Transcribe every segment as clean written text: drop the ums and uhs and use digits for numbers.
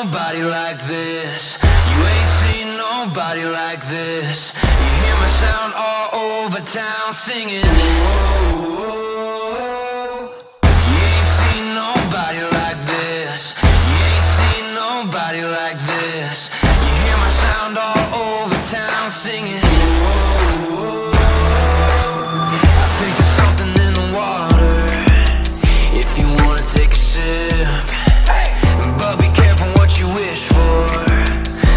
nobody like this. You ain't seen nobody like this. You hear my sound all over town singing. Whoa. You ain't seen nobody like this. You ain't seen nobody like this. You hear my sound all over town singing. Whoa. I think there's something in the water. If you wanna take a sip, but be careful what you wish for.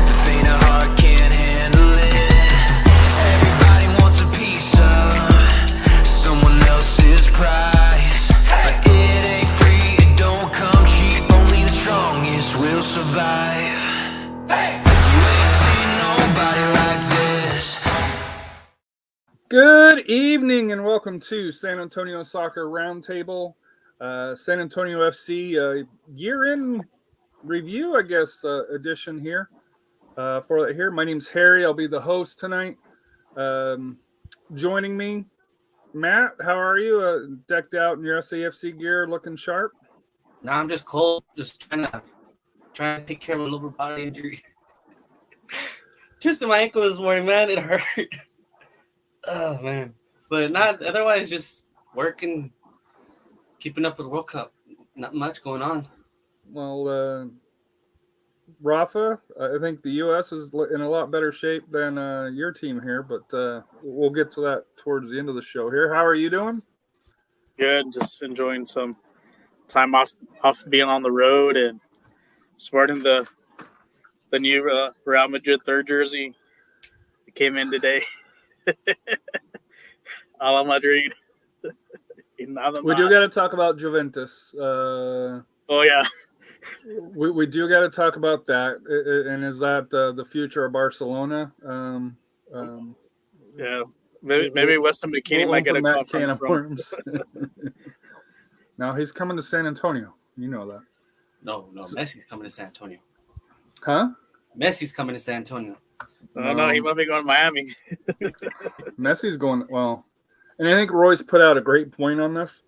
The faint of heart can't handle it. Everybody wants a piece of someone else's prize, but it ain't free, it don't come cheap. Only the strongest will survive. You ain't seen nobody like this. Good evening and welcome to San Antonio Soccer Roundtable. San Antonio FC year-end review, I guess, edition here. For that here, my name's Harry. I'll be the host tonight. Joining me, Matt. How are you? Decked out in your SAFC gear, looking sharp. No, I'm just cold. Just trying to take care of a lower body injury. Twisted my ankle this morning, man. It hurt. Oh man, but not otherwise. Just working, keeping up with World Cup. Not much going on. Well, Rafa, I think the U.S. is in a lot better shape than your team here, but we'll get to that towards the end of the show here. How are you doing? Good, just enjoying some time off being on the road and sporting the new Real Madrid third jersey. It came in today. A la Madrid. We do got to talk about Juventus. Oh yeah. We do got to talk about that, and is that the future of Barcelona? Yeah, maybe Weston McKinney might get a call can of worms. No, he's coming to San Antonio. You know that. No, Messi's coming to San Antonio. Huh? Messi's coming to San Antonio. No, he might be going to Miami. Messi's going well, and I think Roy's put out a great point on this.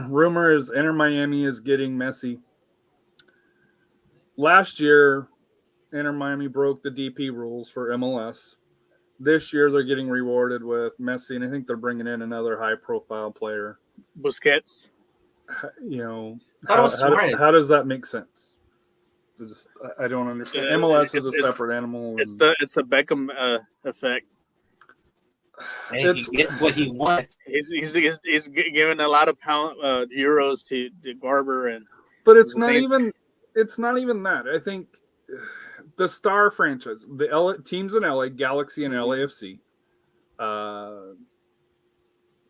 Rumor is Inter Miami is getting Messi. Last year, Inter Miami broke the DP rules for MLS. This year, they're getting rewarded with Messi, and I think they're bringing in another high-profile player. Busquets. You know, How does that make sense? I don't understand. MLS is a separate animal. It's the Beckham effect. Hey, he gets what he wants. He's giving a lot of euros to Garber, but it's not even that. I think the star franchise, the teams in LA, Galaxy and LAFC,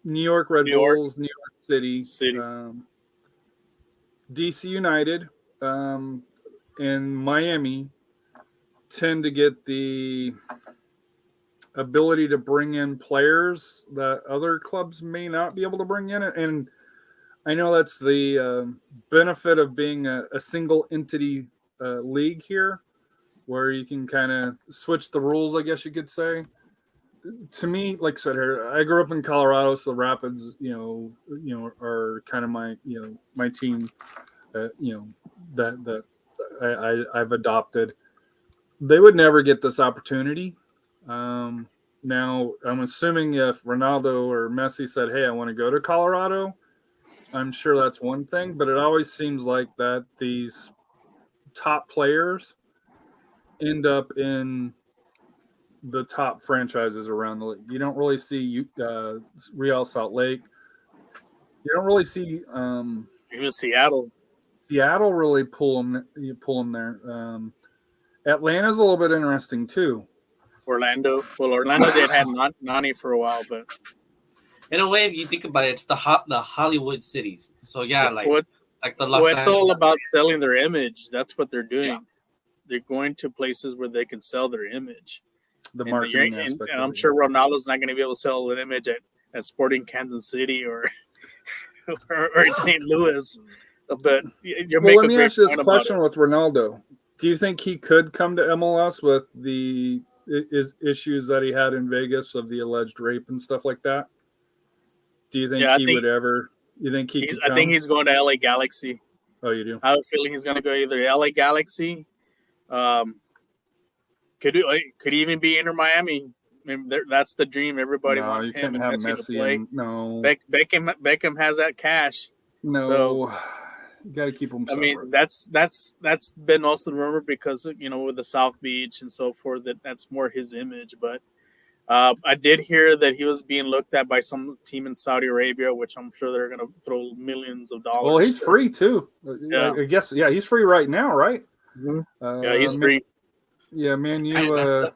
New York Red Bulls, New York City. DC United, and Miami tend to get the ability to bring in players that other clubs may not be able to bring in. And I know that's the benefit of being a single entity league here, where you can kind of switch the rules, I guess you could say. To me, like I said here, I grew up in Colorado, so the Rapids, are kind of my team, that I've adopted. They would never get this opportunity. Now, I'm assuming if Ronaldo or Messi said, hey, I want to go to Colorado, I'm sure that's one thing, but it always seems like that these top players end up in the top franchises around the league. You don't really see Real Salt Lake. You don't really see even Seattle. Seattle really pull them there. Atlanta's a little bit interesting too. Orlando did have Nani for a while, but in a way, if you think about it, it's the Hollywood cities. So yeah, like the Los Angeles. It's all about selling their image. That's what they're doing. Yeah. They're going to places where they can sell their image. The marketing aspect. And I'm sure Ronaldo's not going to be able to sell an image at Sporting Kansas City or in St. Louis. But let me ask you this question with Ronaldo. Do you think he could come to MLS with the issues that he had in Vegas of the alleged rape and stuff like that? Do you think would ever? You think he? I think he's going to LA Galaxy. Oh, you do? I have a feeling he's going to go either LA Galaxy. Could even be Inter Miami. I mean, that's the dream. Everybody No, wants you him can't and have Messi to Messi. play. And, no, Beckham has that cash. no, So, you got to keep them I separate. mean, that's been also rumored because with the South Beach and so forth. That's more his image. But I did hear that he was being looked at by some team in Saudi Arabia, which I'm sure they're going to throw millions of dollars. Well, he's free too. Yeah. I guess. Yeah, he's free right now, right? Mm-hmm. Yeah, he's free. Yeah, Man U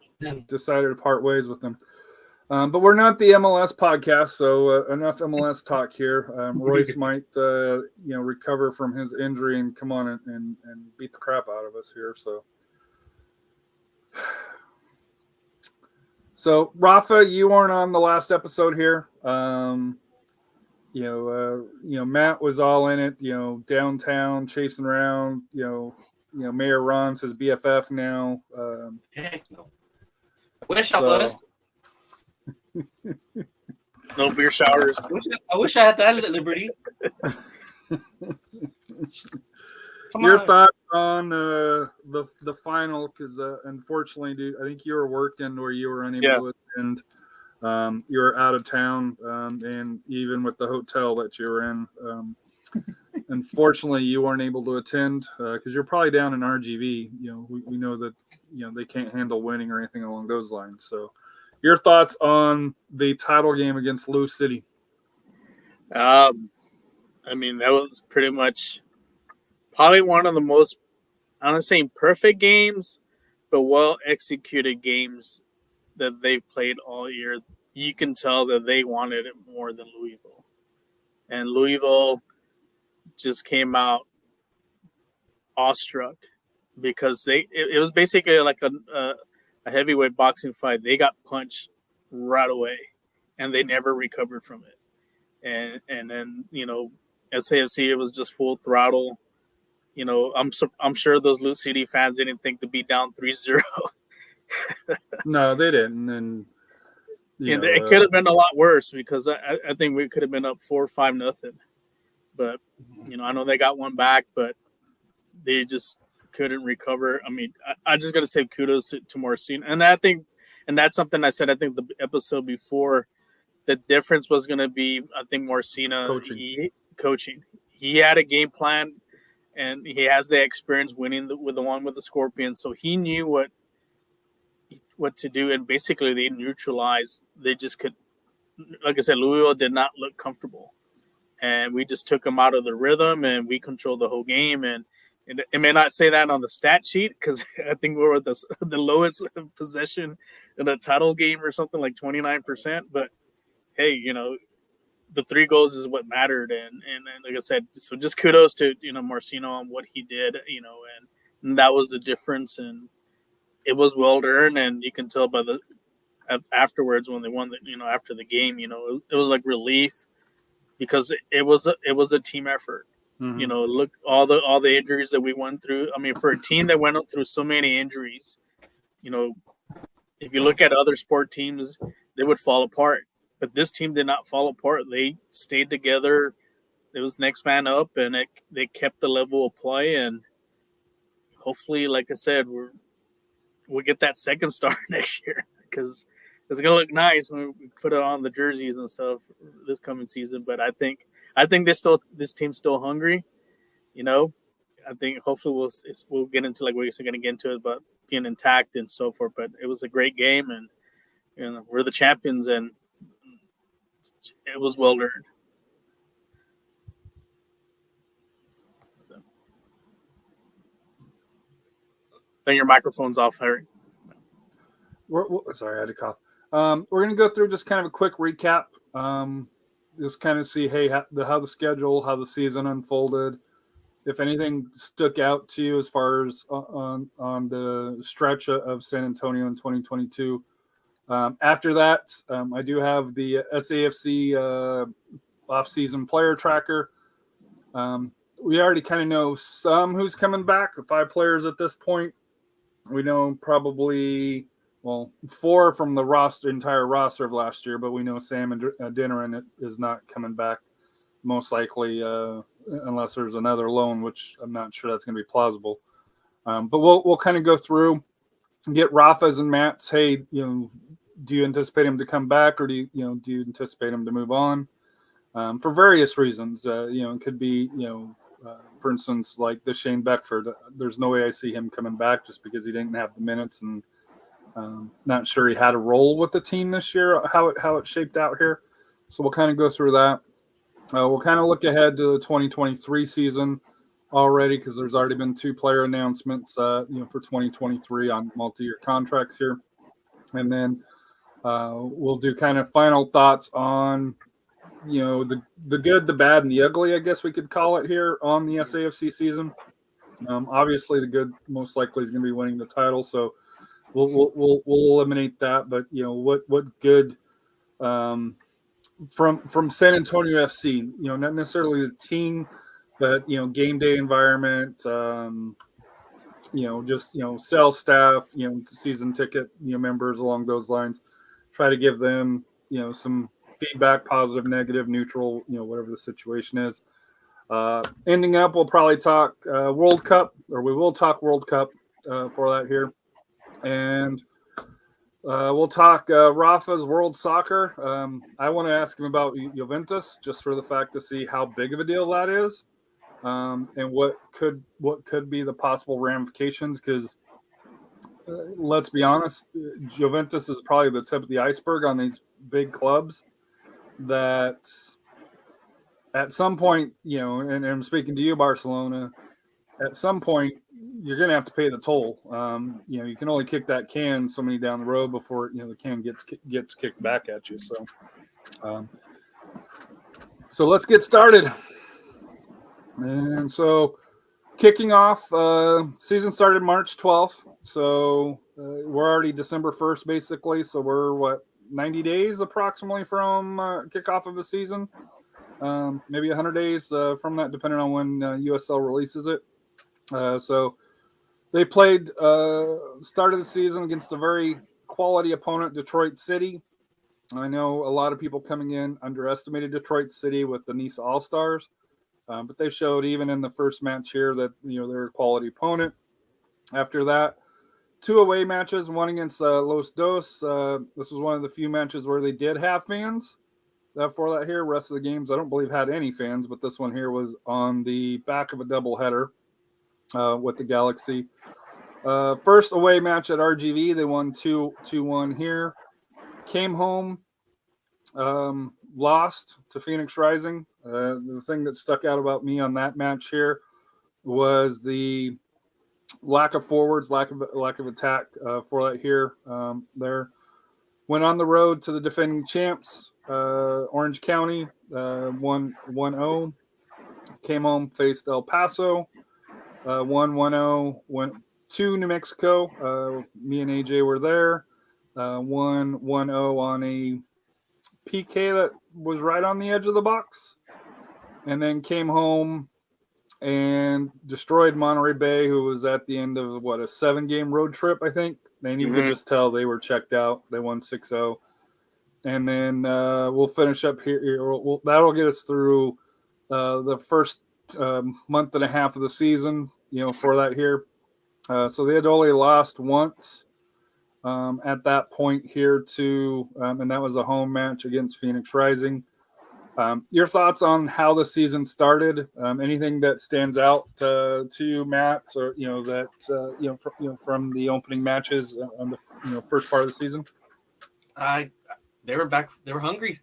decided to part ways with him. But we're not the MLS podcast, so enough MLS talk here. Royce might, recover from his injury and come on and beat the crap out of us here. So Rafa, you weren't on the last episode here. Matt was all in it. Downtown chasing around. Mayor Ron's his BFF now. Heck no. Wish I was. No beer showers. I wish I had that at liberty. Your thoughts on the final? Because unfortunately, dude, I think you were working or you were unable to attend. You were out of town, and even with the hotel that you were in, unfortunately, you weren't able to attend because you're probably down in RGV. We know that they can't handle winning or anything along those lines. So, your thoughts on the title game against Lou City? I mean, that was pretty much probably one of the most, I'm not saying perfect games, but well executed games that they've played all year. You can tell that they wanted it more than Louisville, and Louisville just came out awestruck because it was basically like a heavyweight boxing fight. They got punched right away, and they never recovered from it. And then SAFC, it was just full throttle. I'm sure those Lou City fans didn't think to be down 3-0. No, they didn't, and it could have been a lot worse because I think we could have been up 4-5-0. But I know they got one back, but they just couldn't recover. I mean, I just got to say kudos to Morcino. And I think, and that's something I said, I think the episode before, the difference was going to be, I think Morcino coaching. He had a game plan, and he has the experience winning with the one with the Scorpions. So he knew what to do. And basically they neutralized. They just could, like I said, Louisville did not look comfortable. And we just took them out of the rhythm, and we controlled the whole game. And it may not say that on the stat sheet because I think we were the lowest possession in a title game or something like 29%. But hey, the 3 goals is what mattered. And like I said, so just kudos to Morcino on what he did. And that was the difference. And it was well earned. And you can tell by the afterwards when they won after the game, it was like relief. Because it was a team effort. Mm-hmm. Look all the injuries that we went through. I mean, for a team that went through so many injuries, if you look at other sport teams, they would fall apart. But this team did not fall apart. They stayed together. It was next man up, and they kept the level of play. And hopefully, like I said, we'll get that second star next year because it's gonna look nice when we put it on the jerseys and stuff this coming season. But I think this team's still hungry. I think hopefully we'll get into like we're going to get into it about being intact and so forth. But it was a great game, and we're the champions, and it was well earned. So. Then your microphone's off, Harry. Sorry, I had to cough. We're going to go through just kind of a quick recap. Just kind of see, how the schedule, how the season unfolded. If anything stuck out to you as far as on the stretch of San Antonio in 2022. After that, I do have the SAFC off-season player tracker. We already kind of know some who's coming back, 5 players at this point. We know probably... 4 from the entire roster of last year, but we know Sam and Dinnerin is not coming back most likely, unless there's another loan, which I'm not sure that's going to be plausible. But we'll kind of go through and get Rafa's and Matt's. Hey, do you anticipate him to come back, or do you anticipate him to move on? For various reasons. It could be, for instance, like the Shane Beckford. There's no way I see him coming back just because he didn't have the minutes, and not sure he had a role with the team this year. How it shaped out here. So we'll kind of go through that. We'll kind of look ahead to the 2023 season already, because there's already been 2 player announcements, for 2023 on multi-year contracts here, and then we'll do kind of final thoughts on the good, the bad, and the ugly, I guess we could call it here on the SAFC season. Obviously, the good most likely is going to be winning the title, so we'll eliminate that. But what good from San Antonio FC? Not necessarily the team, but game day environment. Just sales staff, season ticket members along those lines. Try to give them some feedback, positive, negative, neutral, whatever the situation is. Ending up, we'll probably talk World Cup, or we will talk World Cup for that here. And we'll talk Rafa's World Soccer. I want to ask him about Juventus, just for the fact to see how big of a deal that is, and what could be the possible ramifications, because let's be honest, Juventus is probably the tip of the iceberg on these big clubs that at some point, and I'm speaking to you, Barcelona, at some point you're going to have to pay the toll. You can only kick that can so many down the road before the can gets kicked back at you. So let's get started. And so kicking off, season started March 12th. So we're already December 1st, basically. So we're 90 days approximately from kickoff of the season. Maybe 100 days from that, depending on when USL releases it. So they played started the season against a very quality opponent, Detroit City. I know a lot of people coming in underestimated Detroit City with the Nice All-Stars, but they showed even in the first match here that they're a quality opponent. After that, 2 away matches, one against Los Dos. This was one of the few matches where they did have fans. For that here, rest of the games I don't believe had any fans, but this one here was on the back of a doubleheader with the Galaxy. First away match at RGV, they won 2-1 here. Came home, lost to Phoenix Rising. The thing that stuck out about me on that match here was the lack of forwards, lack of attack for that here. There went on the road to the defending champs, Orange County, 1-0. Came home, faced El Paso, 1-1-0. Went to New Mexico. Me and AJ were there. 1-1-0 on a PK that was right on the edge of the box, and then came home and destroyed Monterey Bay, who was at the end of a 7-game road trip, I think. And you could just tell they were checked out. They won 6-0. And then we'll finish up here. That'll get us through the first month and a half of the season, for that here. So they had only lost once at that point here too, and that was a home match against Phoenix Rising. Your thoughts on how the season started? Anything that stands out to you, Matt, or from the opening matches on the first part of the season? They were back. They were hungry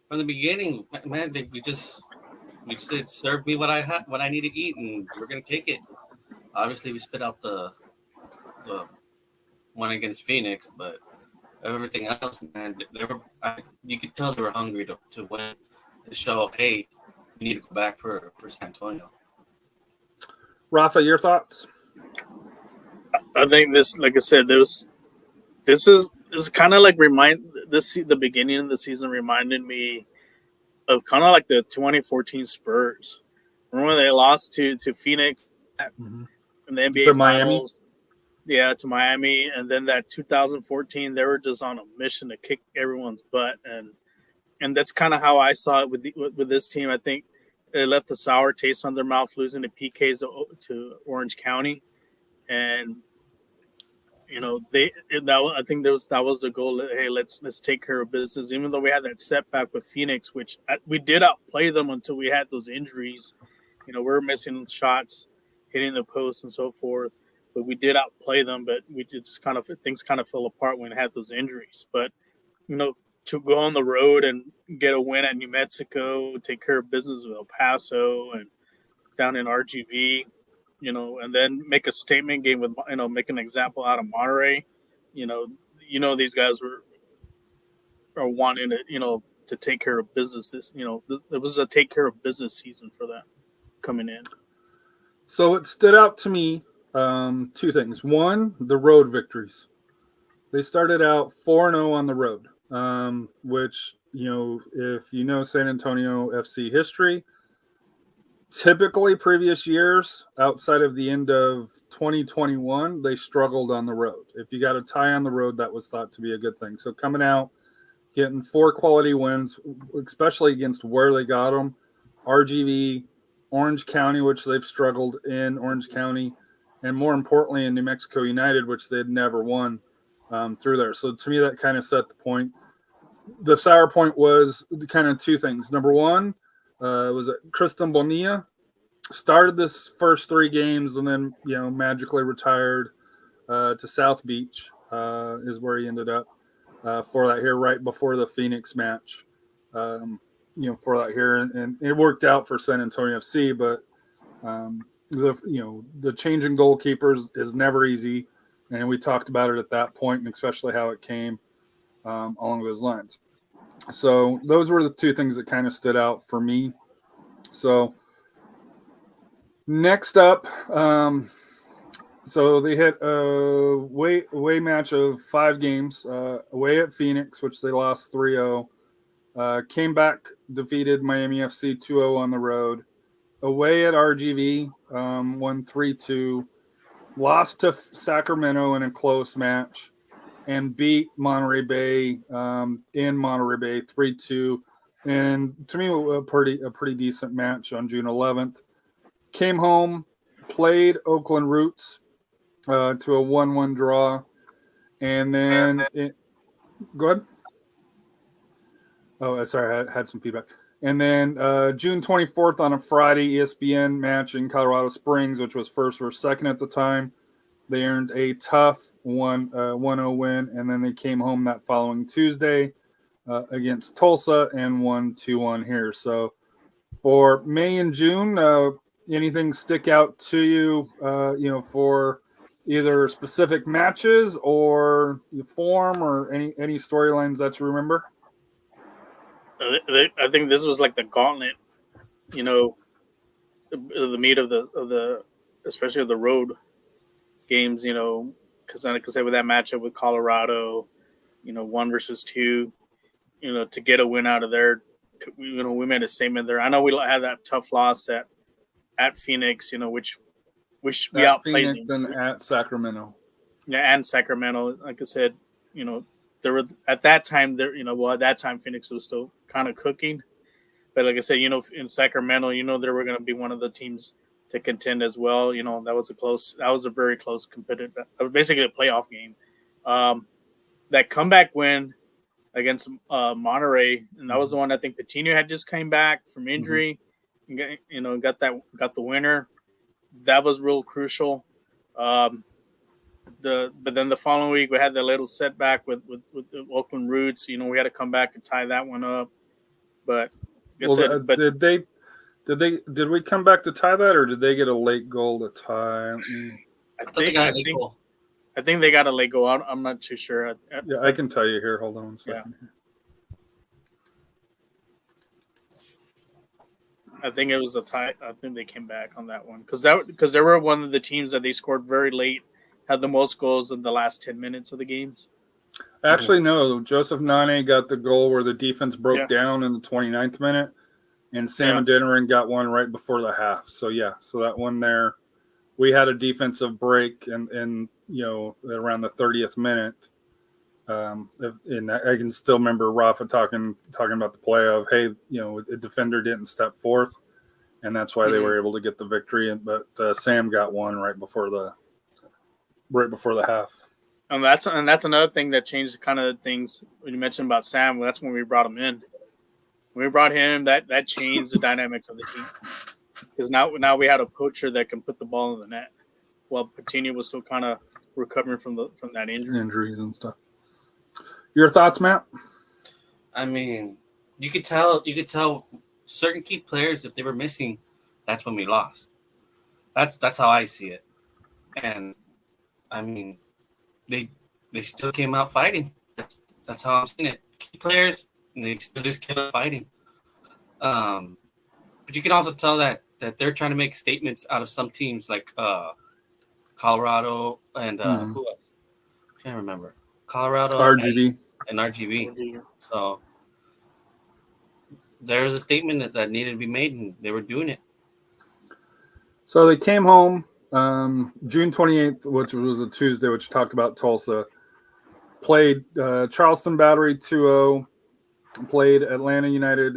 from the beginning. Man, we said, serve me what I need to eat, and we're gonna take it. Obviously, we spit out the one against Phoenix, but everything else, man, you could tell they were hungry to win. To show, hey, we need to go back for San Antonio. Rafa, your thoughts? I think this, like I said, this is kind of like the beginning of the season reminded me of kind of like the 2014 Spurs. Remember when they lost to Phoenix in the NBA to Finals? Miami? Yeah, to Miami. And then that 2014, they were just on a mission to kick everyone's butt. And that's kind of how I saw it with this team. I think it left a sour taste on their mouth losing the PKs to Orange County, and I think that was the goal. Hey, let's take care of business. Even though we had that setback with Phoenix, which we did outplay them until we had those injuries. We were missing shots, hitting the post and so forth, but we did outplay them. But we just things kind of fell apart when we had those injuries. But to go on the road and get a win at New Mexico, take care of business with El Paso and down in RGV. And then make a statement game with, make an example out of Monterey. These guys are wanting to take care of business. It was a take care of business season for them coming in. So it stood out to me, two things. One, the road victories. They started out 4-0 on the road, which, if you know San Antonio FC history, typically previous years, outside of the end of 2021, they struggled on the road. If you got a tie on the road, that was thought to be a good thing. So coming out, getting 4 quality wins, especially against where they got them, RGV, Orange County, which they've struggled in Orange County, and more importantly in New Mexico United, which they had never won through there. So to me, that kind of set the point. The sour point was kind of two things. Number one, was Kristen Bonilla started this first 3 games and then, magically retired to South Beach is where he ended up for that here right before the Phoenix match, for that here. And it worked out for San Antonio FC, but, the change in goalkeepers is never easy. And we talked about it at that point, and especially how it came along those lines. So those were the 2 things that kind of stood out for me. So next up, so they hit a away match of 5 games, away at Phoenix, which they lost 3-0. Came back, defeated Miami FC 2-0 on the road. Away at RGV, won 3-2. Lost to Sacramento in a close match. And beat Monterey Bay in Monterey Bay 3-2, and to me a pretty decent match on June 11th. Came home, played Oakland Roots to a 1-1 draw, and then go ahead. Oh, sorry, I had some feedback. And then June 24th on a Friday, ESPN match in Colorado Springs, which was first or second at the time. They earned a tough 1-0 win, and then they came home that following Tuesday against Tulsa and won 2-1 here. So for May and June, anything stick out to you, for either specific matches or form or any storylines that you remember? I think this was like the gauntlet, the meat of the especially of the road games, because with that matchup with Colorado, 1 versus 2, to get a win out of there, we made a statement there. I know we had that tough loss at Phoenix, which we outplayed Phoenix them. And at Sacramento. Yeah, and Sacramento. Like I said, there were at that time at that time Phoenix was still kind of cooking, but like I said, in Sacramento, they were going to be one of the teams to contend as well. That was a very close competitive, basically a playoff game. That comeback win against Monterey, and that was the one I think Patino had just came back from injury, and got the winner. That was real crucial. But then the following week we had that little setback with the Oakland Roots. We had to come back and tie that one up. But did we come back to tie that, or did they get a late goal to tie? I think they got a late goal. I'm not too sure. Yeah, I can tell you here. Hold on one second. Yeah. I think it was a tie. I think they came back on that one because they were one of the teams that they scored very late, had the most goals in the last 10 minutes of the games. Actually, no. Joseph Nane got the goal where the defense broke down in the 29th minute, and Sam Adeniran got one right before the half. So that one there, we had a defensive break and around the 30th minute. And I can still remember Rafa talking about the play of, hey, a defender didn't step forth. and that's why they were able to get the victory. But Sam got one right before the half. And that's another thing that changed kind of things when you mentioned about Sam. That's when we brought him in. When we brought him, that changed the dynamics of the team. Because now we had a poacher that can put the ball in the net, while Patino was still kind of recovering from that injuries and stuff. Your thoughts, Matt? I mean, you could tell certain key players, if they were missing, that's when we lost. That's how I see it. And I mean, they still came out fighting. That's how I'm seeing it. Key players, and they still just came out fighting. But you can also tell that they're trying to make statements out of some teams like Colorado and who else? I can't remember. Colorado, RGV, and RGV. So there was a statement that needed to be made, and they were doing it. So they came home June 28th, which was a Tuesday, which talked about Tulsa. Played Charleston Battery 2-0. Played Atlanta United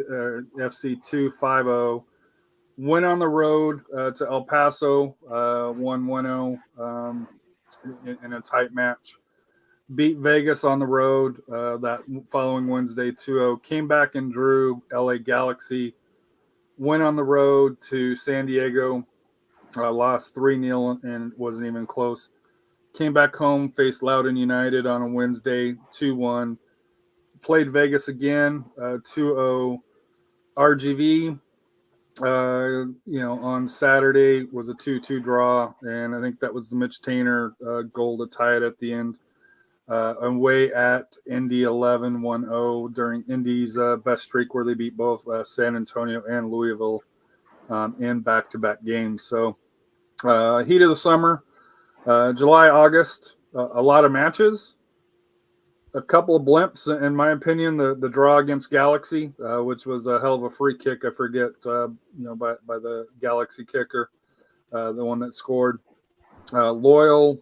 FC 2-5-0. Went on the road to El Paso, won 1-0 in a tight match. Beat Vegas on the road that following Wednesday 2-0. Came back and drew LA Galaxy. Went on the road to San Diego. Lost 3-0 and wasn't even close. Came back home, faced Loudoun United on a Wednesday 2-1. Played Vegas again 2-0. RGV, on Saturday was a 2-2 draw, and I think that was the Mitch Tainer goal to tie it at the end. Away at Indy 11 1-0 during Indy's best streak, where they beat both San Antonio and Louisville in back-to-back games. So heat of the summer, July, August, a lot of matches. A couple of blimps, in my opinion. The draw against Galaxy, which was a hell of a free kick. I forget, by the Galaxy kicker, the one that scored. Loyal,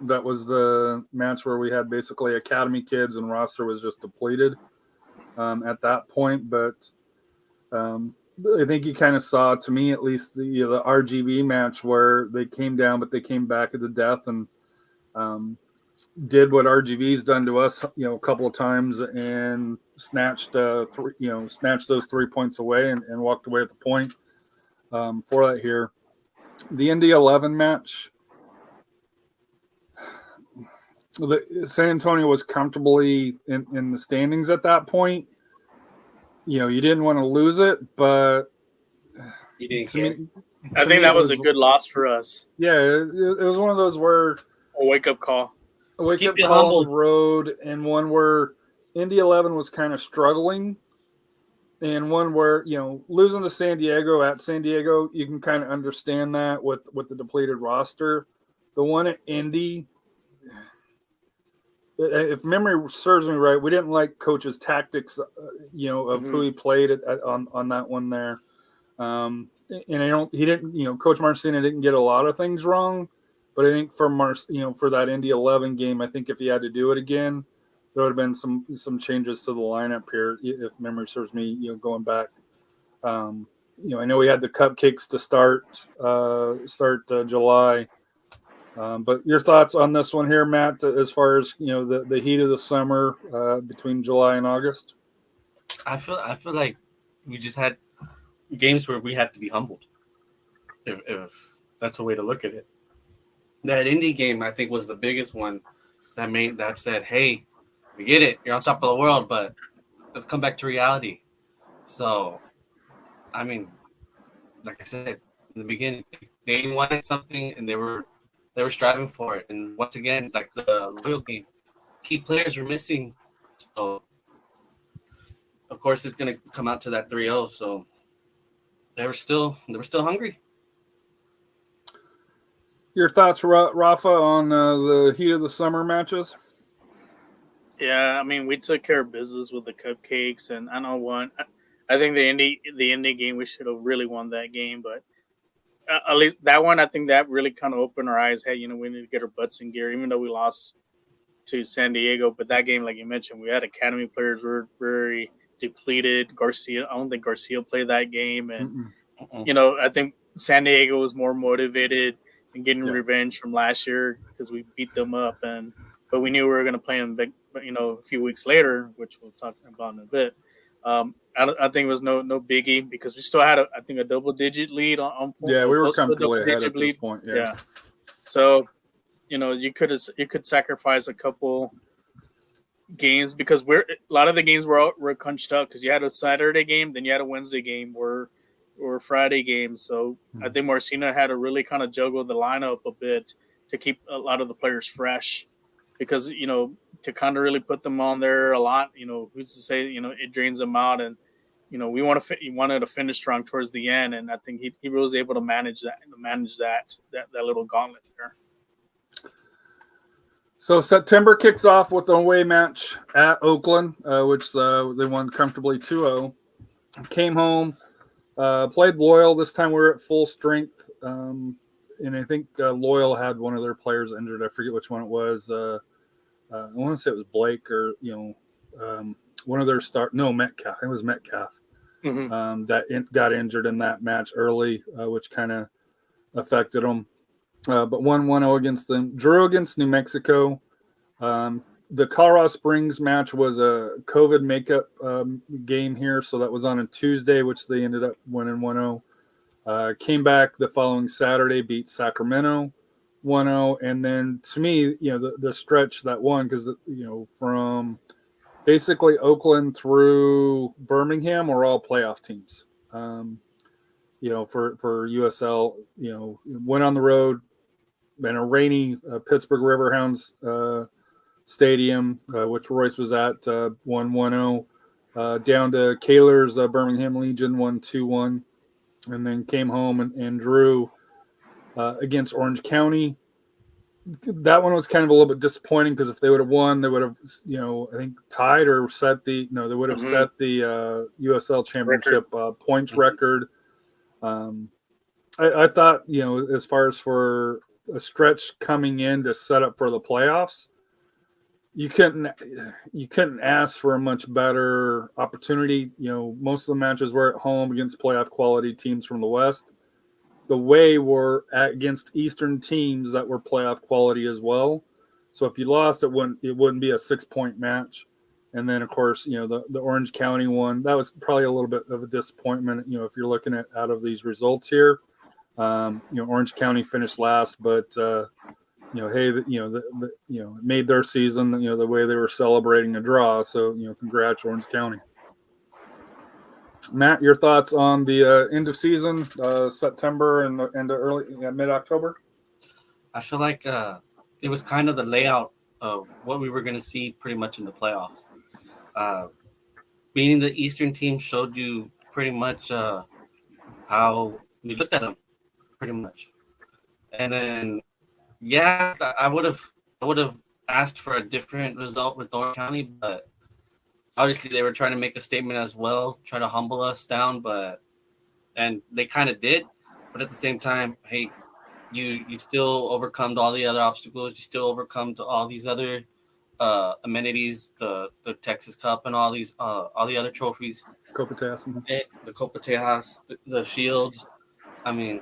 that was the match where we had basically academy kids and roster was just depleted at that point. But I think you kind of saw, to me at least, the RGV match where they came down, but they came back at the death and did what RGV's done to us, a couple of times, and snatched those 3 points away and walked away at the point for that here. The Indy 11 match, San Antonio was comfortably in the standings at that point. You didn't want to lose it, but You didn't care. I think that was a good loss for us. Yeah, it was one of those where A wake-up call. a wake Keep up you call humble. on the road, and one where Indy 11 was kind of struggling, and one where losing to San Diego at San Diego, you can kind of understand that with the depleted roster. The one at Indy, if memory serves me right, we didn't like Coach's tactics, of who he played on that one there. And he didn't, Coach Marcina didn't get a lot of things wrong, but I think for that Indy 11 game, I think if he had to do it again, there would have been some changes to the lineup here, if memory serves me, going back. I know we had the cupcakes to start July. But your thoughts on this one here, Matt, as far as the heat of the summer between July and August? I feel like we just had games where we had to be humbled, if that's a way to look at it. That Indy game, I think, was the biggest one that said, "Hey, we get it, you're on top of the world, but let's come back to reality." So, I mean, like I said in the beginning, they wanted something and they were striving for it. And once again, like the Loyal game, key players were missing. So, of course, it's going to come out to that 3-0. So they were still hungry. Your thoughts, Rafa, on the heat of the summer matches? Yeah, I mean, we took care of business with the cupcakes, and I know one. I think the Indy game, we should have really won that game, but at least that one, I think that really kind of opened our eyes. Hey, we need to get our butts in gear, even though we lost to San Diego. But that game, like you mentioned, we had academy players were very depleted. Garcia, I don't think Garcia played that game, and I think San Diego was more motivated and getting revenge from last year because we beat them up, but we knew we were going to play them big, a few weeks later, which we'll talk about in a bit. I think it was no biggie because we still had a double-digit lead on point. Yeah, we were comfortably ahead at this point. Yeah. So, you could sacrifice a couple games because a lot of the games were crunched up because you had a Saturday game, then you had a Wednesday game or a Friday game. So I think Marcina had to really kind of juggle the lineup a bit to keep a lot of the players fresh because, to kind of really put them on there a lot, who's to say, it drains them out. And, we wanted to finish strong towards the end. And I think he was able to manage that little gauntlet there. So September kicks off with an away match at Oakland, which they won comfortably 2-0. Came home, played Loyal. This time we're at full strength. And I think Loyal had one of their players injured. I forget which one it was. I want to say it was Blake or, one of their Metcalf. I think it was Metcalf that got injured in that match early, which kind of affected them. But won 1-0 against them. Drew against New Mexico. The Colorado Springs match was a COVID makeup game here, so that was on a Tuesday, which they ended up winning 1-0. Came back the following Saturday, beat Sacramento 1-0, and then to me, the stretch that won because from basically Oakland through Birmingham were all playoff teams. For USL, went on the road in a rainy Pittsburgh Riverhounds stadium, which Royce was at, won 1-0. Down to Kaler's Birmingham Legion, won 2-1. And then came home and drew against Orange County. That one was kind of a little bit disappointing because if they would have won, they would have, I think tied or set they would have set the USL Championship points record. I thought, as far as for a stretch coming in to set up for the playoffs, you couldn't ask for a much better opportunity. Most of the matches were at home against playoff quality teams from the West. The way were against Eastern teams that were playoff quality as well. So if you lost, it wouldn't be a 6-point match. And then, of course, the Orange County one, that was probably a little bit of a disappointment, if you're looking at out of these results here. Orange County finished last, but, it made their season, the way they were celebrating a draw. So, congrats, Orange County. Matt, your thoughts on the end of season, September and early mid-October? I feel like it was kind of the layout of what we were going to see pretty much in the playoffs. Being the Eastern team showed you pretty much how we looked at them, pretty much. And then, I would have asked for a different result with Orange County, but obviously they were trying to make a statement as well, try to humble us down, and they kind of did. But at the same time, hey, you still overcome all the other obstacles. You still overcome all these other amenities, the Texas Cup and all the other trophies. Copa Tejas. The Copa Tejas, the Shields. I mean,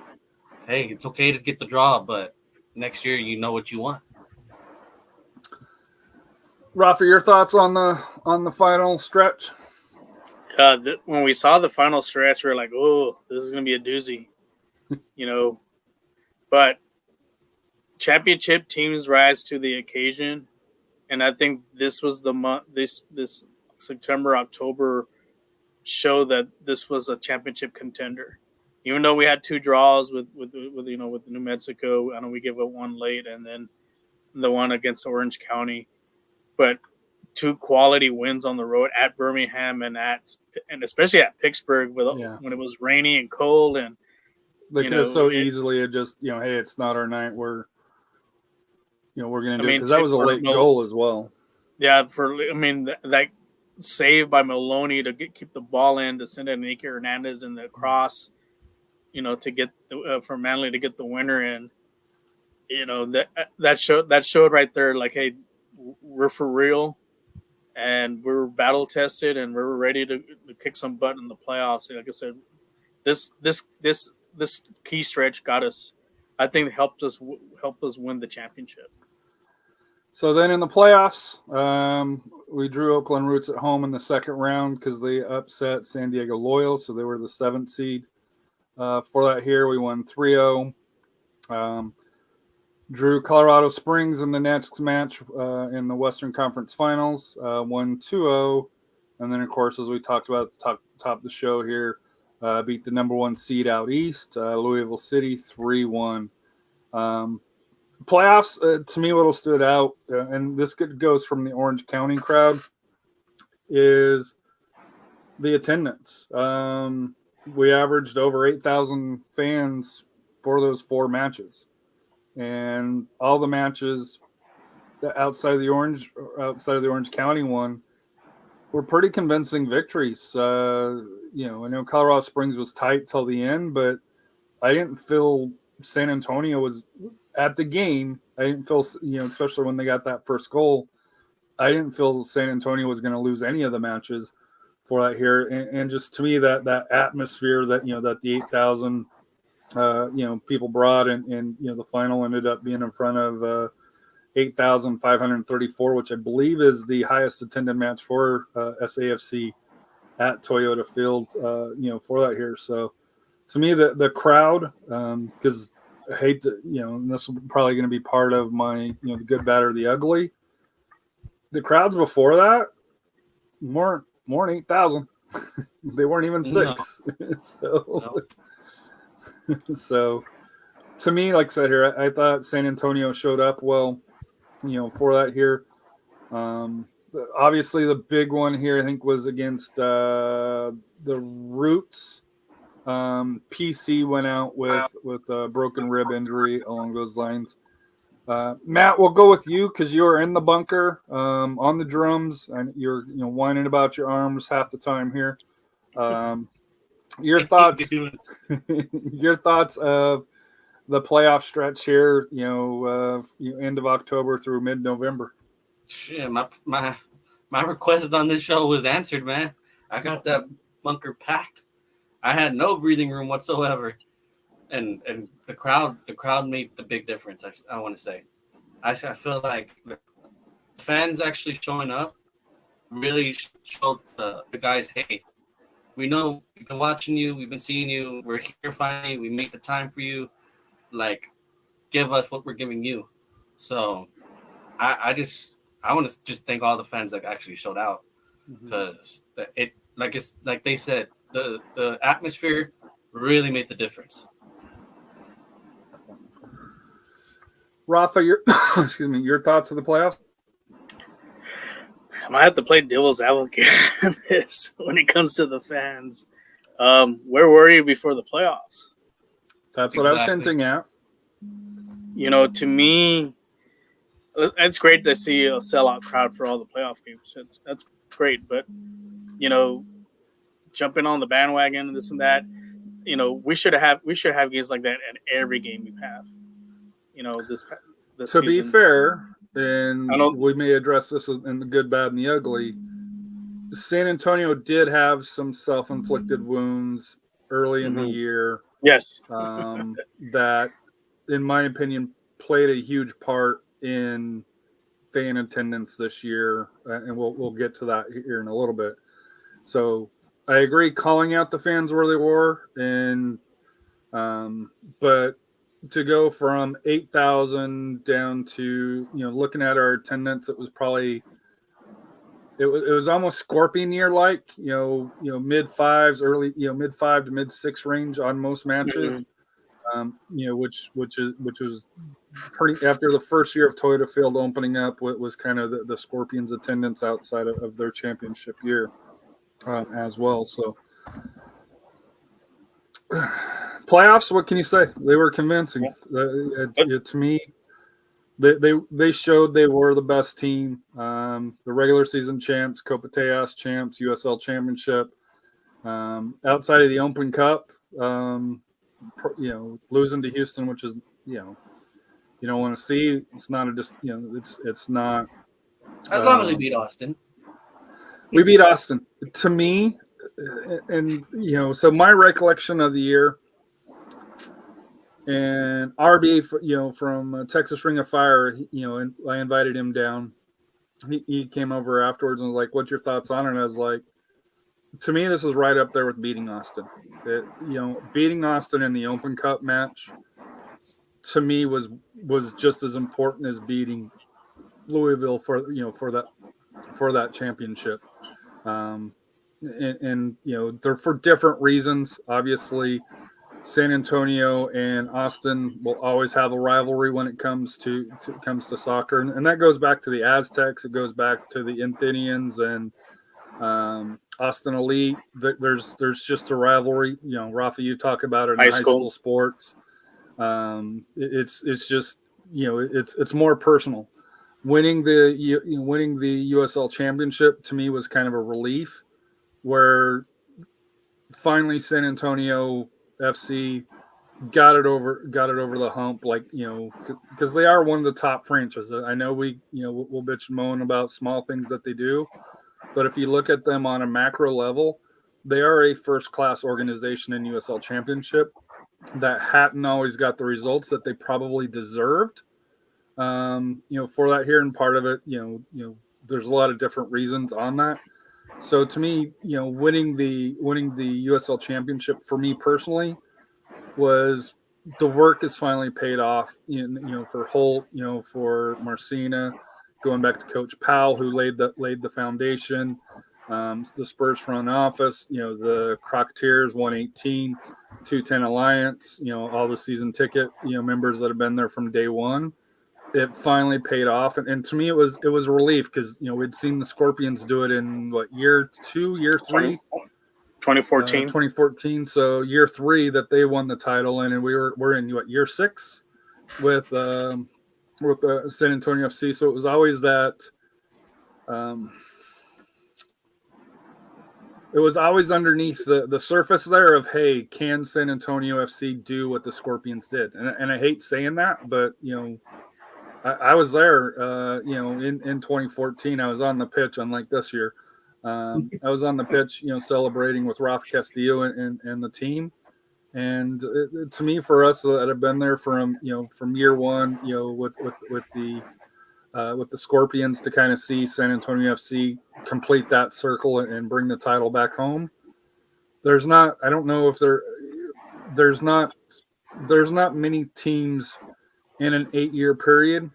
hey, it's okay to get the draw, but next year you know what you want. Rafa, your thoughts on the final stretch? When we saw the final stretch, we were like, "Oh, this is going to be a doozy," But championship teams rise to the occasion, and I think this was the month. This September, October showed that this was a championship contender. Even though we had 2 draws with New Mexico, I know we gave up one late, and then the one against Orange County. But 2 quality wins on the road at Birmingham and especially at Pittsburgh when it was rainy and cold, and they could have so easily just hey, it's not our night. We're going to do it because that was a late goal as well. Yeah, that save by Maloney to keep the ball in to send Enrique Hernandez in the cross, to get for Manley to get the winner in. That showed right there, like, hey, we're for real, and we're battle tested, and we're ready to kick some butt in the playoffs. Like I said, this key stretch got us. I think it helped us win the championship. So then in the playoffs, we drew Oakland Roots at home in the second round because they upset San Diego Loyal, so they were the 7th seed. For that here, we won 3-0. Drew Colorado Springs in the next match in the Western Conference Finals, won 2-0. And then, of course, as we talked about at the top of the show here, beat the number 1 seed out east, Louisville City, 3-1. Playoffs, to me, what stood out, and this goes from the Orange County crowd, is the attendance. We averaged over 8,000 fans for those 4 matches. And all the matches outside of the Orange County one were pretty convincing victories. I know Colorado Springs was tight till the end, but I didn't feel San Antonio was at the game. I didn't feel, especially when they got that first goal, I didn't feel San Antonio was going to lose any of the matches for that here. And just to me, that atmosphere that the 8,000 people brought, and the final ended up being in front of 8,534, which I believe is the highest attended match for SAFC at Toyota Field, for that here. So to me, the crowd, because I hate to, and this is probably going to be part of my, the good, bad, or the ugly. The crowds before that weren't more than 8,000. They weren't even 6. No. So to me, like I said here, I thought San Antonio showed up well, for that here. Obviously, the big one here, I think, was against the Roots. PC went out with a broken rib injury along those lines. Matt, we'll go with you because you were in the bunker on the drums, and you're whining about your arms half the time here. Your thoughts of the playoff stretch here, end of October through mid-November. Shit, my request on this show was answered, man. I got that bunker packed. I had no breathing room whatsoever, and the crowd made the big difference. I want to say, I feel like the fans actually showing up really showed the guys, hey, we know we've been watching you, we've been seeing you, we're here finally, we make the time for you, like, give us what we're giving you. So I want to just thank all the fans that actually showed out, because it's like they said, the atmosphere really made the difference. Rafa, your thoughts of the playoffs? I might have to play devil's advocate on this when it comes to the fans. Where were you before the playoffs? That's what I was hinting at. To me, it's great to see a sellout crowd for all the playoff games. That's great, but jumping on the bandwagon and this and that, we should have games like that at every game we have. This to season. Be fair, and we may address this in the good, bad, and the ugly. San Antonio did have some self-inflicted wounds early in the year. Yes, that, in my opinion, played a huge part in fan attendance this year, and we'll get to that here in a little bit. So I agree, calling out the fans where they were, and but to go from 8,000 down to looking at our attendance, it was probably it was almost Scorpion year like mid 5s, early mid 5 to mid 6 range on most matches. Which was pretty after the first year of Toyota Field opening up. What was kind of the Scorpions' attendance outside of their championship year as well. So playoffs, what can you say? They were convincing. To me, they showed they were the best team. The regular season champs, Copa Tejas champs, USL Championship. Outside of the Open Cup, losing to Houston, which is you don't want to see. It's not it's not. As long as we beat Austin. We beat Austin. To me, and so my recollection of the year, and RB, from Texas Ring of Fire, and I invited him down. He came over afterwards and was like, "What's your thoughts on it?" And I was like, to me, this is right up there with beating Austin. Beating Austin in the Open Cup match, to me, was just as important as beating Louisville for that championship. And they're for different reasons. Obviously, San Antonio and Austin will always have a rivalry when it comes to soccer, and that goes back to the Aztecs. It goes back to the Athenians and Austin Elite. There's just a rivalry. Rafa, you talk about it in high school sports. It's just it's more personal. Winning the USL Championship to me was kind of a relief, where finally San Antonio FC got it over the hump, because they are one of the top franchises. I know we'll bitch and moan about small things that they do, but if you look at them on a macro level, they are a first-class organization in USL Championship that hadn't always got the results that they probably deserved. For that here, and part of it, there's a lot of different reasons on that. So to me, winning the USL Championship for me personally was the work is finally paid off. For Holt, for Marcina, going back to Coach Powell, who laid the foundation. The Spurs front office, the Crocketeers, 118, 210 Alliance, all the season ticket, members that have been there from day one. It finally paid off, and to me, it was a relief, because we'd seen the Scorpions do it in year 2, year 3, 2014. So year 3 that they won the title, and we're in year 6 with San Antonio FC. So it was always that. It was always underneath the surface there of, hey, can San Antonio FC do what the Scorpions did? And I hate saying that, but I was there, in 2014. I was on the pitch, unlike this year. I was on the pitch, celebrating with Rafa Castillo and the team. And to me, for us that have been there from year one, with the Scorpions, to kind of see San Antonio FC complete that circle and bring the title back home. There's not many teams in an 8-year period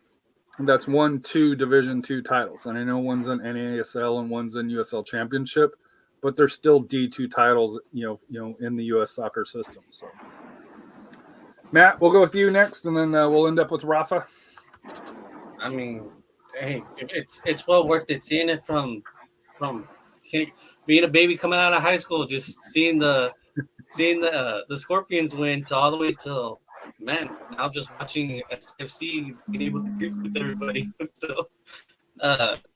that's won 2 Division II titles. And I know one's in NASL and one's in USL Championship, but they're still D2 titles, in the US soccer system. So, Matt, we'll go with you next, and then we'll end up with Rafa. I mean, hey, it's well worth it seeing it from being a baby coming out of high school, just seeing the Scorpions win to all the way till, man, now just watching SAFC being able to compete with everybody. So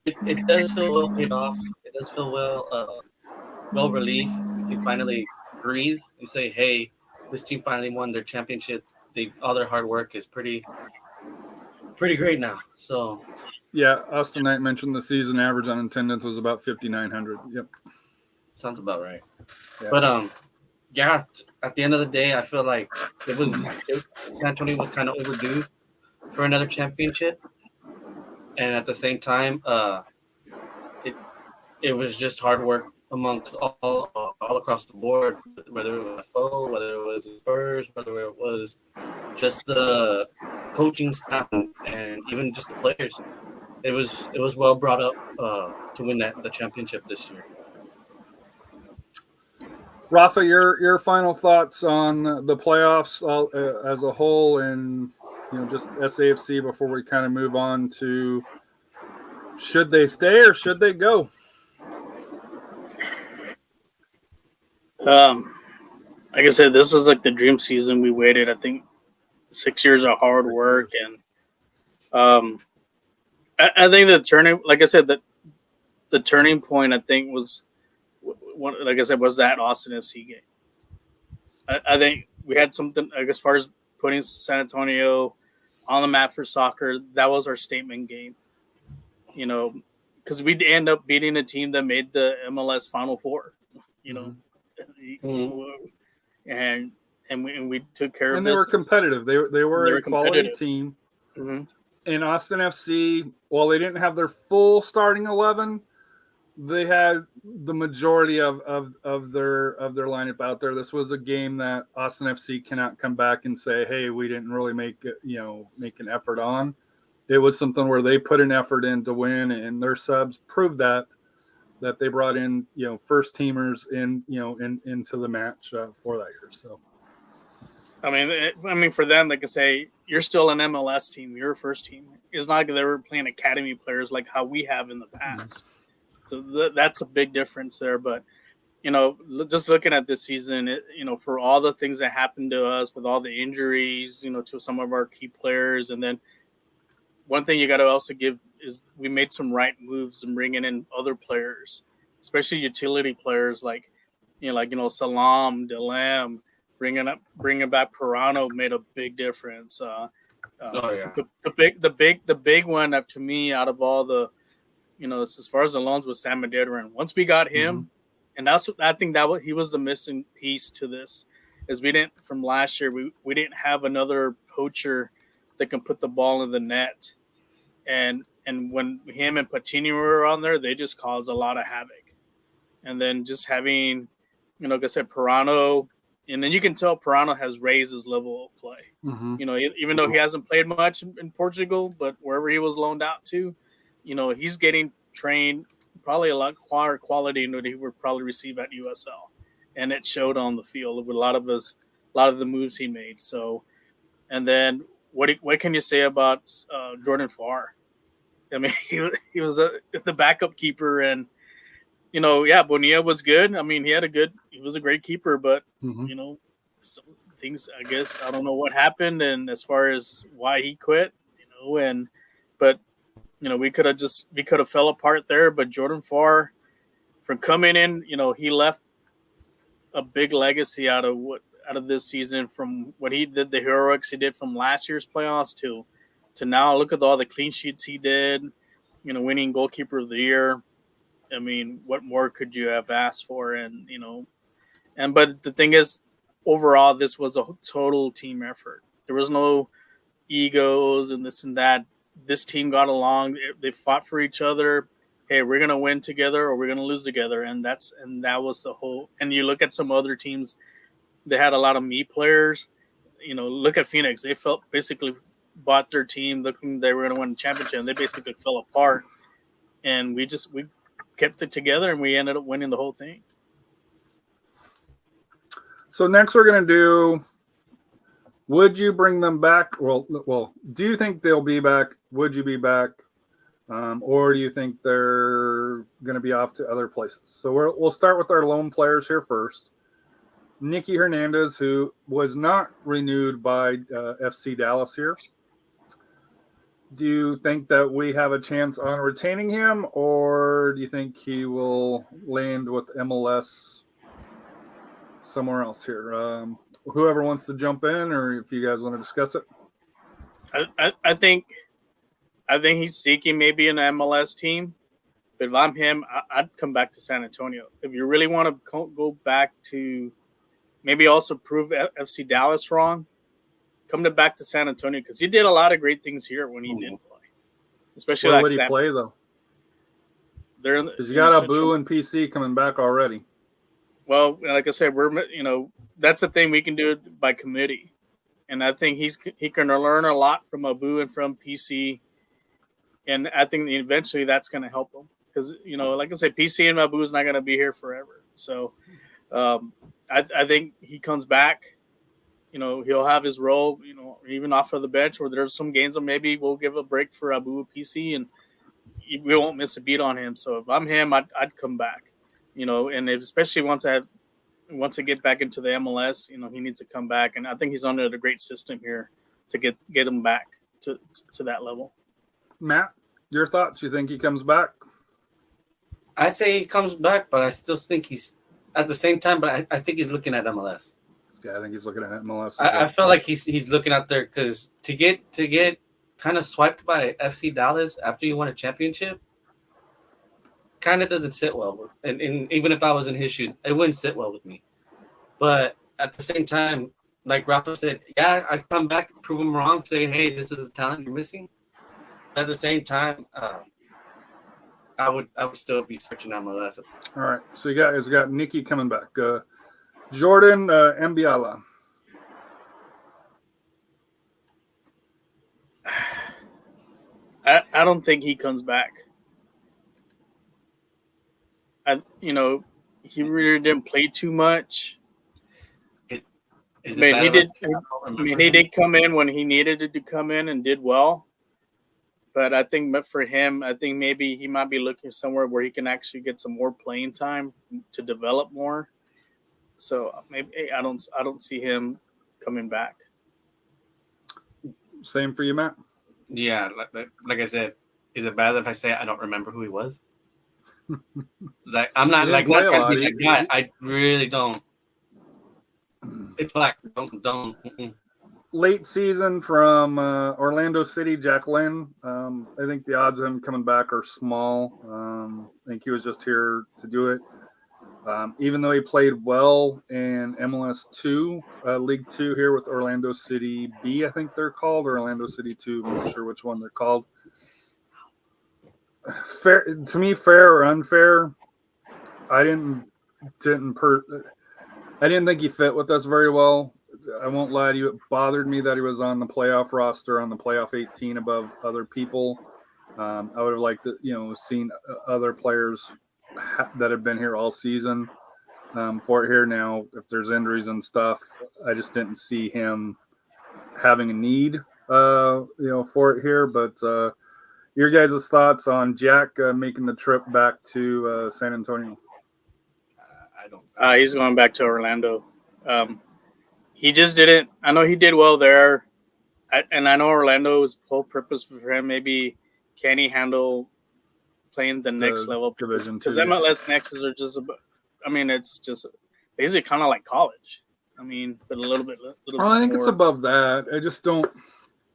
it does feel well paid off. It does feel well relieved. You can finally breathe and say, hey, this team finally won their championship. All their hard work is pretty great now. So yeah, Austin Knight mentioned the season average on attendance was about 5,900. Yep, sounds about right. Yeah. But yeah, at the end of the day, I feel like San Antonio was kind of overdue for another championship, and at the same time, it was just hard work amongst all across the board, whether it was FO, whether it was the Spurs, whether it was just the coaching staff, and even just the players. It was well brought up to win the championship this year. Rafa, your final thoughts on the playoffs as a whole, and just SAFC before we kind of move on to should they stay or should they go? Like I said, this is like the dream season. We waited, I think, 6 years of hard work, and I think the turning, like I said, the turning point, I think, was like I said, was that Austin FC game. I think we had something, like, as far as putting San Antonio on the map for soccer. That was our statement game, because we'd end up beating a team that made the MLS Final Four. you know, Mm-hmm. and we took care of And they were business. competitive. They were a quality competitive. team. Mm-hmm. In Austin FC, while they didn't have their full starting 11, they had the majority of their lineup out there. This was a game that Austin FC cannot come back and say, "Hey, we didn't really make an effort on." It was something where they put an effort in to win, and their subs proved that they brought in first teamers into the match for that year. So. I mean, for them, they could say you're still an MLS team. You're a first team. It's not like they were playing academy players like how we have in the past. So that's a big difference there. But just looking at this season, for all the things that happened to us with all the injuries, to some of our key players, and then one thing you got to also give is we made some right moves in bringing in other players, especially utility players like Salam, Delam. Bringing back Pirano made a big difference. The big one to me out of all the, as far as the loans was Sam Madera. Once we got him, and I think he was the missing piece to this, is from last year we didn't have another poacher that can put the ball in the net, and when him and Patini were on there, they just caused a lot of havoc, and then just having, like I said, Pirano. And then you can tell Pirano has raised his level of play. Mm-hmm. Even though he hasn't played much in Portugal, but wherever he was loaned out to, he's getting trained probably a lot higher quality than he would probably receive at USL, and it showed on the field with a lot of the moves he made. So, and then what can you say about Jordan Farr? I mean, he was the backup keeper, and Bonilla was good. I mean, he was a great keeper, but some things, I guess, I don't know what happened, and as far as why he quit, but we could have fell apart there. But Jordan Farr, from coming in, he left a big legacy out of this season, from what he did, the heroics he did from last year's playoffs to now. Look at all the clean sheets he did, winning goalkeeper of the year. I mean, what more could you have asked for? But the thing is, overall, this was a total team effort. There was no egos and this and that. This team got along. They fought for each other. Hey, we're gonna win together or we're gonna lose together, and that was the whole. And you look at some other teams, they had a lot of me players. Look at Phoenix. They basically bought their team, looking they were gonna win the championship, and they basically fell apart. And we kept it together, and we ended up winning the whole thing. So next we're going to do, would you bring them back? Well, do you think they'll be back? Would you be back? Or do you think they're going to be off to other places? So we'll start with our loan players here first. Nicky Hernandez, who was not renewed by FC Dallas here. Do you think that we have a chance on retaining him, or do you think he will land with MLS somewhere else here? Whoever wants to jump in, or if you guys want to discuss it. I think he's seeking maybe an MLS team, but if I'm him, I'd come back to San Antonio. If you really want to go back to maybe also prove FC Dallas wrong, come back to San Antonio, because he did a lot of great things here when he did play. Especially where like would he play though? Because you got Abu and PC coming back already. Well, like I said, that's the thing, we can do it by committee, and I think he can learn a lot from Abu and from PC, and I think eventually that's going to help him, because like I said, PC and Abu is not going to be here forever. So I think he comes back. He'll have his role, even off of the bench, or there's some games that maybe we'll give a break for Abu PC, and we won't miss a beat on him. So if I'm him, I'd come back, and especially once I get back into the MLS, he needs to come back. And I think he's under the great system here to get him back to that level. Matt, your thoughts? You think he comes back? I say he comes back, but I still think he's at the same time, but I think he's looking at MLS. Yeah, I think he's looking at MLS. I feel like he's looking out there, because to get kind of swiped by FC Dallas after you won a championship, kind of doesn't sit well with, and even if I was in his shoes, it wouldn't sit well with me. But at the same time, like Rafa said, yeah, I'd come back, prove him wrong, say, hey, this is a talent you're missing. At the same time, I would still be searching out MLS. All right, so you guys got Nikki coming back. Jordan Mbiala. I don't think he comes back. He really didn't play too much. He did come in when he needed to come in and did well. But I think for him, I think maybe he might be looking somewhere where he can actually get some more playing time to develop more. So maybe I don't see him coming back. Same for you, Matt? Yeah, like I said, is it bad if I say I don't remember who he was? Like I'm not like not trying to be that guy. I really don't. It's like don't. Late season from Orlando City, Jack Lynn. I think the odds of him coming back are small. I think he was just here to do it. Even though he played well in MLS 2, League 2 here with Orlando City B, I think they're called, or Orlando City 2. I'm not sure which one they're called. Fair to me, fair or unfair, I didn't think he fit with us very well. I won't lie to you. It bothered me that he was on the playoff roster, on the playoff 18 above other people. I would have liked to, seen other players that have been here all season for it here. Now, if there's injuries and stuff, I just didn't see him having a need, for it here. But your guys' thoughts on Jack making the trip back to San Antonio? I don't. He's going back to Orlando. He just didn't. I know he did well there, and I know Orlando's whole purpose for him. Maybe can he handle playing the next level division? Because MLS Nexts are just. It's just basically kind of like college. But a little bit. I think it's above that. I just don't.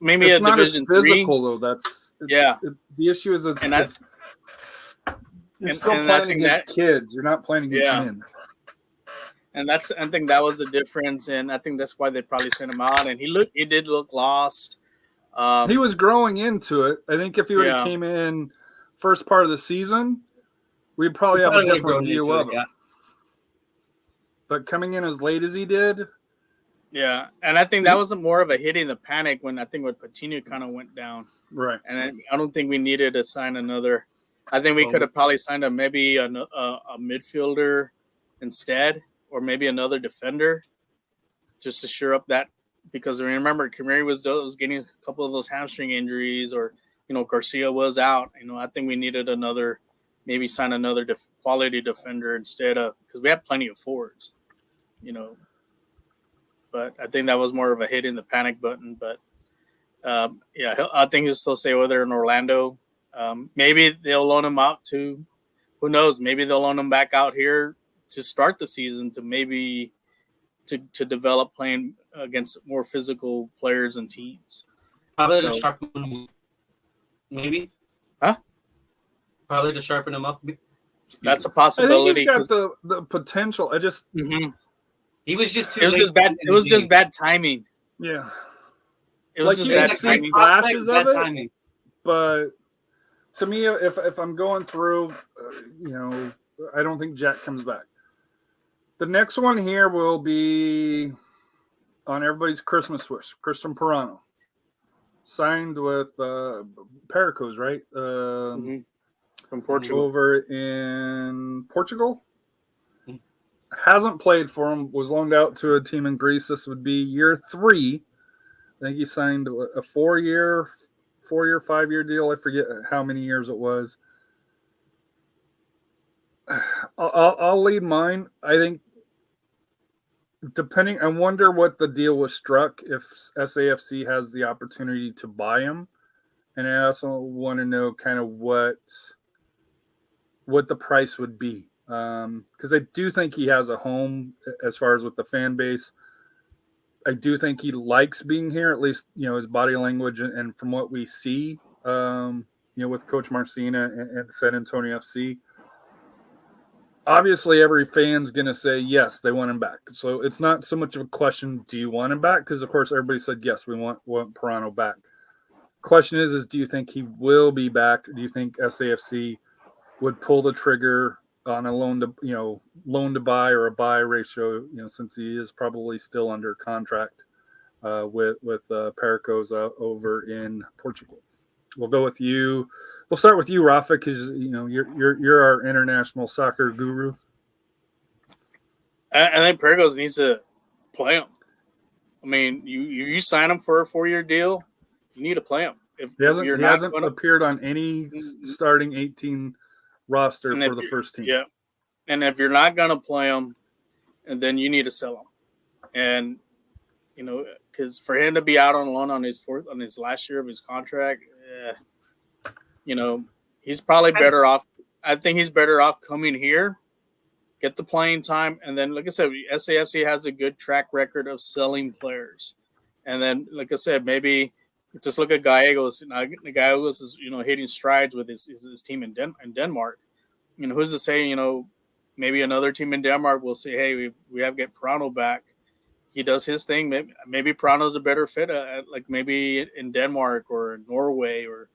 Maybe it's a not Division as physical 3. Though. The issue is you're still playing against kids. You're not playing against men. And I think that was the difference, and I think that's why they probably sent him out. And he did look lost. He was growing into it. I think if he would have came in first part of the season, we'd probably have a different view of him. Yeah. But coming in as late as he did. Yeah, and I think that was more of a hitting the panic when Patino kind of went down. Right. And I don't think we needed to sign another. I think we could have probably signed maybe a midfielder instead, or maybe another defender, just to shore up that. Because remember, Kamari was getting a couple of those hamstring injuries, or Garcia was out. I think we needed maybe sign another quality defender instead of, because we have plenty of forwards, But I think that was more of a hit in the panic button. But I think he'll still stay with her in Orlando. Maybe they'll loan him out to, who knows? Maybe they'll loan him back out here to start the season, to maybe to develop playing against more physical players and teams. Probably to sharpen him up. Maybe. Huh? Probably to sharpen him up. That's a possibility. I think he's got the potential. I just he was just too. It was late just bad. It was just bad timing. Yeah. It was just bad timing. Flashes of it. But to me, if I'm going through, I don't think Jack comes back. The next one here will be on everybody's Christmas wish. Christian Pirano. Signed with Pericos, right? From Portugal. Over in Portugal. Hasn't played for him. Was loaned out to a team in Greece. This would be year 3. I think he signed a 4-year, 5-year deal. I forget how many years it was. I'll lead mine. I think I wonder what the deal was struck if SAFC has the opportunity to buy him. And I also want to know kind of what the price would be. Because I do think he has a home as far as with the fan base. I do think he likes being here, at least, his body language and from what we see, with Coach Marcina and San Antonio FC. obviously every fan's going to say, yes, they want him back. So it's not so much of a question, do you want him back? Because, of course, everybody said, yes, we want Pirano back. Question is do you think he will be back? Do you think SAFC would pull the trigger on a loan to buy or a buy ratio, since he is probably still under contract with Pericos over in Portugal? We'll go with you. We'll start with you, Rafa, because you're our international soccer guru. I think Pericos needs to play him. I mean, you sign him for a 4-year deal, you need to play him. He hasn't appeared on any starting 18 roster for the first team. Yeah, and if you're not gonna play him, and then you need to sell him, and because for him to be out on loan on his last year of his contract, he's probably better off. I think he's better off coming here, get the playing time, and then, like I said, SAFC has a good track record of selling players, and then, like I said, maybe just look at Gallegos. Gallegos is hitting strides with his team in Denmark. Who's to say maybe another team in Denmark will say, hey, we have to get Pirano back. He does his thing. Maybe Pirano's a better fit like maybe in Denmark or Norway or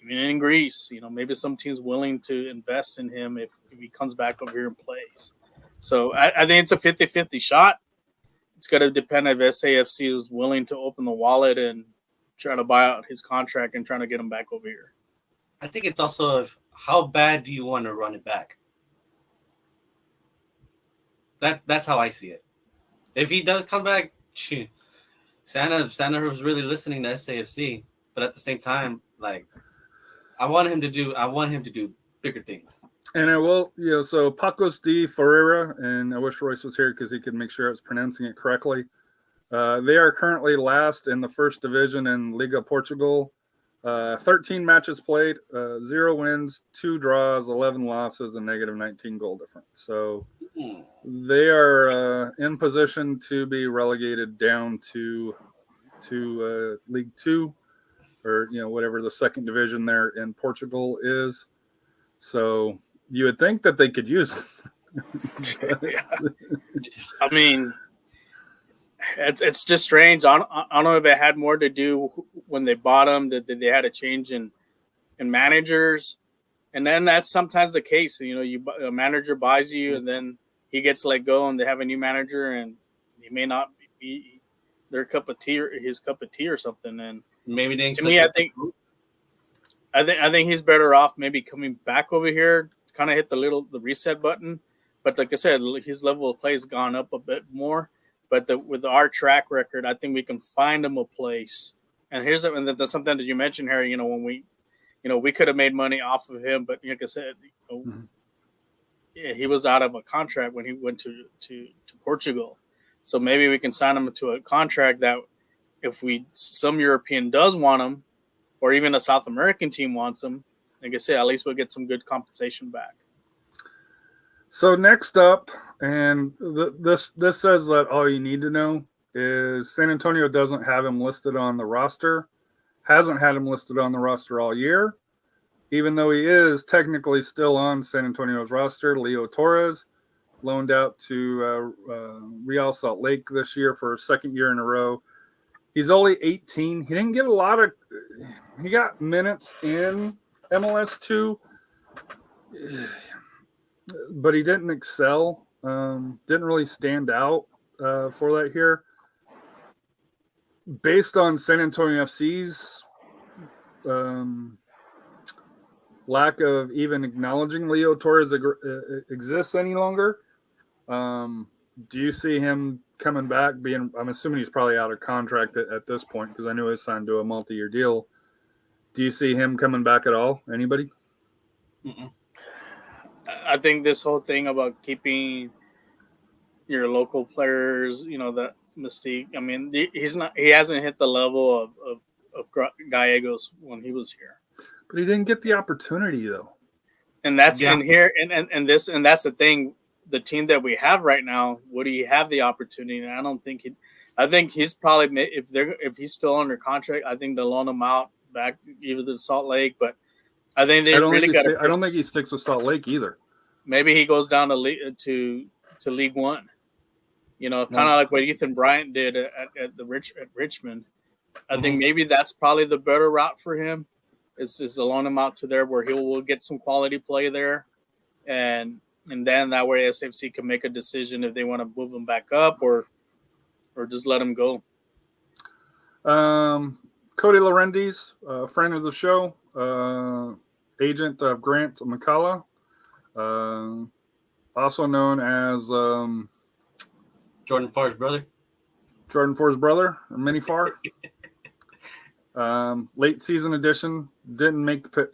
even in Greece. Maybe some team's willing to invest in him if he comes back over here and plays. So I think it's a 50-50 shot. It's got to depend if SAFC is willing to open the wallet and try to buy out his contract and trying to get him back over here. I think it's also how bad do you want to run it back? That's how I see it. If he does come back, Santa was really listening to SAFC, but at the same time, like I want him to do bigger things. And I will, so Pacos de Ferreira, and I wish Royce was here because he could make sure I was pronouncing it correctly. They are currently last in the first division in Liga Portugal. 13 matches played, 0 wins, 2 draws, 11 losses, and negative 19 goal difference. So they are in position to be relegated down to League 2, or whatever the second division there in Portugal is. So you would think that they could use it. I mean, it's just strange. I don't know if it had more to do when they bought him, that they had a change in managers, and then that's sometimes the case. A manager buys you, and then he gets let go, and they have a new manager, and he may not be his cup of tea or something. And maybe to me, I think he's better off maybe coming back over here to kind of hit the reset button. But like I said, his level of play has gone up a bit more. But with our track record, I think we can find him a place. And there's something that you mentioned, Harry. When we could have made money off of him, but like I said, he was out of a contract when he went to Portugal. So maybe we can sign him to a contract that if some European does want him, or even a South American team wants him, like I said, at least we'll get some good compensation back. So next up, and this says that all you need to know is San Antonio doesn't have him listed on the roster, hasn't had him listed on the roster all year, even though he is technically still on San Antonio's roster. Leo Torres, loaned out to Real Salt Lake this year for a second year in a row. He's only 18. He didn't get he got minutes in MLS 2. But he didn't excel, didn't really stand out for that here. Based on San Antonio FC's lack of even acknowledging Leo Torres exists any longer, do you see him coming back? I'm assuming he's probably out of contract at this point because I knew he was signed to a multi-year deal. Do you see him coming back at all? Anybody? Mm-mm. I think this whole thing about keeping your local players, that mystique. I mean, he hasn't hit the level of Gallegos when he was here. But he didn't get the opportunity though. And that's in here, and that's the thing. The team that we have right now, would he have the opportunity? And I don't think I think he's probably if he's still under contract, I think they'll loan him out back either to Salt Lake, but I think I don't think he sticks with Salt Lake either. maybe he goes down to League One. You know, kind of like what Ethan Bryant did at Richmond. I think maybe that's probably the better route for him. Is to loan him out to there where he will get some quality play there, and then that way SAFC can make a decision if they want to move him back up or just let him go. Cody Laurentiis, friend of the show, agent of Grant McCullough, also known as Jordan Farr's brother. Jordan Farr's brother, or Mini Far. Late season edition didn't make the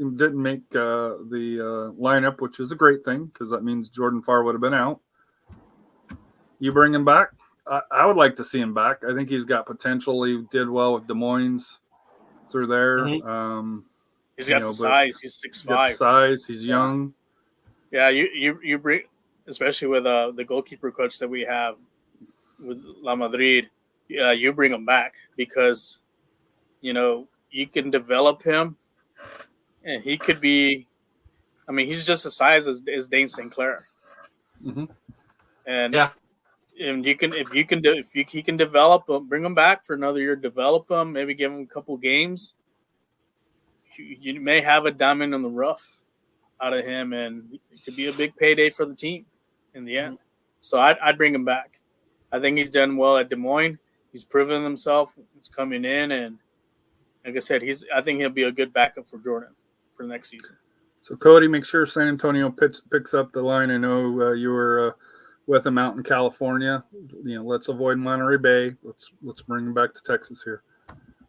lineup, which is a great thing because that means Jordan Farr would have been out. You bring him back? I would like to see him back. I think he's got potential. He did well with Des Moines through there. He's got the size. He's 6'5". Size. He's young. Yeah, you bring, especially with the goalkeeper coach that we have with La Madrid. Yeah, you bring him back because you can develop him, and he could be. I mean, he's just the size as Dane Sinclair. And yeah. And he can develop him, bring him back for another year, develop him, maybe give him a couple games. You may have a diamond in the rough out of him, and it could be a big payday for the team in the end. So I'd bring him back. I think he's done well at Des Moines. He's proven himself. He's coming in, and like I said, I think he'll be a good backup for Jordan for the next season. So Cody, make sure San Antonio picks up the line. I know you were with him out in California. Let's avoid Monterey Bay. Let's bring him back to Texas here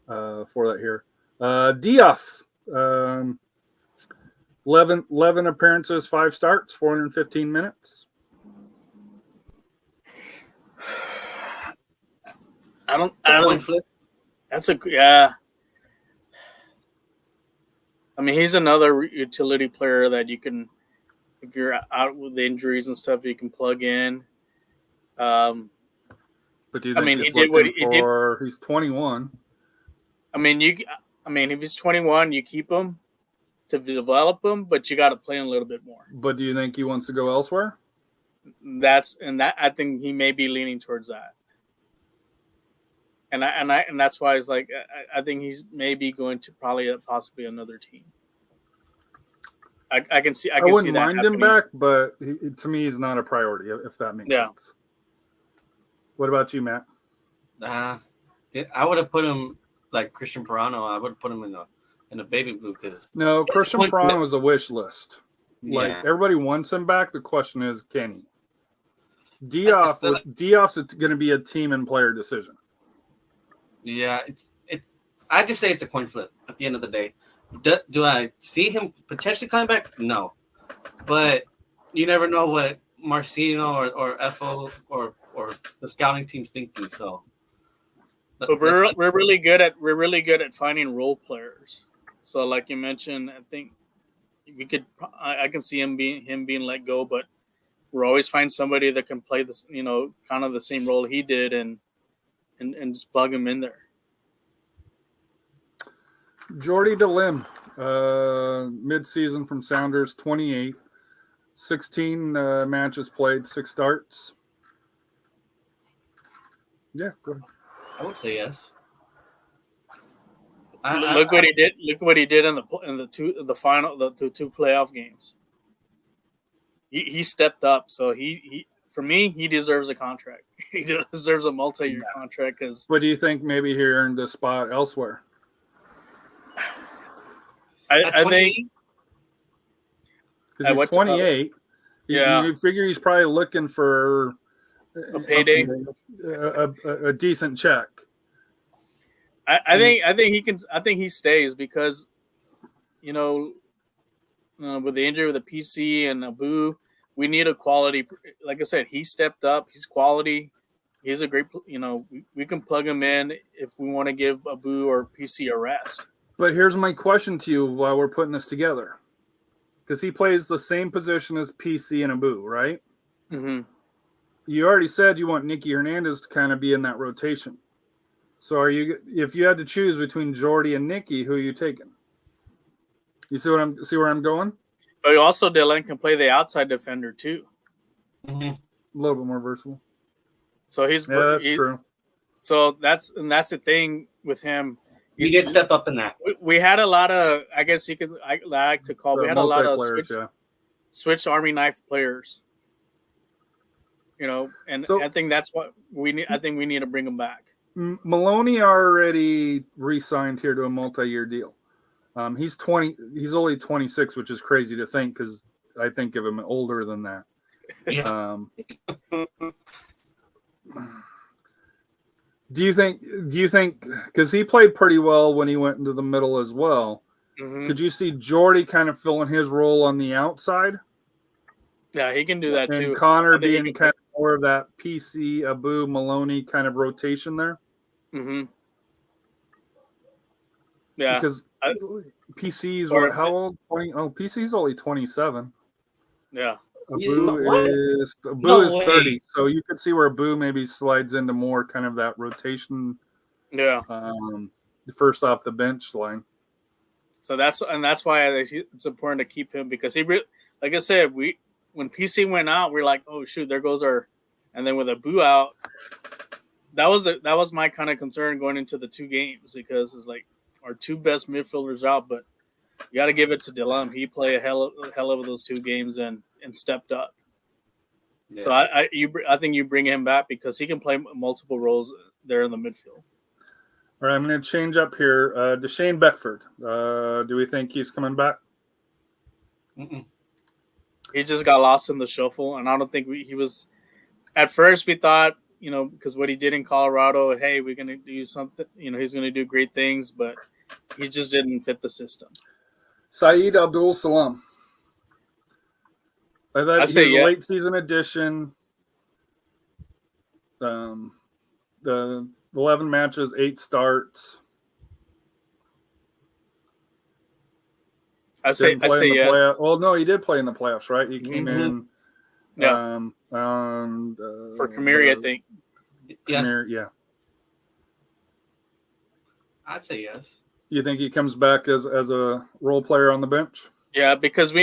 for that here. Diouf, 11 appearances, 5 starts, 415 minutes. I don't flip. Yeah. I mean, he's another utility player that you can, if you're out with injuries and stuff, you can plug in. But do you think he's 21? I mean, if he's 21, you keep him to develop him, but you got to play him a little bit more. But do you think he wants to go elsewhere? I think he may be leaning towards that. And that's why it's like I think he's maybe going to possibly another team. I can see. I wouldn't mind him back, but to me, he's not a priority. If that makes sense. What about you, Matt? I would have put him like Christian Pirano. I would have put him in a baby blue because Christian Pirano was a wish list. Yeah. Like everybody wants him back. The question is, can he? Diouf's going to be a team and player decision. Yeah, it's. I just say it's a coin flip at the end of the day. Do I see him potentially coming back? No, but you never know what Marcino or FO or the scouting team's thinking. So, but we're really good at finding role players. So, like you mentioned, I think we could. I can see him being let go, but we'll always find somebody that can play this, kind of the same role he did, and just plug him in there. Jordy DeLim, mid-season from Sounders, 28, 16 matches played, 6 starts. Yeah, go ahead. I would say yes. Look what he did! Look what he did in the two playoff games. He stepped up, so he for me, he deserves a contract. He deserves a multi-year contract. But do you think maybe he earned a spot elsewhere? I think because he's 28. You figure he's probably looking for a payday, a decent check. I think he can. I think he stays because, with the injury with the PC and Abu, we need a quality. Like I said, he stepped up. He's quality. He's a great. We can plug him in if we want to give Abu or PC a rest. But here's my question to you while we're putting this together, because he plays the same position as PC and Abu, right? Mm-hmm. You already said you want Nicky Hernandez to kind of be in that rotation. So if you had to choose between Jordy and Nicky, who are you taking? You see where I'm going? But also Dylan can play the outside defender too. Mm-hmm. A little bit more versatile. So he's That's true. So that's the thing with him. You get step up in that. We had a lot of, I guess you could, I like to call. We had a lot of switch Army knife players. You know, and so, I think that's what we need. I think we need to bring them back. Maloney already re-signed here to a multi-year deal. He's 20. He's only 26, which is crazy to think because I think of him older than that. Yeah. Do you think because he played pretty well when he went into the middle as well? Mm-hmm. Could you see Jordy kind of filling his role on the outside? Yeah, he can do that too. And Connor being kind of more of that PC, Abu, Maloney kind of rotation there. Mm-hmm. Yeah, because PC's how old? 20. Oh, PC's only 27. Yeah. Abu is 30, so you could see where Abu maybe slides into more kind of that rotation. Yeah. First off the bench line. So that's why it's important to keep him because he like I said, when PC went out, we're like, oh shoot, there goes our, and then with Abu out, that was my kind of concern going into the two games because it's like our two best midfielders out, but you got to give it to Dylan. He played a hell of those two games and stepped up. Yeah. So I think you bring him back because he can play multiple roles there in the midfield. All right, I'm going to change up here. Deshane Beckford. Do we think he's coming back? Mm-mm. He just got lost in the shuffle, and I don't think he was. At first, we thought, because what he did in Colorado, hey, we're going to do something. He's going to do great things, but he just didn't fit the system. Saeed Abdul Salam. I thought he was a late season addition. The 11 matches, 8 starts. I say yes. Well, no, he did play in the playoffs, right? He came in. Yeah. For Kamiri, I think. Kamiri, yes. Yeah. I'd say yes. You think he comes back as a role player on the bench? Yeah, because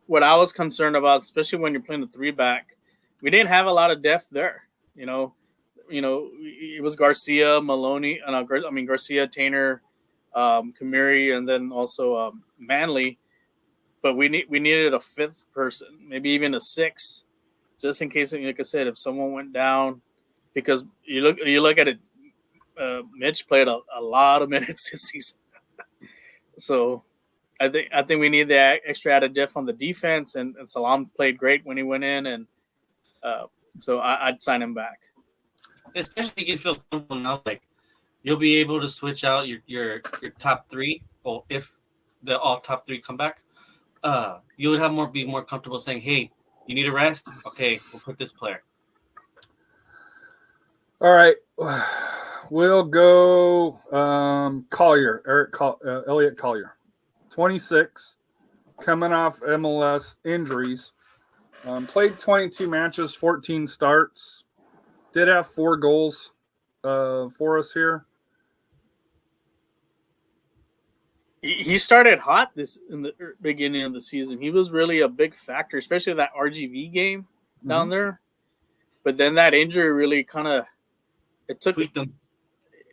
what I was concerned about, especially when you're playing the 3-back, we didn't have a lot of depth there. It was Garcia, Maloney, Garcia, Tainer, Kamiri, and then also Manley. But we needed a 5th person, maybe even a 6th, just in case, like I said, if someone went down, because you look at it. Mitch played a lot of minutes this season, so I think we need the extra added depth on the defense. And Salam played great when he went in, and so I'd sign him back. Especially if you feel comfortable now, like you'll be able to switch out your top 3, or if the all top 3 come back, you would be more comfortable saying, "Hey, you need a rest? Okay, we'll put this player." All right. We'll go Elliot Collier, 26, coming off MLS injuries. Played 22 matches, 14 starts. Did have 4 goals for us here. He started hot in the beginning of the season. He was really a big factor, especially that RGV game down there. But then that injury really kind of tweaked him.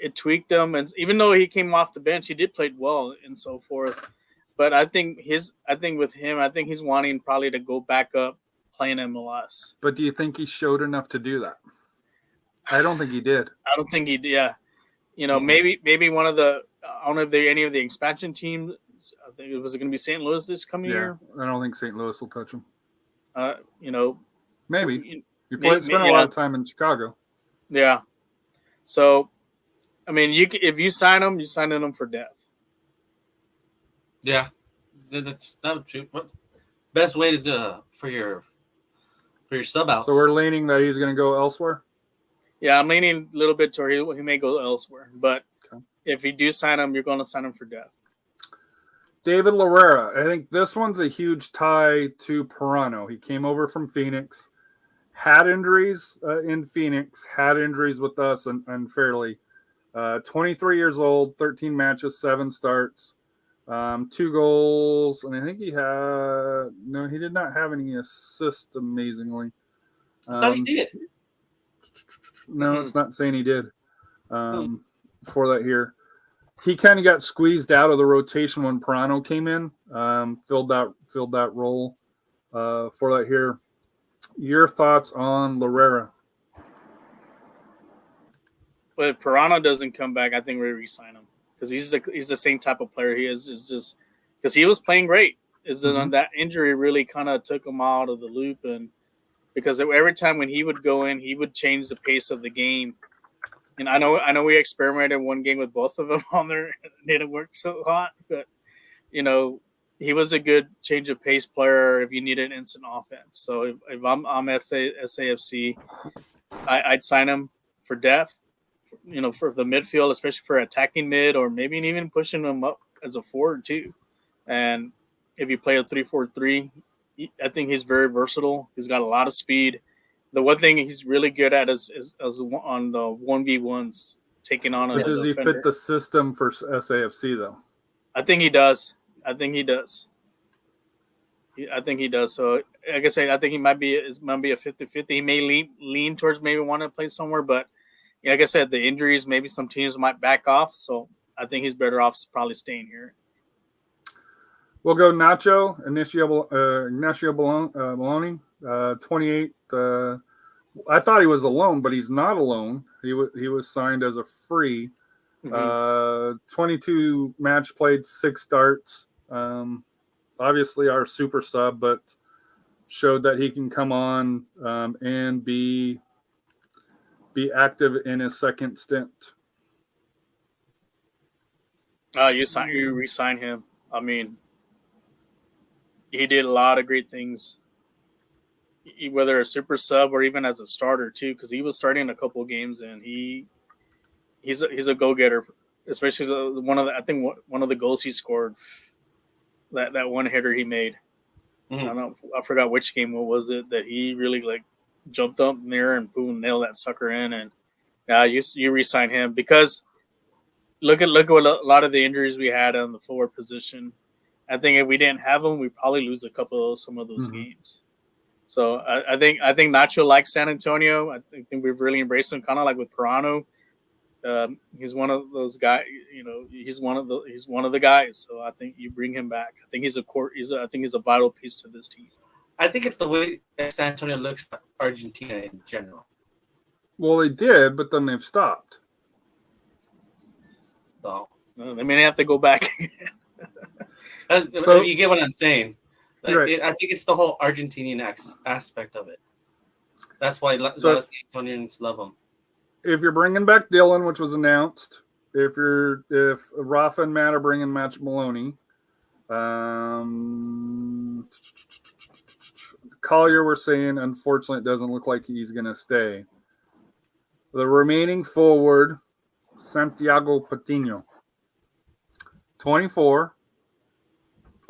It tweaked him, and even though he came off the bench, he did play well and so forth. But I think with him, he's wanting probably to go back up playing MLS. But do you think he showed enough to do that? I don't think he did. I don't think he did. Yeah, maybe one of the. I don't know if any of the expansion teams. I think it was going to be St. Louis this coming year. I don't think St. Louis will touch him. Maybe you spent a lot of time in Chicago. Yeah, so. If you sign them, you sign them for depth. Yeah, that's true. Best way to do for your sub outs. So we're leaning that he's going to go elsewhere. Yeah, I'm leaning a little bit toward he may go elsewhere, but if you do sign him, you're going to sign him for depth. David Larrera, I think this one's a huge tie to Pirano. He came over from Phoenix, had injuries in Phoenix, had injuries with us unfairly. 23 years old, 13 matches, 7 starts. 2 goals, and I think he did not have any assists, amazingly. I thought he did. No, it's not saying he did. For that here, he kind of got squeezed out of the rotation when Pirano came in, filled that role for that here. Your thoughts on Larrera? But if Pirano doesn't come back, I think we re-sign him because he's the same type of player he is. It's just because he was playing great. That injury really kind of took him out of the loop, and because every time when he would go in, he would change the pace of the game. And I know we experimented one game with both of them on there. It didn't work so hot, but he was a good change of pace player if you needed instant offense. So if I'm SAFC, I'd sign him for depth, for the midfield, especially for attacking mid, or maybe even pushing him up as a forward too. And if you play a 3-4-3, I think he's very versatile. He's got a lot of speed. The one thing he's really good at is on the 1v1s, taking on. But does he fit the system for SAFC though? I think he does. So, like I said, I think he might be a 50-50. He may lean towards maybe want to play somewhere, but like I said, the injuries, maybe some teams might back off. So I think he's better off probably staying here. We'll go Nacho, Ignacio Bologna, 28. I thought he was a loan, but he's not a loan. He was signed as a free. 22 match played, 6 starts. Obviously our super sub, but showed that he can come on and be active in his second stint. You re-sign him. I mean, he did a lot of great things, whether a super sub or even as a starter too, because he was starting a couple of games and he's a go-getter, especially one of the goals he scored, that one hitter he made. I forgot which game. What was it that he really jumped up near and boom, nailed that sucker in? And you re-sign him because look at what a lot of the injuries we had on the forward position. I think if we didn't have him, we'd probably lose some of those games. So I think Nacho likes San Antonio. I think we've really embraced him, kind of like with Pirano. He's one of those guys. He's one of the guys. So I think you bring him back. I think he's a vital piece to this team. I think it's the way San Antonio looks at Argentina in general. Well, they did, but then they've stopped. So they may have to go back again. So you get what I'm saying. Right. I think it's the whole Argentinian aspect of it. That's why a lot of San Antonians love him. If you're bringing back Dylan, which was announced, if Rafa and Matt are bringing Match Maloney, Collier, we're saying, unfortunately, it doesn't look like he's going to stay. The remaining forward, Santiago Patino, 24,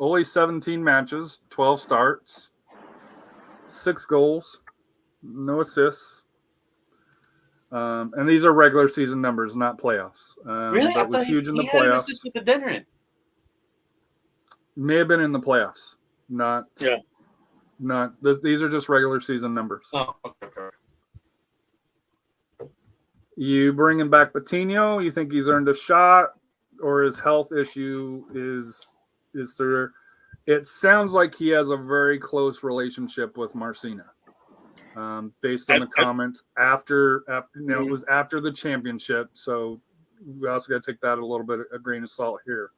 only 17 matches, 12 starts, 6 goals, no assists. And these are regular season numbers, not playoffs. Really? That was huge in the playoffs. With the dinner. May have been in the playoffs. Not. These are just regular season numbers. Oh, okay. You bringing back Patino? You think he's earned a shot, or his health issue is there? It sounds like he has a very close relationship with Marcina. Based on the comments after it was after the championship, so we also got to take that a little bit a grain of salt here.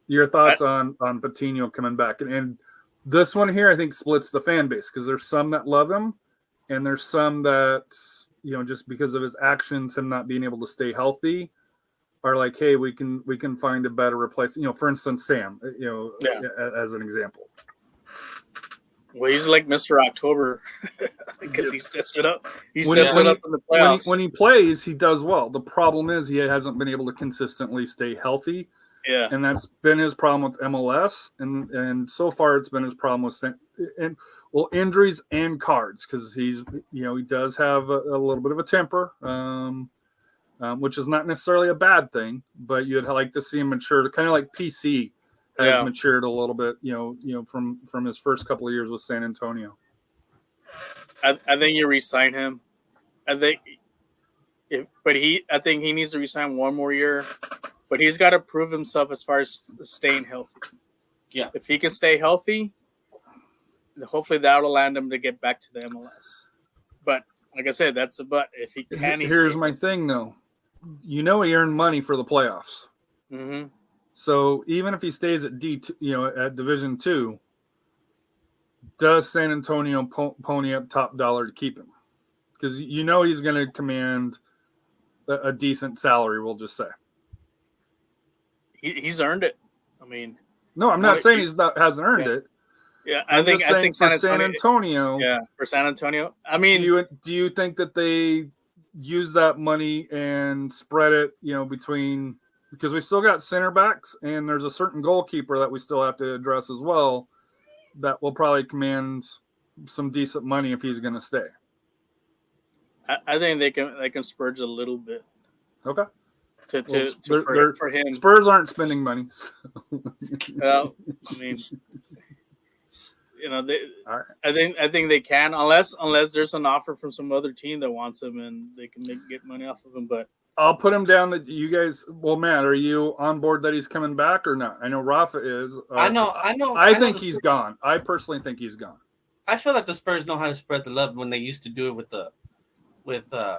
Your thoughts on Patino coming back, and this one here I think splits the fan base because there's some that love him, and there's some that just because of his actions, him not being able to stay healthy, are like, hey, we can find a better replacement. For instance, Sam, as an example. Well, he's like Mr. October because he steps it up. He steps it up in the playoffs. When he plays, he does well. The problem is he hasn't been able to consistently stay healthy. Yeah. And that's been his problem with MLS. And so far it's been his problem with injuries and cards because he does have a little bit of a temper. which is not necessarily a bad thing, but you'd like to see him mature, kind of like PC has matured a little bit, from his first couple of years with San Antonio. I think you re-sign him. I think he needs to resign one more year, but he's got to prove himself as far as staying healthy. Yeah, if he can stay healthy, hopefully that'll land him to get back to the MLS. But like I said, that's a but. If he can, here's my thing though. He earned money for the playoffs. Mm-hmm. So even if he stays at D2, at Division 2, does San Antonio pony up top dollar to keep him? Because he's going to command a decent salary. We'll just say he's earned it. I mean, no, I'm not saying hasn't earned it. Yeah, I think for San Antonio. Yeah, for San Antonio. I mean, do you think that they use that money and spread it, between, because we still got center backs and there's a certain goalkeeper that we still have to address as well that will probably command some decent money if he's going to stay. I think they can spurge a little bit. Okay. For him, Spurs aren't spending money. So. Well, I mean, I think they can, unless there's an offer from some other team that wants him and they can get money off of him. But I'll put him down that you guys. Well, Matt, are you on board that he's coming back or not? I know Rafa is. I know. I think he's gone. I personally think he's gone. I feel like the Spurs know how to spread the love when they used to do it with the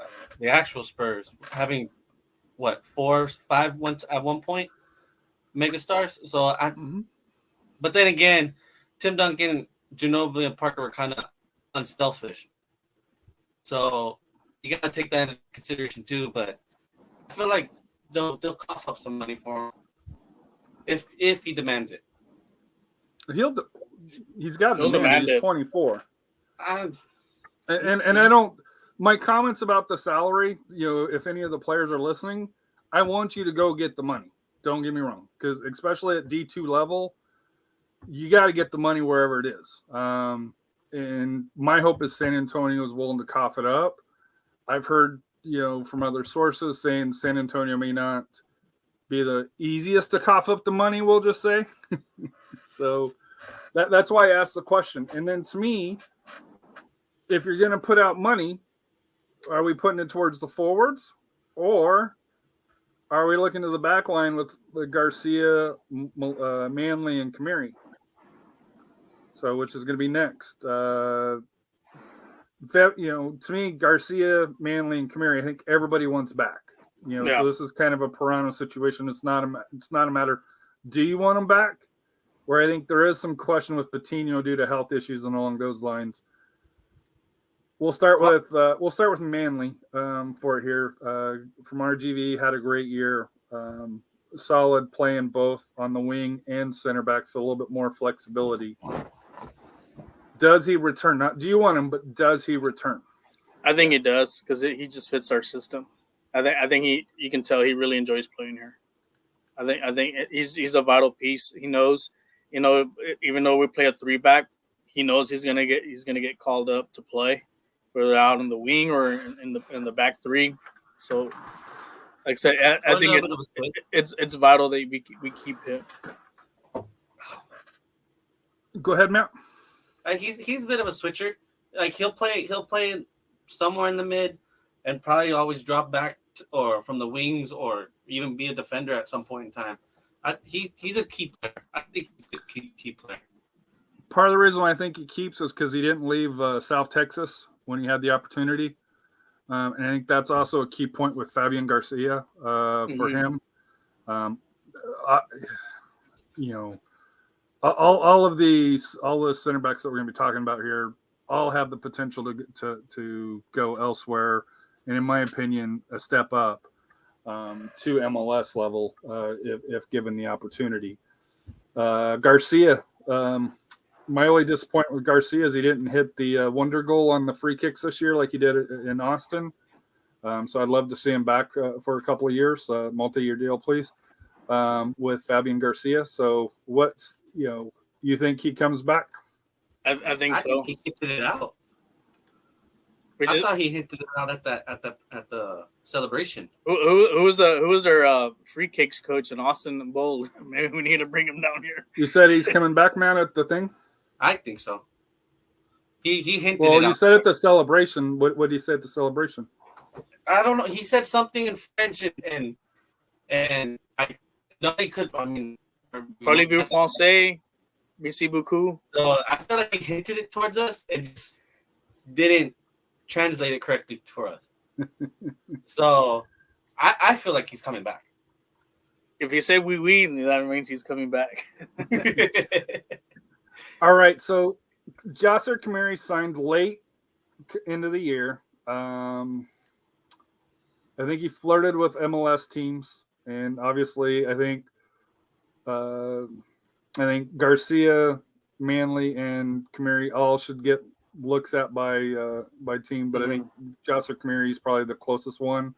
actual Spurs having 4 or 5 once at one point megastars. So but then again, Tim Duncan, Ginobili, and Parker were kind of unselfish. So you got to take that into consideration too. But I feel like they'll cough up some money for him if he demands it. He's got to demand. He's 24. And I don't. My comments about the salary, if any of the players are listening, I want you to go get the money. Don't get me wrong, because especially at D2 level, you got to get the money wherever it is. And my hope is San Antonio is willing to cough it up. I've heard, from other sources saying San Antonio may not be the easiest to cough up the money, we'll just say. So that's why I asked the question. And then to me, if you're going to put out money, are we putting it towards the forwards, or are we looking to the back line with Garcia, Manley, and Kamiri? So, which is going to be next? To me, Garcia, Manley, and Kamiri, I think everybody wants back. So this is kind of a Pirano situation. It's not a matter. Do you want them back? Where I think there is some question with Patino due to health issues and along those lines. We'll start with Manley for it here. From RGV, had a great year. Solid playing both on the wing and center back, so a little bit more flexibility. Does he return? Not do you want him, but does he return? I think he does, because he just fits our system. I think you can tell he really enjoys playing here. I think he's a vital piece. He knows, even though we play a 3-back, he knows he's gonna get called up to play, whether out on the wing or in the back 3. So, like I said, I think it's vital that we keep him. Go ahead, Matt. He's a bit of a switcher. Like he'll play somewhere in the mid, and probably always drop back or from the wings, or even be a defender at some point in time. He's a key player. I think he's a key player. Part of the reason why I think he keeps is because he didn't leave South Texas when he had the opportunity. And I think that's also a key point with Fabian Garcia for him. All the center backs that we're going to be talking about here all have the potential to go elsewhere. And in my opinion, a step up to MLS level if given the opportunity. Garcia, my only disappointment with Garcia is he didn't hit the wonder goal on the free kicks this year like he did in Austin. So I'd love to see him back for a couple of years, multi-year deal, please, with Fabian Garcia. So what's, you think he comes back? I think so. I think he keeps it out. I thought he hinted it out at the celebration. Who was their free kicks coach in Austin Bowl? Maybe we need to bring him down here. You said he's coming back, man, at the thing? I think so. He hinted Well, it you out. said at the celebration. What did he say at the celebration? I don't know. He said something in French and I know he could. I mean, Parlez-vous français? Merci beaucoup. So I feel like he hinted it towards us and just didn't translate it correctly for us. So I feel like he's coming back. If he said oui, that means he's coming back. All right, so Usl Championship signed late into the year. I think he flirted with MLS teams, and obviously, I think Garcia, Manley, and Kamari all should get looks at by team, but I think Usl Kamari is probably the closest one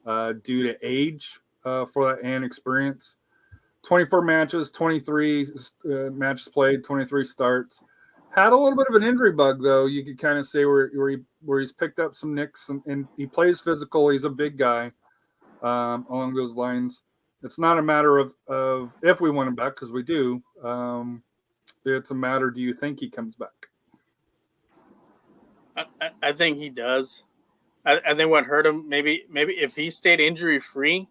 due to age for that and experience. 24 matches, 23 matches played, 23 starts. Had a little bit of an injury bug, though. You could kind of say where he's picked up some nicks, and he plays physical. He's a big guy along those lines. It's not a matter of if we want him back, because we do. It's a matter, do you think he comes back? I think he does. I think what hurt him, maybe if he stayed injury-free,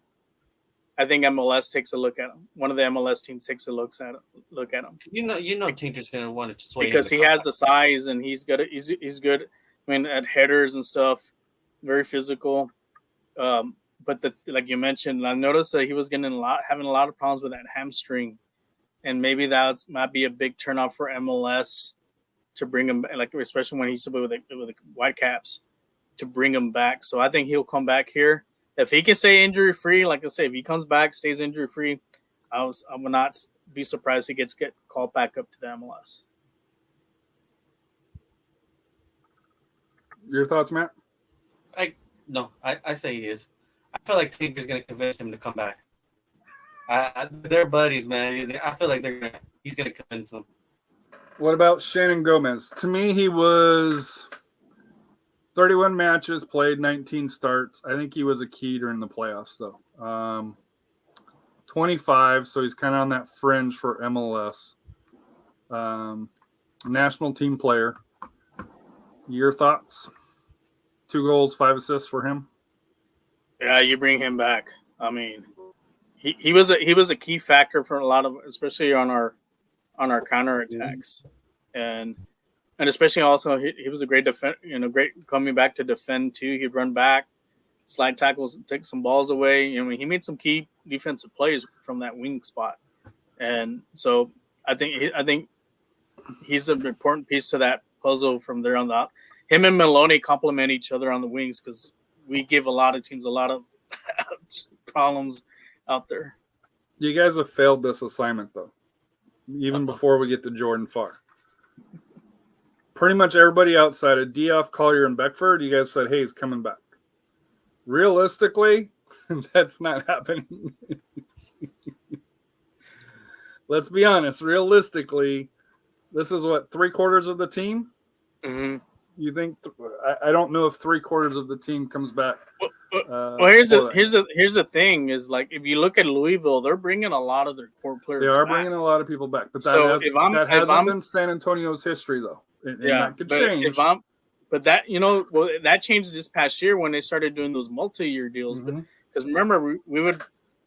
I think MLS takes a look at him. One of the MLS teams takes a look at him. You know, Tinker's gonna want to sway because he has the size and he's good. He's good. I mean, at headers and stuff, very physical. But like you mentioned, I noticed that he was having a lot of problems with that hamstring, and maybe that might be a big turnoff for MLS to bring him, like especially when he's with the Whitecaps, to bring him back. So I think he'll come back here. If he can stay injury free, like I say, if he comes back, stays injury free, I will not be surprised he get called back up to the MLS. Your thoughts, Matt? I say he is. I feel like Tinker's gonna convince him to come back. They're buddies, man. I feel like he's gonna convince them. What about Shannon Gomez? To me, he was 31 matches played, 19 starts. I think he was a key during the playoffs, though. 25, so he's kind of on that fringe for MLS. National team player. Your thoughts? 2 goals, 5 assists for him. Yeah, you bring him back. I mean, he was a key factor for a lot of, especially on our counterattacks, and especially also he was a great great coming back to defend too. He'd run back, slide tackles, take some balls away. I mean, he made some key defensive plays from that wing spot, and so I think he's an important piece to that puzzle from there on out. Him and Maloney complement each other on the wings because we give a lot of teams a lot of problems out there. You guys have failed this assignment, though, even before we get to Jordan Farr. Pretty much everybody outside of Dioff, Collier, and Beckford, you guys said, hey, he's coming back. Realistically, that's not happening. Let's be honest. Realistically, this is what, 3/4 of the team? Mm-hmm. You think? I don't know if 3/4 of the team comes back. Well, here's the thing: is like if you look at Louisville, they're bringing a lot of their core players. They are back. bringing a lot of people back, but that hasn't been San Antonio's history, though. And that could change. That changed this past year when they started doing those multi-year deals. Mm-hmm. Because remember, we would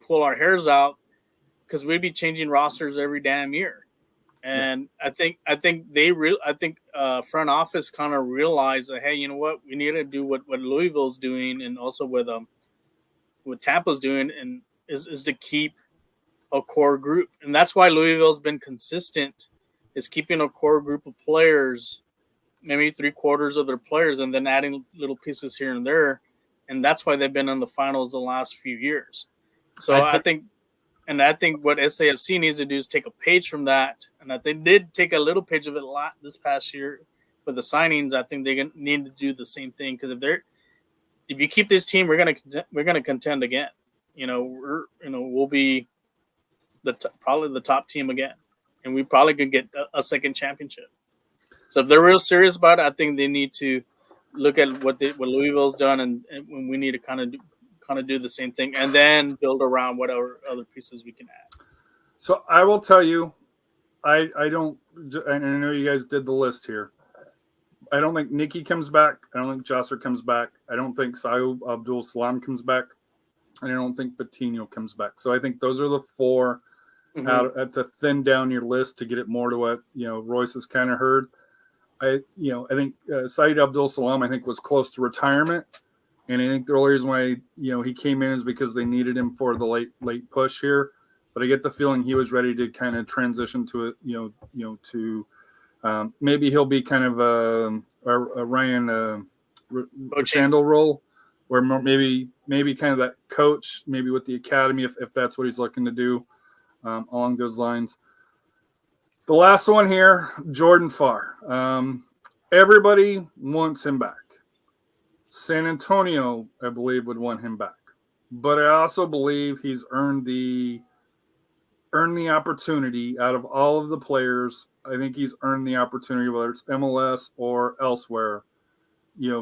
pull our hairs out because we'd be changing rosters every damn year. And I think front office kind of realized that, hey, you know what, we need to do what Louisville's doing, and also what Tampa's doing, and is to keep a core group, and that's why Louisville's been consistent, is keeping a core group of players, maybe 3/4 of their players, and then adding little pieces here and there, and that's why they've been in the finals the last few years. So I think what SAFC needs to do is take a page from that, and that they did take a little page of it a lot this past year with the signings. I think they need to do the same thing, because if you keep this team, we're gonna contend again. We'll be probably the top team again, and we probably could get a second championship. So if they're real serious about it, I think they need to look at what Louisville's done, and when we need to kind of do the same thing, and then build around whatever other pieces we can add. So I will tell you, I don't, and I know you guys did the list here. I don't think Nicky comes back. I don't think Josser comes back. I don't think Saïd Abdul Salam comes back. And I don't think Patino comes back. So I think those are the 4 out to thin down your list to get it more to what, Royce has kind of heard. I think Saïd Abdul Salam, I think, was close to retirement. And I think the only reason why, he came in is because they needed him for the late push here. But I get the feeling he was ready to kind of transition to it, to maybe he'll be kind of a Ryan Shandle role, where maybe kind of that coach, maybe with the academy, if that's what he's looking to do, along those lines. The last one here, Jordan Farr. Everybody wants him back. San Antonio, I believe, would want him back. But I also believe he's earned the opportunity out of all of the players. I think he's earned the opportunity, whether it's MLS or elsewhere,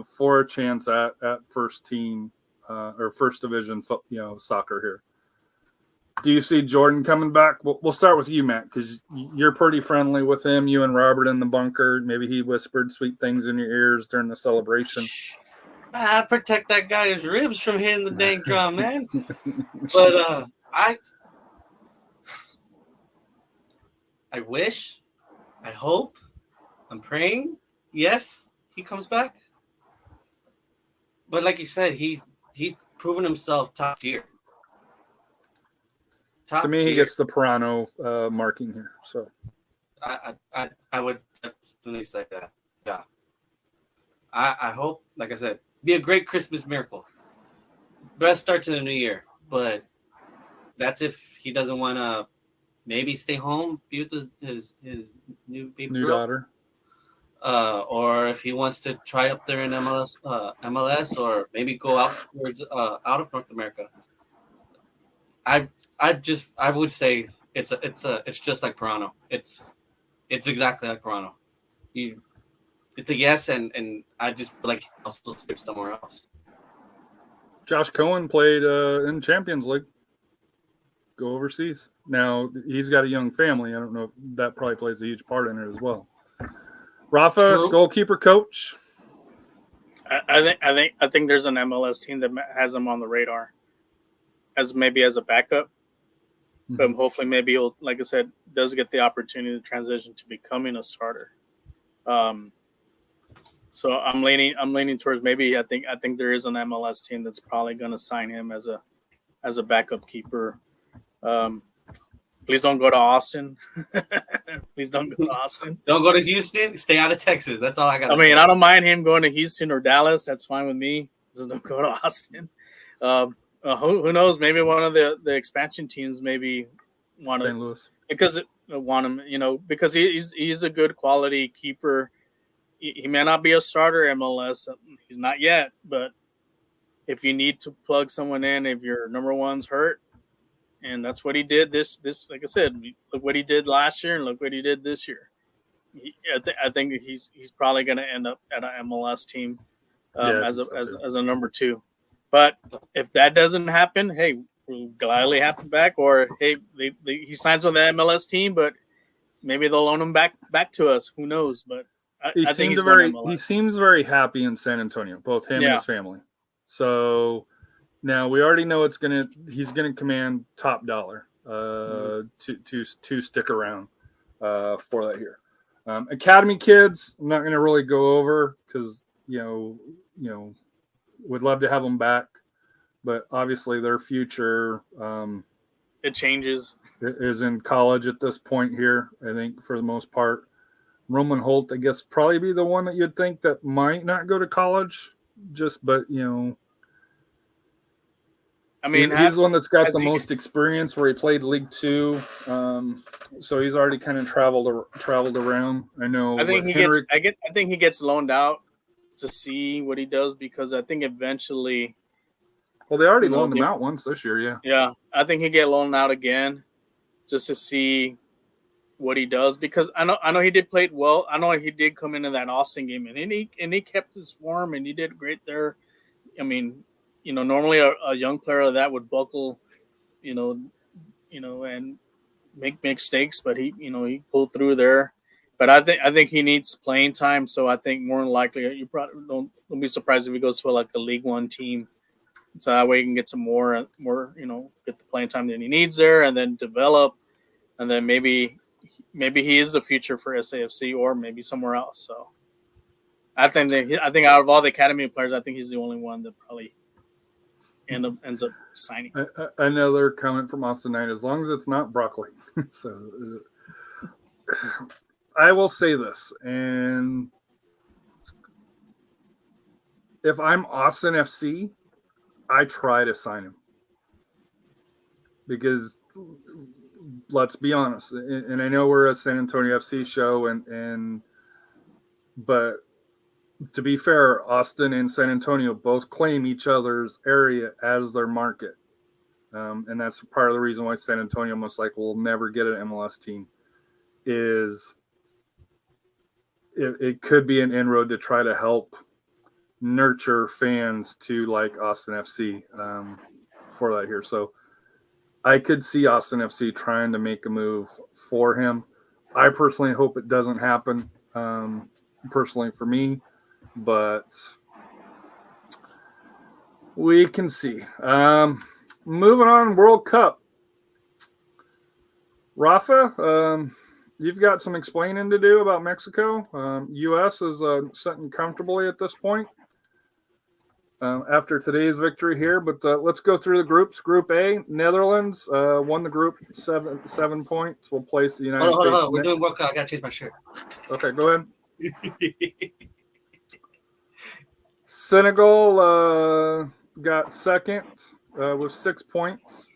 for a chance at first team or first division, soccer here. Do you see Jordan coming back? We'll start with you, Matt, because you're pretty friendly with him. You and Robert in the bunker. Maybe he whispered sweet things in your ears during the celebration. I protect that guy's ribs from hitting the dang drum, man. But I wish, I hope, I'm praying, yes, he comes back. But like you said, he's proven himself top tier. To me, he gets the Pirano marking here. So I would definitely say that. Yeah. I hope, like I said, be a great Christmas miracle. Best start to the new year. But that's if he doesn't want to maybe stay home, be with his new daughter. Or if he wants to try up there in MLS, or maybe go out towards out of North America. I would say it's just like Pirano. It's exactly like Pirano. It's a yes, and I just feel like I'll still switch somewhere else. Josh Cohen played in Champions League. Go overseas. Now he's got a young family. I don't know if that probably plays a huge part in it as well. Rafa, goalkeeper coach. I think there's an MLS team that has him on the radar, as a backup. But hopefully, maybe he'll, like I said, does get the opportunity to transition to becoming a starter. So I'm leaning towards maybe I think there is an MLS team that's probably going to sign him as a backup keeper. Please don't go to Austin. Please don't go to Austin. Don't go to Houston. Stay out of Texas. That's all I got. I mean, I don't mind him going to Houston or Dallas. That's fine with me. Just don't go to Austin. Who knows? Maybe one of the expansion teams maybe want St. Louis because want him. Because he's a good quality keeper. He may not be a starter MLS. He's not yet, but if you need to plug someone in, if your number one's hurt, and that's what he did. This like I said, look what he did last year, and look what he did this year. I think he's probably going to end up at an MLS team as a number 2. But if that doesn't happen, hey, we'll gladly have him back. Or hey, he signs with the MLS team, but maybe they'll loan him back to us. Who knows? But I think he seems very happy in San Antonio, both him and his family. So now we already know he's gonna command top dollar to stick around for that here. Academy kids, I'm not gonna really go over because would love to have them back, but obviously their future it changes. Is in college at this point here. I think for the most part. Roman Holt, I guess, probably be the one that you'd think that might not go to college. But I mean, he's the one that's got the most experience where he played League 2. So he's already kind of traveled around. I know. I think he gets loaned out to see what he does because I think eventually. Well, they already loaned him out once this year, yeah. Yeah, I think he get loaned out again just to see what he does, because I know he did play well. I know he did come into that Austin game and he kept his form and he did great there. I mean, normally a young player of that would buckle, and make mistakes, but he pulled through there. But I think he needs playing time. So I think more than likely you probably don't be surprised if he goes to like a League One team. So that way he can get some more, get the playing time that he needs there, and then develop, and then maybe he is the future for SAFC or maybe somewhere else. So I think out of all the academy players, I think he's the only one that probably ends up signing. Another comment from Austin Knight: as long as it's not broccoli. So I will say this, and if I'm Austin FC, I try to sign him, because let's be honest, and I know we're a San Antonio FC show, but to be fair, Austin and San Antonio both claim each other's area as their market, and that's part of the reason why San Antonio most likely will never get an MLS team. Is it could be an inroad to try to help nurture fans to like Austin FC for that here. So I could see Austin FC trying to make a move for him. I personally hope it doesn't happen, personally for me, but we can see. Moving on, World Cup. Rafa, you've got some explaining to do about Mexico. U.S. is sitting comfortably at this point after today's victory here. But let's go through the groups. Group A, Netherlands won the group 7 points. Will place the United States. Hold on. We're doing World Cup. I got to change my shirt. Okay, go ahead. Senegal got second with 6 points.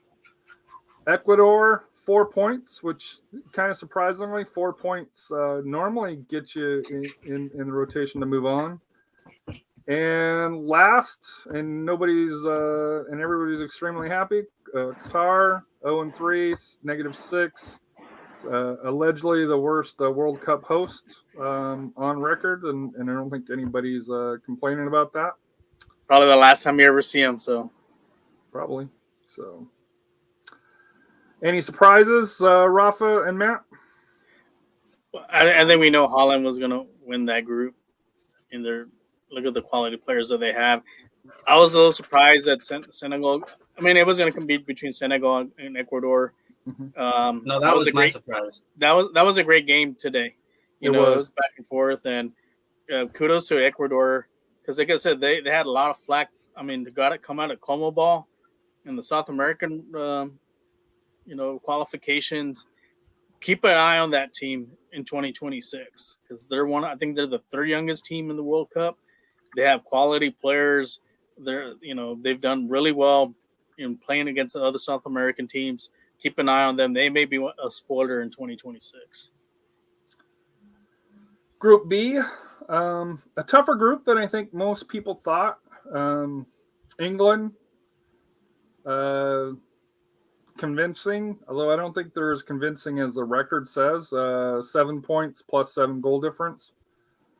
Ecuador, 4 points, which kind of surprisingly, 4 points normally get you in the rotation to move on. And last, and everybody's extremely happy, Qatar, 0-3, -6. Allegedly the worst World Cup host on record, and I don't think anybody's complaining about that. Probably the last time you ever see him, so. Probably. So, any surprises, Rafa and Matt? I think we know Holland was going to win that group. Look at the quality players that they have. I was a little surprised that Senegal. I mean, it was going to compete between Senegal and Ecuador. Mm-hmm. No, that was my surprise. That was a great game today. It was back and forth, and kudos to Ecuador, because like I said, they had a lot of flack. I mean, they got it come out of Como Ball in the South American qualifications. Keep an eye on that team in 2026, because I think they're the third youngest team in the World Cup. They have quality players. They've done really well in playing against the other South American teams. Keep an eye on them. They may be a spoiler in 2026. Group B, a tougher group than I think most people thought. England, convincing, although I don't think they're as convincing as the record says. 7 points plus 7 goal difference.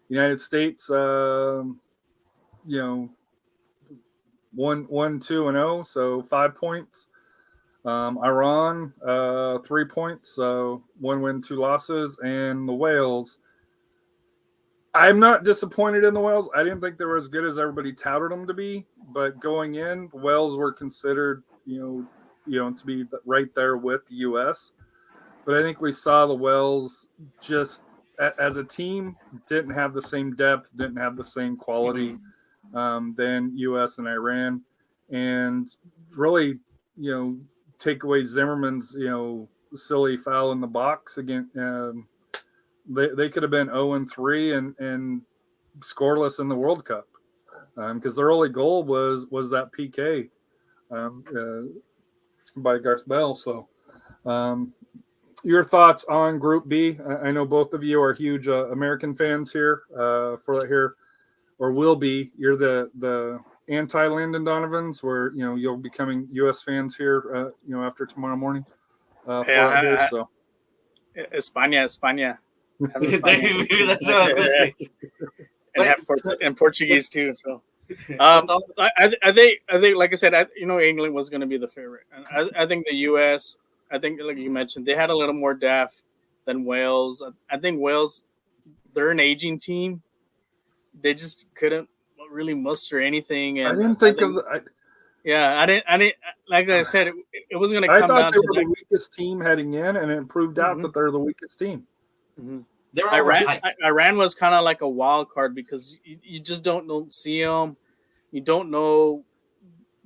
United States, 1-2-0, so 5 points. Iran, 3 points, so 1 win, 2 losses. And the Wales, I'm not disappointed in the Wales. I didn't think they were as good as everybody touted them to be, but going in, Wales were considered, to be right there with the U.S. But I think we saw the Wales just as a team didn't have the same depth, didn't have the same quality than U.S. and Iran, and really, take away Zimmerman's, silly foul in the box again. They could have been 0-3 and scoreless in the World Cup, because their only goal was that PK by Gareth Bale. So, your thoughts on Group B? I know both of you are huge American fans here for that here, or will be. You're the anti-Landon Donovans, where you'll be becoming U.S. fans here, after tomorrow morning. So España. Have That's España. what I was gonna say. and Portuguese too. So, But also- I think, like I said, England was going to be the favorite, and I think the U.S. I think, like you mentioned, they had a little more depth than Wales. I think Wales, they're an aging team. They just couldn't really muster anything. And I didn't think think, of the. I didn't. Like I said, it was going to I come thought down they to were the weakest team heading in, and it proved out that they're the weakest team. they were Iran. overhyped. Iran was kind of like a wild card because you just don't see them. You don't know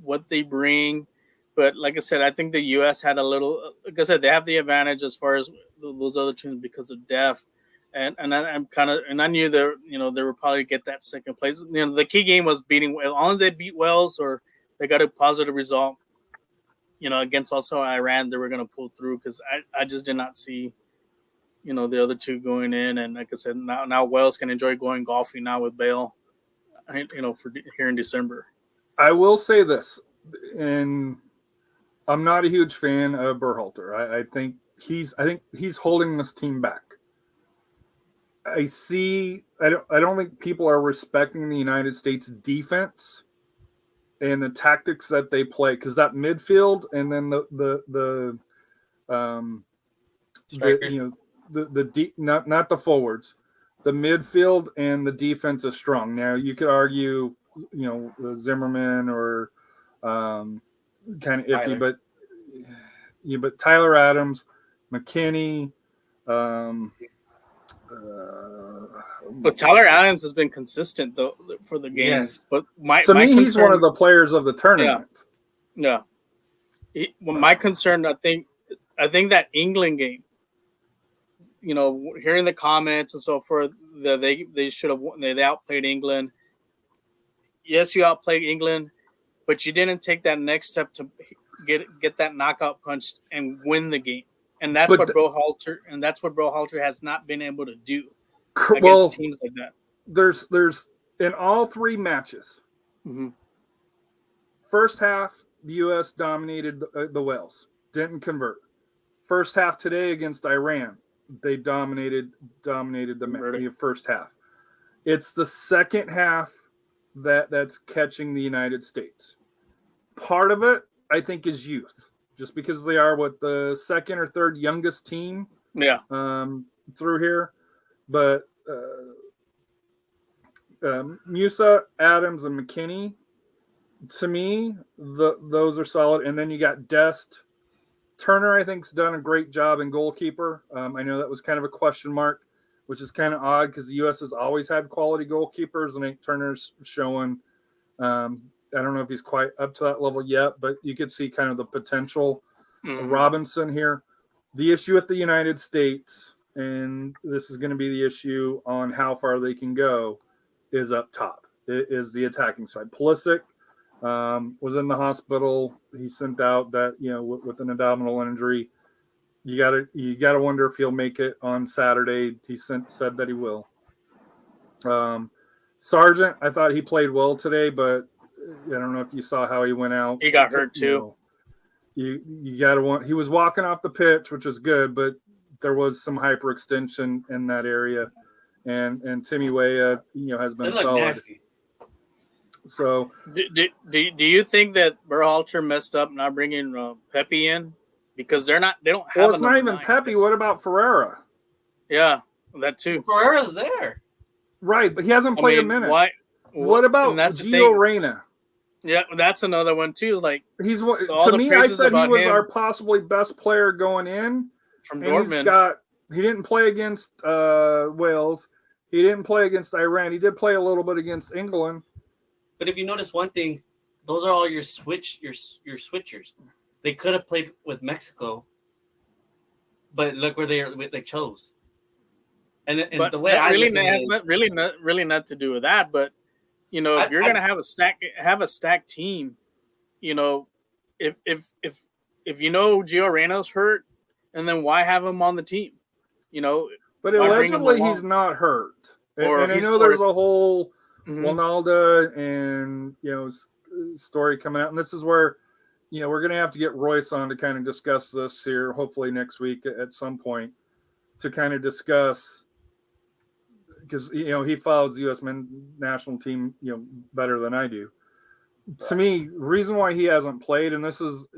what they bring. But like I said, I think the U.S. had a little. Like I said, they have the advantage as far as those other teams because of depth, and I'm kind of, and I knew they would probably get that second place. The key game was beating. As long as they beat Wales or they got a positive result, against also Iran, they were going to pull through because I just did not see, the other two going in. And like I said, now Wales can enjoy going golfing now with Bale, for here in December. I will say this, and I'm not a huge fan of Berhalter. I think he's holding this team back. I don't think people are respecting the United States defense and the tactics that they play, because that midfield and then not the forwards, the midfield and the defense is strong. Now you could argue, Zimmerman or kind of iffy, but Tyler Adams, McKinney. But Tyler Adams has been consistent though for the games. Yes. But he's one of the players of the tournament. Yeah. My concern, I think that England game. Hearing the comments and so forth, they should have won. They outplayed England. Yes, you outplayed England, but you didn't take that next step to get that knockout punch and win the game. And that's what Berhalter has not been able to do against teams like that. There's in all three matches. Mm-hmm. First half, the U.S. dominated the Wales, didn't convert. First half today against Iran, they dominated the first half. It's the second half that's catching the United States. Part of it, I think, is youth, just because they are the second or third youngest team through here. But Musa, Adams, and McKinney, to me, those are solid. And then you got Dest. Turner, I think, has done a great job in goalkeeper. I know that was kind of a question mark, which is kind of odd because the U.S. has always had quality goalkeepers, and I think Turner's showing. I don't know if he's quite up to that level yet, but you could see kind of the potential. Robinson here. The issue with the United States, and this is going to be the issue on how far they can go, is up top. It is the attacking side. Pulisic was in the hospital. He sent out that, with an abdominal injury. You gotta wonder if he'll make it on Saturday. He said that he will. Sargent, I thought he played well today, but I don't know if you saw how he went out. He got hurt too. You gotta he was walking off the pitch, which is good, but there was some hyperextension in that area, and Timmy Weah, has been solid. Nasty. So, do you think that Berhalter messed up not bringing Pepe in because they don't have? Well, it's not even Pepe. What about Ferreira? Yeah, that too. Ferreira's there, right? But he hasn't played a minute. Why? What about Gio Reyna? Yeah, that's another one too. Like he's to me, I said he was our possibly best player going in from Dortmund. He didn't play against Wales. He didn't play against Iran. He did play a little bit against England. But if you notice one thing, those are all your switchers. They could have played with Mexico, but look where they chose. And the way that really has really not to do with that. But if you're gonna have a stacked team, if Gio Reyna's hurt, and then why have him on the team? But allegedly he's not hurt, and I know there's a whole Ronaldo and story coming out, and this is where we're gonna have to get Royce on to kind of discuss this here, hopefully next week at some point. to kind of discuss, because he follows the U.S. men's national team better than I do. To me, reason why he hasn't played, and this is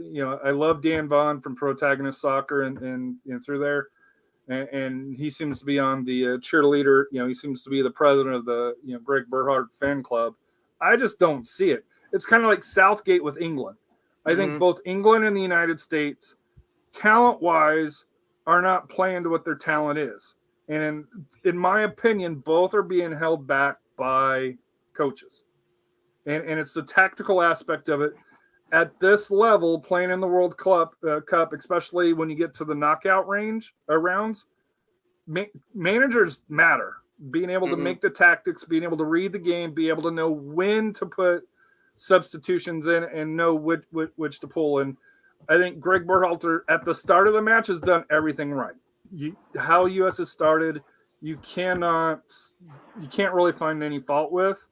I love Dan Vaughn from Protagonist Soccer and through there, and he seems to be on the cheerleader. He seems to be the president of the Greg Berhalter fan club. I just don't see it. It's kind of like Southgate with England. I think both England and the United States, talent-wise, are not playing to what their talent is. And in my opinion, both are being held back by coaches. And it's the tactical aspect of it. At this level, playing in the World Cup, especially when you get to the knockout rounds, managers matter. Being able to make the tactics, being able to read the game, be able to know when to put substitutions in and know which to pull. And I think Greg Berhalter at the start of the match has done everything right. How U.S. has started, you can't really find any fault with.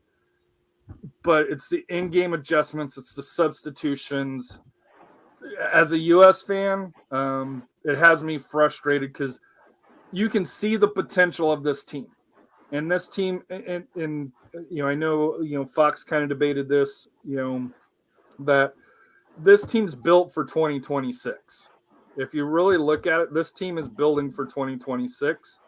But it's the in-game adjustments, it's the substitutions. As a U.S. fan, it has me frustrated because you can see the potential of this team. And this team, and I know Fox kind of debated this, that this team's built for 2026. If you really look at it, this team is building for 2026,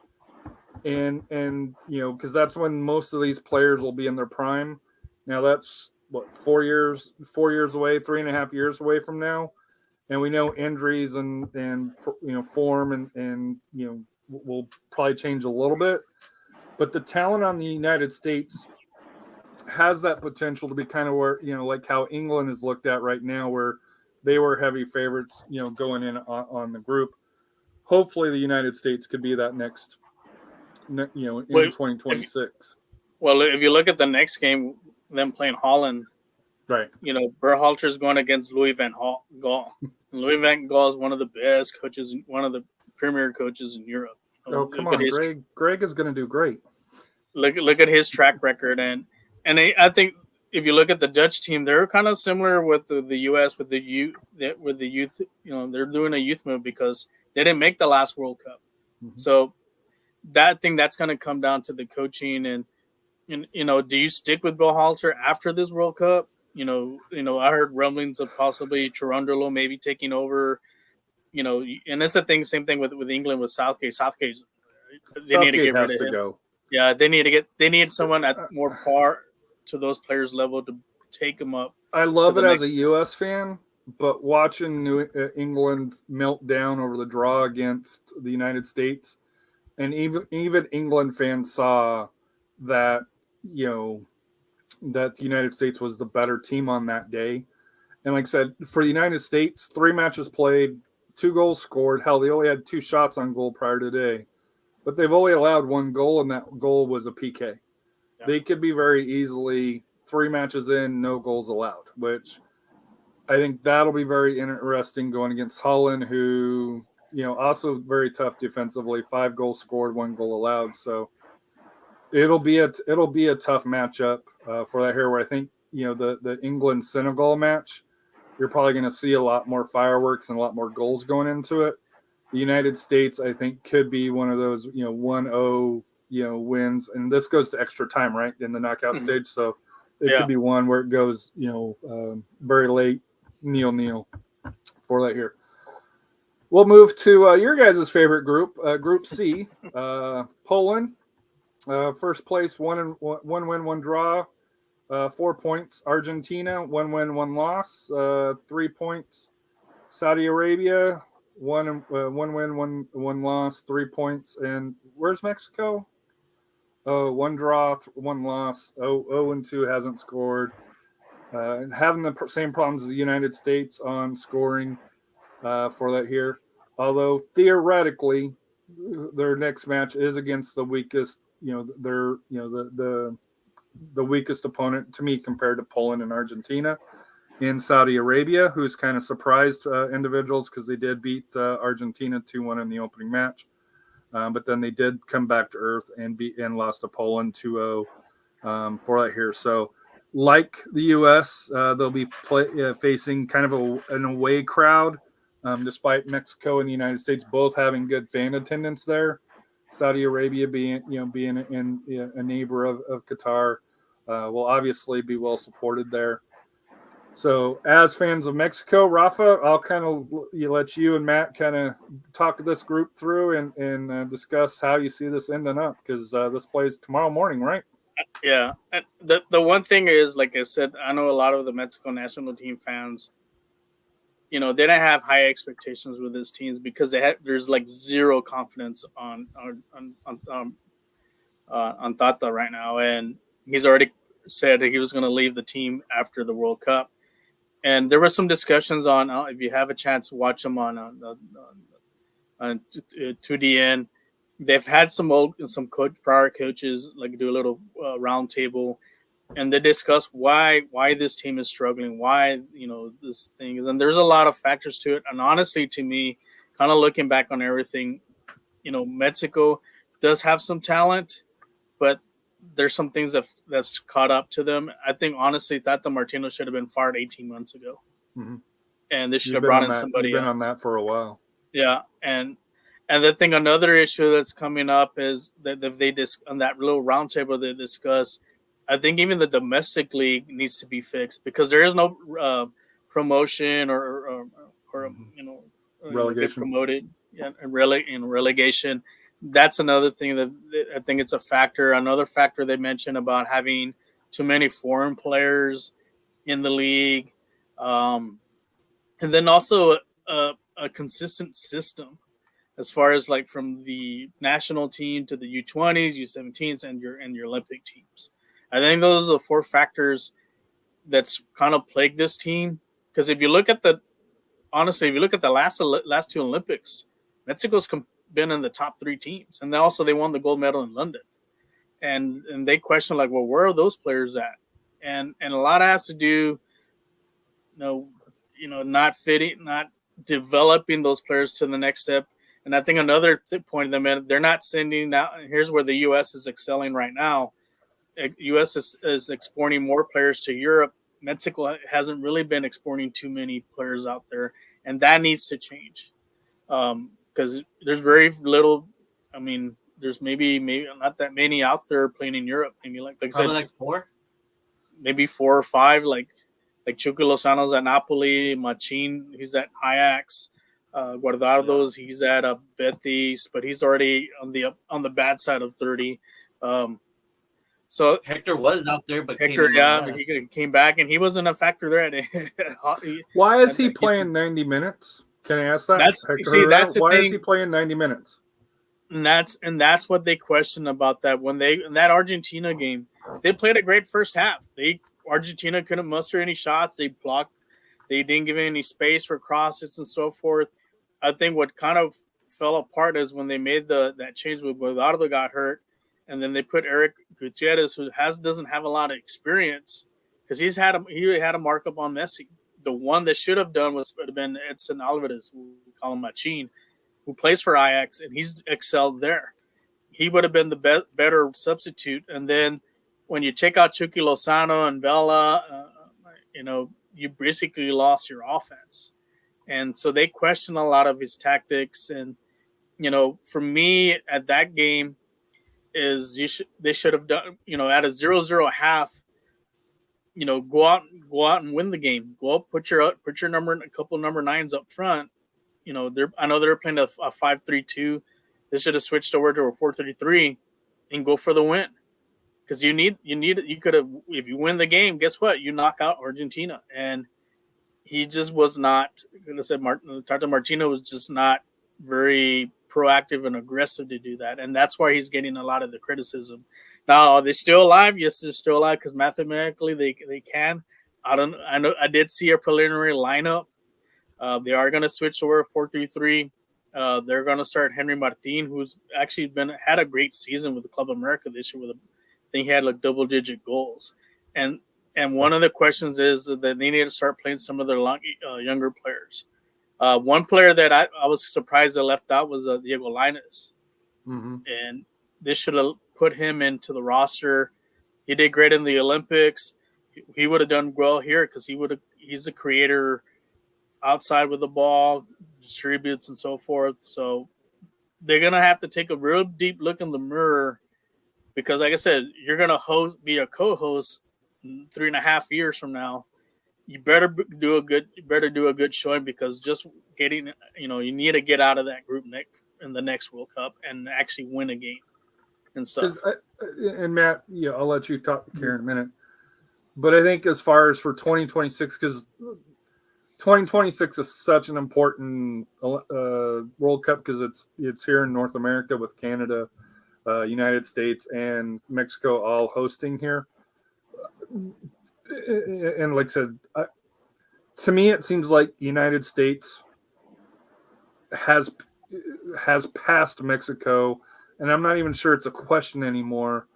and because that's when most of these players will be in their prime. Now that's 4 years away, 3.5 years away from now, and we know injuries and form and will probably change a little bit. But the talent on the United States has that potential to be kind of where, like how England is looked at right now, where they were heavy favorites, going in on the group. Hopefully the United States could be that next, in 2026. Well, if you look at the next game, them playing Holland, right? Berhalter's going against Louis van Gaal. Louis van Gaal is one of the best coaches, one of the premier coaches in Europe. Oh, come on, Greg is going to do great. Look at his track record, and I think if you look at the Dutch team, they're kind of similar with the U.S. with the youth. They're doing a youth move because they didn't make the last World Cup. So that's going to come down to the coaching and do you stick with Berhalter after this World Cup? I heard rumblings of possibly Cherundolo maybe taking over. And that's the thing. Same thing with England with Southgate. Southgate need to get rid of him. Go. Yeah, they need someone at more par to those players' level to take them up. I love it as a U.S. fan, but watching England melt down over the draw against the United States, and even England fans saw that that the United States was the better team on that day. And like I said, for the United States, 3 matches played, 2 goals scored. Hell, they only had 2 shots on goal prior to today. But they've only allowed 1 goal, and that goal was a PK. Yeah. They could be very easily 3 matches in, no goals allowed, which I think that'll be very interesting going against Holland, who, also very tough defensively, 5 goals scored, 1 goal allowed. So it'll be a tough matchup for that here, where I think, the England-Senegal match, you're probably going to see a lot more fireworks and a lot more goals going into it. The United States, I think, could be one of those, 1-0, wins. And this goes to extra time, right, in the knockout stage. So it could be one where it goes, very late, 0-0 for that here. We'll move to your guys' favorite group, Group C, Poland. First place, 1 win, 1 draw, 4 points. Argentina, 1 win, 1 loss, 3 points. Saudi Arabia, 1 win, 1 loss, 3 points. And where's Mexico? 1 draw, 1 loss. 0-2, hasn't scored. Having the same problems as the United States on scoring for that here. Although theoretically, their next match is against the weakest. The weakest opponent to me compared to Poland and Argentina in Saudi Arabia, who's kind of surprised individuals because they did beat Argentina 2-1 in the opening match. But then they did come back to earth and lost to Poland 2-0 for that here. So like the U.S., they'll be facing kind of an away crowd despite Mexico and the United States both having good fan attendance there. Saudi Arabia being in a neighbor of Qatar will obviously be well supported there. So, as fans of Mexico, Rafa, I'll kind of let you and Matt kind of talk to this group through and discuss how you see this ending up, because this plays tomorrow morning, right? Yeah. And the one thing is, like I said, I know a lot of the Mexico national team fans, they didn't have high expectations with these teams because there's like zero confidence on Tata right now, and he's already said he was going to leave the team after the World Cup. And there were some discussions on, if you have a chance to watch them on 2DN, they've had some prior coaches like do a little round table, and they discuss why this team is struggling, why this thing is, and there's a lot of factors to it. And honestly, to me, kind of looking back on everything, Mexico does have some talent, but there's some things that's caught up to them. I think honestly, Tata Martino should have been fired 18 months ago, and they should have brought in somebody else. You've been on that for a while. Yeah, and the thing, another issue that's coming up is that on that little roundtable they discuss. I think even the domestic league needs to be fixed because there is no promotion or relegation. Promoted in relegation. That's another thing that I think it's a factor. Another factor they mentioned about having too many foreign players in the league, and then also a consistent system as far as like from the national team to the U20s, U17s, and your Olympic teams. I think those are the four factors that's kind of plagued this team. Because if you look at the last two Olympics, Mexico's been in the top three teams, and they won the gold medal in London. And they question like, well, where are those players at? And a lot has to do, not fitting, not developing those players to the next step. And I think another point of them, they're not sending out. Here's where the U.S. is excelling right now. U.S. is exporting more players to Europe. Mexico hasn't really been exporting too many players out there, and that needs to change because there's very little. I mean, there's maybe not that many out there playing in Europe. Maybe like I said, like four, maybe 4 or 5. Like Chucky Lozano's at Napoli, Machin, he's at Ajax. Guardado's, he's at Betis, but he's already on the bad side of 30. So Hector was out there, but he came back, and he wasn't a factor there. Why is he playing 90 minutes? Can I ask that? Why is he playing 90 minutes? And that's what they question about that. When in that Argentina game, they played a great first half. Argentina couldn't muster any shots. They blocked. They didn't give any space for crosses and so forth. I think what kind of fell apart is when they made that change with Guardado got hurt. And then they put Eric Gutierrez, who doesn't have a lot of experience, because he had a markup on Messi. The one that should have done would have been Edson Alvarez, who we call him Machin, who plays for Ajax, and he's excelled there. He would have been the better substitute. And then when you check out Chucky Lozano and Vela, you basically lost your offense. And so they question a lot of his tactics. And for me at that game, they should have done, at a 0-0 half, go out and win the game. Go up, put your a couple number 9s up front. I know they're playing a 5-3-2. They should have switched over to a 4-3-3 and go for the win. Because you could have, if you win the game, guess what? You knock out Argentina. And he just was not, like I said, Tata Martino was just not very proactive and aggressive to do that, and that's why he's getting a lot of the criticism. Now, are they still alive? Yes, they're still alive because mathematically they can. I know I did see a preliminary lineup. They are going to switch over 4-3-3. They're going to start Henry Martin, who's actually had a great season with the Club America this year. I think he had like double-digit goals. And one of the questions is that they need to start playing some of their younger players. One player that I was surprised they left out was Diego Lainez. And they should have put him into the roster. He did great in the Olympics. He would have done well here because he's a creator outside with the ball, distributes and so forth. So they're gonna have to take a real deep look in the mirror, because, like I said, you're gonna be a co-host 3.5 years from now. You better do a good showing, because just getting, you need to get out of that group in the next World Cup and actually win a game and stuff. And Matt, I'll let you talk here in a minute. But I think as far as for 2026, because 2026 is such an important World Cup, because it's here in North America with Canada, United States, and Mexico all hosting here. And like I said, to me, it seems like the United States has passed Mexico, and I'm not even sure it's a question anymore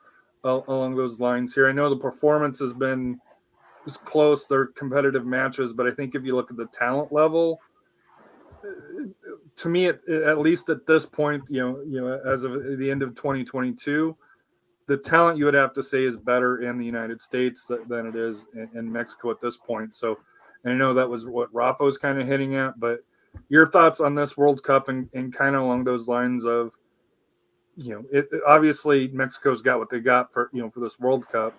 along those lines here. I know the performance has been close. They're competitive matches, but I think if you look at the talent level, to me, at least at this point, as of the end of 2022, the talent you would have to say is better in the United States than it is in Mexico at this point. So, and I know that was what Rafa was kind of hitting at, but your thoughts on this World Cup and kind of along those lines of, obviously Mexico's got what they got for this World Cup,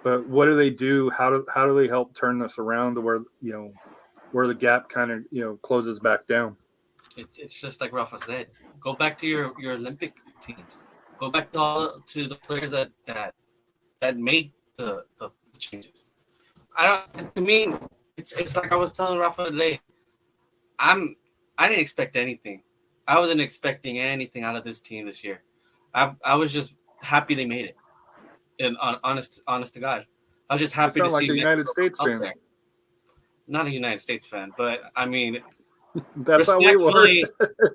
but what do they do? How do they help turn this around to where the gap kind of, closes back down? It's just like Rafa said, go back to your Olympic teams. Go back to the players that made the changes. To me, it's like I was telling Rafa today. I didn't expect anything. I wasn't expecting anything out of this team this year. I was just happy they made it. And honest to God, I was just happy to see. Like a United States fan. There. Not a United States fan, but I mean, that's how we were.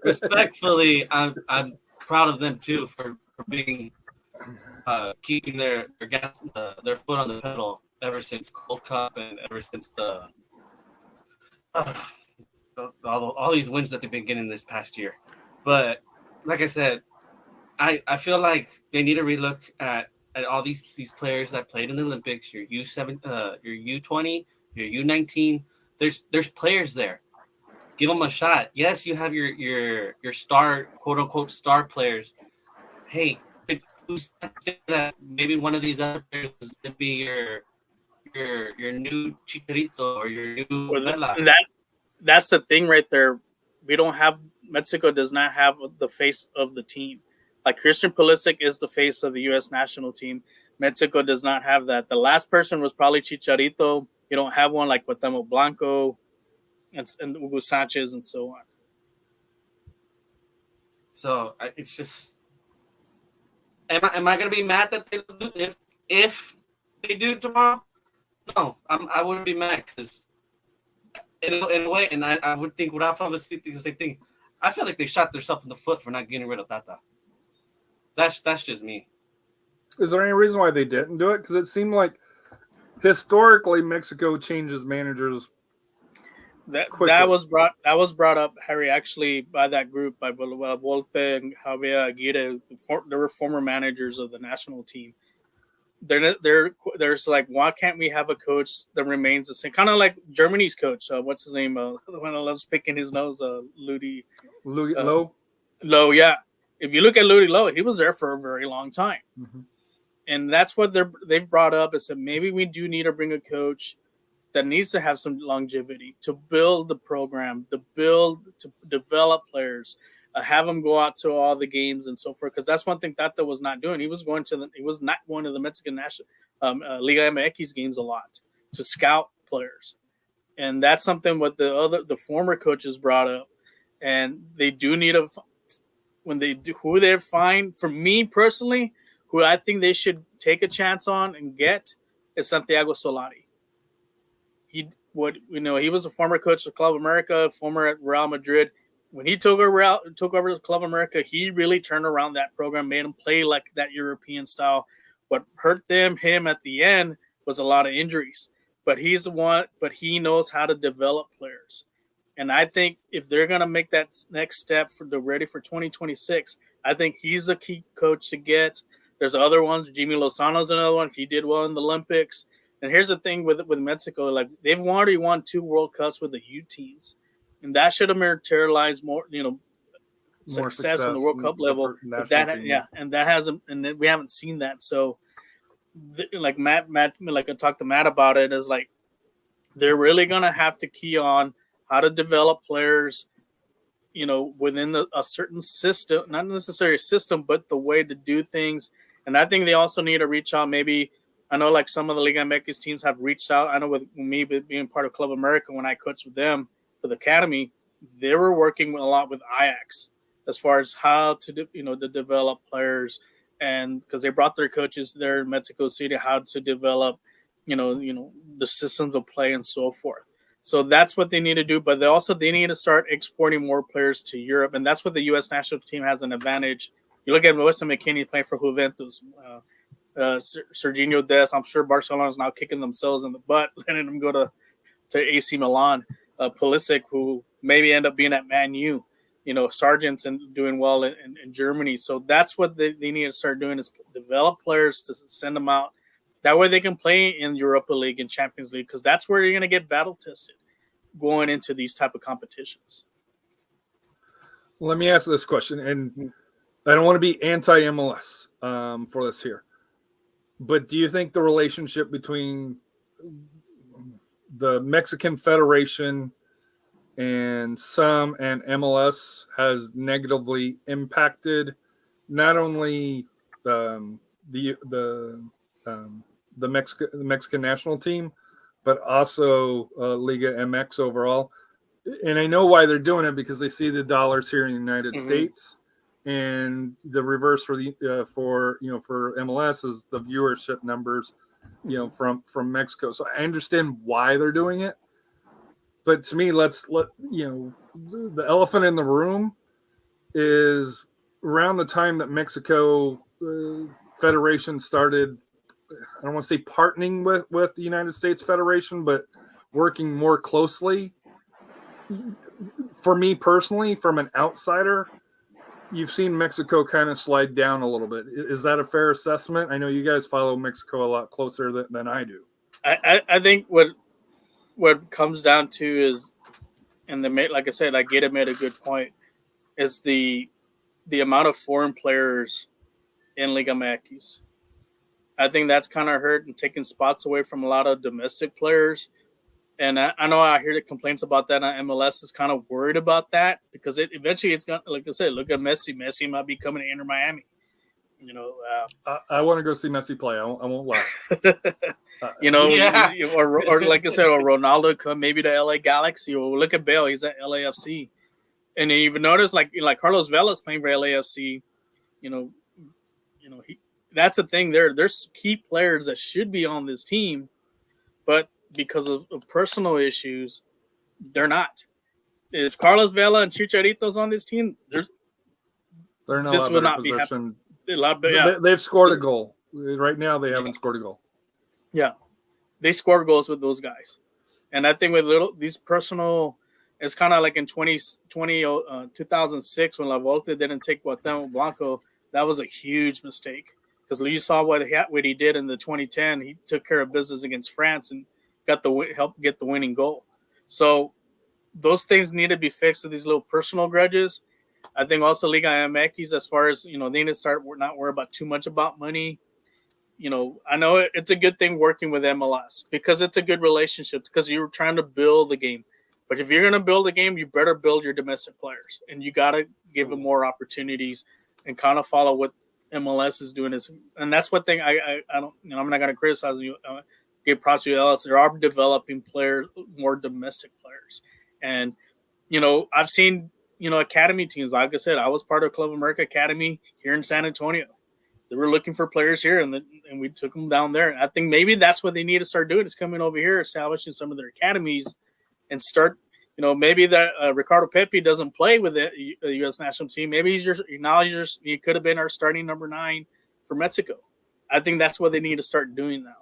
Respectfully, I'm proud of them too for being keeping their foot on the pedal ever since Gold Cup and ever since all these wins that they've been getting this past year. But like I said, I feel like they need to relook at all these players that played in the Olympics. Your U7, your U20, your U19. There's players there. Give them a shot. Yes, you have your star, quote unquote star players. Hey, who's that? Maybe one of these other players is going to be your new Chicharito or your new. That's the thing right there. Mexico does not have the face of the team. Like Christian Pulisic is the face of the U.S. national team. Mexico does not have that. The last person was probably Chicharito. You don't have one like Cuauhtémoc Blanco and Hugo Sanchez and so on. So it's just, am I going to be mad that they do if they do tomorrow? No, I wouldn't be mad, because in a way, and I would think Rafa was thinking the same thing. I feel like they shot themselves in the foot for not getting rid of Tata. That's just me. Is there any reason why they didn't do it? Because it seemed like historically Mexico changes managers. That was brought up, Harry, actually, by that group, by Volpe and Javier Aguirre. They were former managers of the national team. There's like, why can't we have a coach that remains the same? Kind of like Germany's coach. What's his name? The one that loves picking his nose. Ludi Low. Low, yeah. If you look at Ludi Low, he was there for a very long time. Mm-hmm. And that's what they've brought up, is that maybe we do need to bring a coach that needs to have some longevity to build the program, to develop players, have them go out to all the games and so forth. Because that's one thing Tata was not doing. He was not going to the Mexican national Liga MX games a lot to scout players, and that's something what the former coaches brought up. And they do need who they find. For me personally, who I think they should take a chance on and get is Santiago Solari. He was a former coach of Club America, former at Real Madrid. When he took over Club America, he really turned around that program, made him play like that European style. What hurt him at the end was a lot of injuries. But he's the one. But he knows how to develop players. And I think if they're going to make that next step ready for 2026, I think he's a key coach to get. There's other ones. Jimmy Lozano's another one. He did well in the Olympics. And here's the thing with Mexico, like they've already won 2 World Cups with the U teams. and that should have materialized more, More success on the World Cup level. But and that hasn't, and we haven't seen that. So, like Matt, like I talked to Matt about it, is like they're really gonna have to key on how to develop players, within a certain system, not necessarily a system, but the way to do things. And I think they also need to reach out. Maybe I know like some of the Liga MX teams have reached out. I know with me being part of Club America, when I coached with them for the academy, they were working a lot with Ajax as far as how to to develop players, and because they brought their coaches there in Mexico City, how to develop the systems of play and so forth. So that's what they need to do, but they need to start exporting more players to Europe, and that's what the U.S. national team has an advantage. You look at Weston McKennie playing for Juventus, Serginho Dest. I'm sure Barcelona is now kicking themselves in the butt, letting them go to AC Milan. Pulisic, who maybe end up being at Man U, Sargent's and doing well in Germany. So that's what they need to start doing, is develop players to send them out. That way they can play in Europa League and Champions League, because that's where you're going to get battle tested going into these type of competitions. Let me ask this question, and I don't want to be anti-MLS for this here, but do you think the relationship between the Mexican Federation and MLS has negatively impacted not only the Mexican national team, but also Liga MX overall? And I know why they're doing it, because they see the dollars here in the United States, and the reverse for for MLS is the viewership numbers, from Mexico. So I understand why they're doing it, but to me, the elephant in the room is around the time that Mexico Federation started. I don't want to say partnering with the United States Federation, but working more closely. For me personally, from an outsider, you've seen Mexico kind of slide down a little bit. Is that a fair assessment? I know you guys follow Mexico a lot closer than I do. I think what comes down to is, and like I said, Gaeta made a good point, is the amount of foreign players in Liga MX. I think that's kind of hurt and taking spots away from a lot of domestic players. And I know I hear the complaints about that. And MLS is kind of worried about that, because eventually it's going to, like I said, look at Messi. Messi might be coming to Inter Miami. I want to go see Messi play. I won't lie. Or like I said, or Ronaldo come maybe to LA Galaxy. Or look at Bale. He's at LAFC. And you even notice like Carlos Vela's playing for LAFC. That's the thing. There's key players that should be on this team, but because of personal issues, they're not. If Carlos Vela and Chicharito's on this team, they're in a lot better position. They've scored a goal. Right now, they haven't scored a goal. Yeah. They score goals with those guys. And I think with these personal, it's kind of like in 2006 when La Volta didn't take Cuauhtemoc Blanco. That was a huge mistake, because you saw what he did in the 2010. He took care of business against France and helped get the winning goal. So those things need to be fixed, with these little personal grudges. I think also Liga MX, as far as, they need to start not worry about too much about money. I know it's a good thing working with MLS, because it's a good relationship, because you're trying to build the game. But if you're going to build a game, you better build your domestic players, and you got to give them more opportunities and kind of follow what MLS is doing. And that's what thing I don't, I'm not going to criticize you. Give props to MLS. They are developing players, more domestic players. And, I've seen, academy teams. Like I said, I was part of Club America Academy here in San Antonio. They were looking for players here, and we took them down there. And I think maybe that's what they need to start doing, is coming over here, establishing some of their academies, and start, maybe that Ricardo Pepi doesn't play with the U.S. national team. Maybe he could have been our starting number 9 for Mexico. I think that's what they need to start doing now.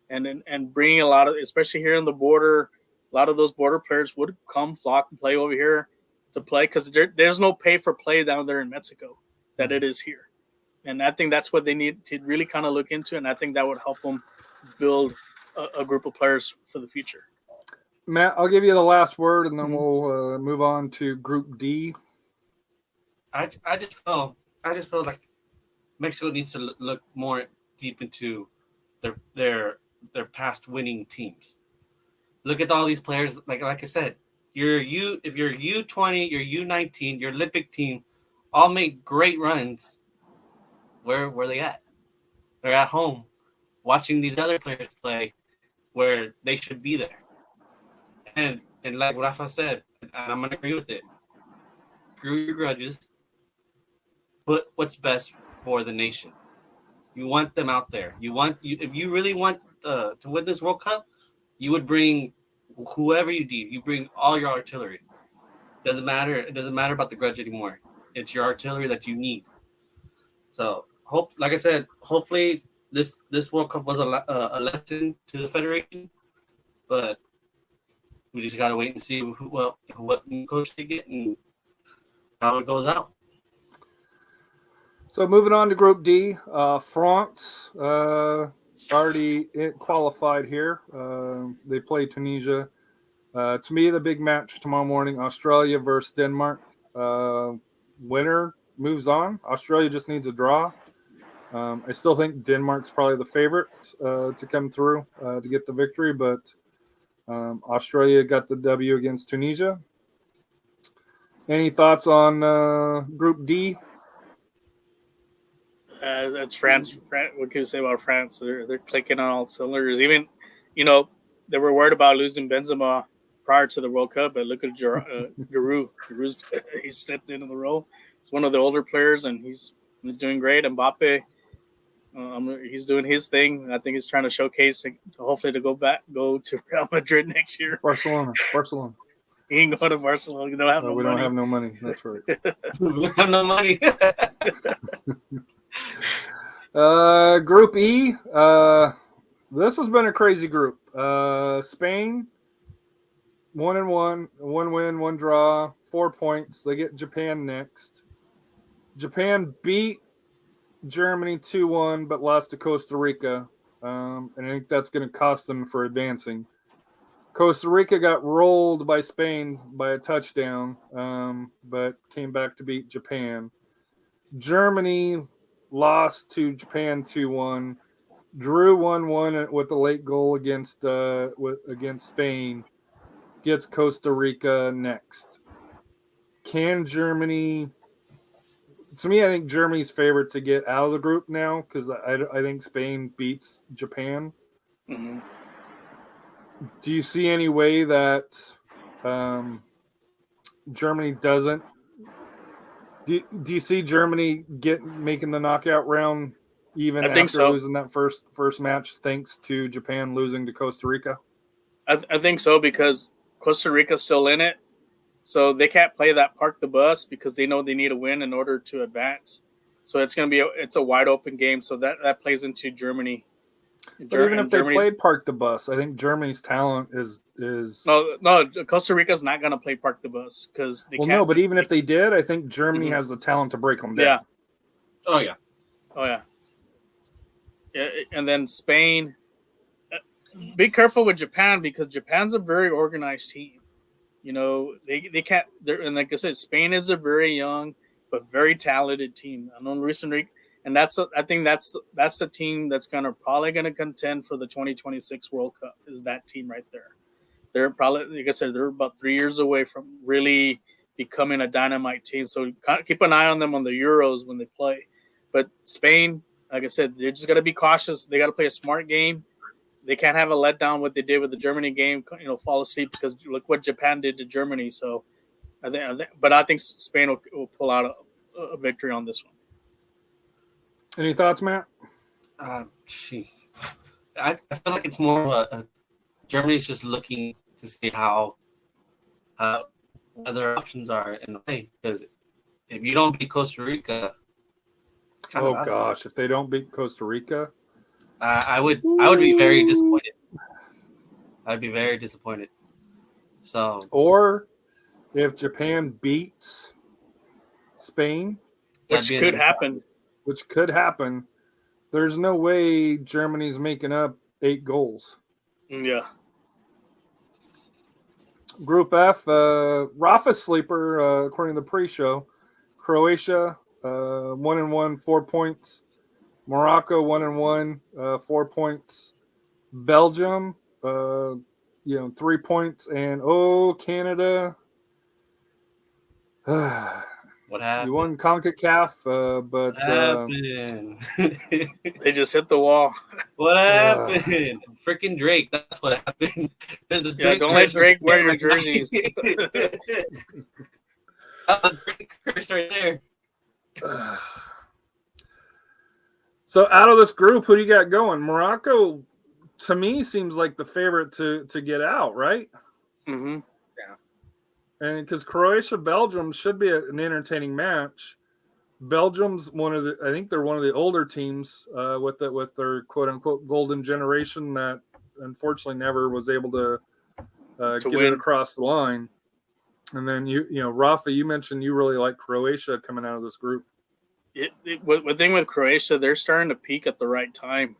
And bringing a lot of, especially here on the border, a lot of those border players would flock and play over here to play, because there's no pay for play down there in Mexico that it is here. And I think that's what they need to really kind of look into, and I think that would help them build a group of players for the future. Matt, I'll give you the last word, and then Mhm. we'll move on to Group D. I just feel like Mexico needs to look more deep into their past winning teams. Look at all these players. Like I said, if you're U20, your U19, your Olympic team, all make great runs. Where they at? They're at home, watching these other players play, where they should be there. And like Rafa said, and I'm gonna agree with it. Screw your grudges. Put what's best for the nation. You want them out there. If you really want to win this World Cup, you would bring whoever you need. You bring all your artillery. Doesn't matter. It doesn't matter about the grudge anymore. It's your artillery that you need. So like I said, hopefully this World Cup was a lesson to the federation, but we just gotta wait and see what coach they get and how it goes out. So moving on to Group D, France already qualified here. They play Tunisia. To me, the big match tomorrow morning, Australia versus Denmark. Winner moves on. Australia just needs a draw. I still think Denmark's probably the favorite to come through to get the victory, but Australia got the W against Tunisia. Any thoughts on Group D? That's France. What can you say about France? They're clicking on all cylinders. Even, they were worried about losing Benzema prior to the World Cup, but look at Giroud. Giroud's he stepped into the role. He's one of the older players, and he's doing great. Mbappe, he's doing his thing. I think he's trying to showcase, hopefully, to go to Real Madrid next year. Barcelona. He ain't going to Barcelona. We don't have no money. Don't have no money. That's right. We have no money. Group E. This has been a crazy group. Spain, 1-1, 1 win, 1 draw, 4 points. They get Japan next. Japan beat Germany 2-1, but lost to Costa Rica. And I think that's going to cost them for advancing. Costa Rica got rolled by Spain by a touchdown, but came back to beat Japan. Germany lost to Japan 2-1. Drew 1-1 with a late goal against Spain. Gets Costa Rica next. Can Germany? To me, I think Germany's favorite to get out of the group now because I think Spain beats Japan. Mm-hmm. Do you see any way that Germany doesn't? Do you see Germany making the knockout round even after losing that first match thanks to Japan losing to Costa Rica? I think so because Costa Rica's still in it. So they can't play that park the bus because they know they need a win in order to advance. So it's going to be a wide open game. So that plays into Germany. But even if they played park the bus, I think Germany's talent is no. Costa Rica's not going to play park the bus because they can't. No, but even if they did, I think Germany has the talent to break them down. Yeah. Oh yeah. Yeah, and then Spain. Be careful with Japan because Japan's a very organized team. They can't. And like I said, Spain is a very young but very talented team. I know recently. And I think that's the team that's probably gonna contend for the 2026 World Cup is that team right there. They're probably, like I said, they're about 3 years away from really becoming a dynamite team. So keep an eye on them on the Euros when they play. But Spain, like I said, they're just gonna be cautious. They got to play a smart game. They can't have a letdown what they did with the Germany game. Fall asleep because look what Japan did to Germany. So I think Spain will pull out a victory on this one. Any thoughts, Matt? I feel like it's more of Germany's just looking to see how other options are in a way. Because if you don't beat Costa Rica, if they don't beat Costa Rica, I would be very disappointed. I'd be very disappointed. So, or if Japan beats Spain, which could happen. There's no way Germany's making up 8 goals. Yeah. Group F, Rafa sleeper, according to the pre-show. Croatia, 1-1, 4 points. Morocco, 1-1, 4 points. Belgium, 3 points. And Canada. What happened? You won CONCACAF, but What happened? They just hit the wall. What happened? Freaking Drake. That's what happened. There's a Yeah, Drake don't let curse Drake wear your right now. jerseys. That's a Drake curse right there. So out of this group, who do you got going? Morocco, to me, seems like the favorite to get out, right? Mm-hmm. And because Croatia, Belgium should be an entertaining match. Belgium's I think they're one of the older teams with their quote unquote golden generation that unfortunately never was able to get win. it across the line. And then Rafa, you mentioned you really like Croatia coming out of this group. The thing with Croatia, they're starting to peak at the right time.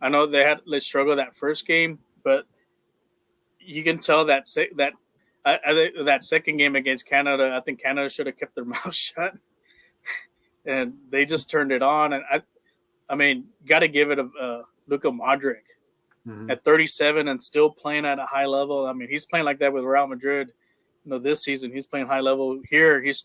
I know they struggled that first game, but you can tell that second game against Canada, I think Canada should have kept their mouth shut, and they just turned it on. And I mean, got to give it a Luka Modric at 37 and still playing at a high level. I mean, he's playing like that with Real Madrid. This season he's playing high level. Here he's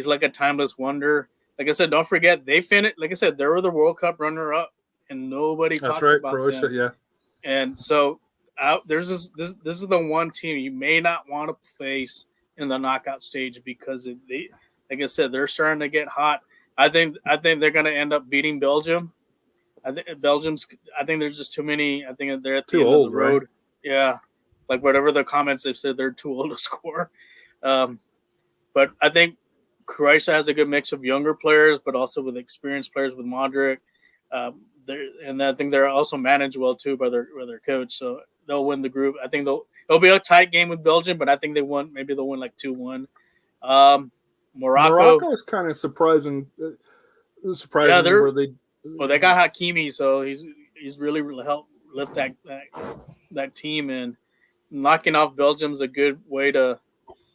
like a timeless wonder. Like I said, don't forget they finished. Like I said, they were the World Cup runner-up, and nobody talked about Croatia, them. yeah. And so this is the one team you may not want to face in the knockout stage because like I said, they're starting to get hot. I think they're going to end up beating Belgium. I think there's just too many. I think they're at the end of the road. Right? Yeah, like whatever the comments they've said, they're too old to score. But I think Croatia has a good mix of younger players, but also with experienced players with Modric. And I think they're also managed well too by their coach. So they'll win the group. I think it'll be a tight game with Belgium, but I think they'll win like 2-1. Morocco is kind of surprising. Yeah, they got Hakimi, so he's really helped lift that team, and knocking off Belgium's a good way to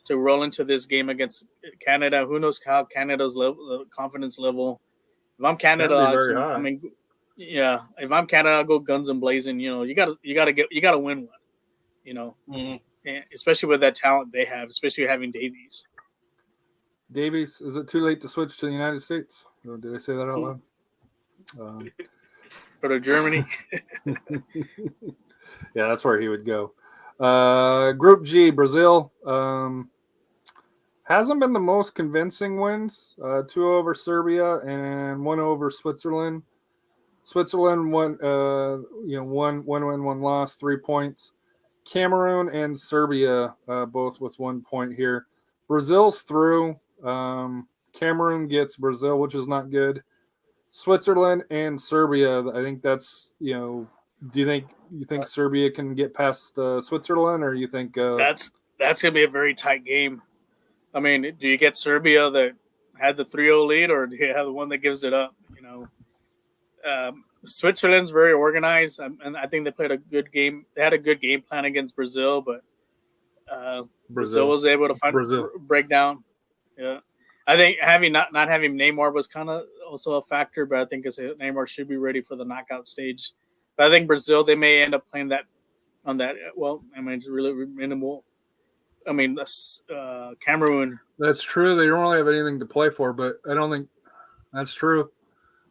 roll into this game against Canada. Who knows how Canada's confidence level. If I'm Canada, I mean, yeah. If I'm Canada, I'll go guns and blazing. You gotta win one. And especially with that talent they have, especially having Davies. Davies, is it too late to switch to the United States? Oh, did I say that out loud? Go to Germany. Yeah, that's where he would go. Group G, Brazil. Hasn't been the most convincing wins. 2 over Serbia and 1 over Switzerland. Switzerland won, 1 win, 1 loss, 3 points. Cameroon and Serbia both with 1 point here. Brazil's through. Cameroon gets Brazil, which is not good. Switzerland and Serbia, I think that's, do you think Serbia can get past Switzerland, or you think that's going to be a very tight game? I mean, do you get Serbia that had the 3-0 lead, or do you have the one that gives it up? Switzerland's very organized, and I think they played a good game. They had a good game plan against Brazil, but Brazil was able to break down. Yeah, I think not having Neymar was kind of also a factor, but I think Neymar should be ready for the knockout stage. But I think Brazil, they may end up playing that on that. Well, I mean, it's really minimal. I mean, Cameroon. That's true. They don't really have anything to play for, but I don't think that's true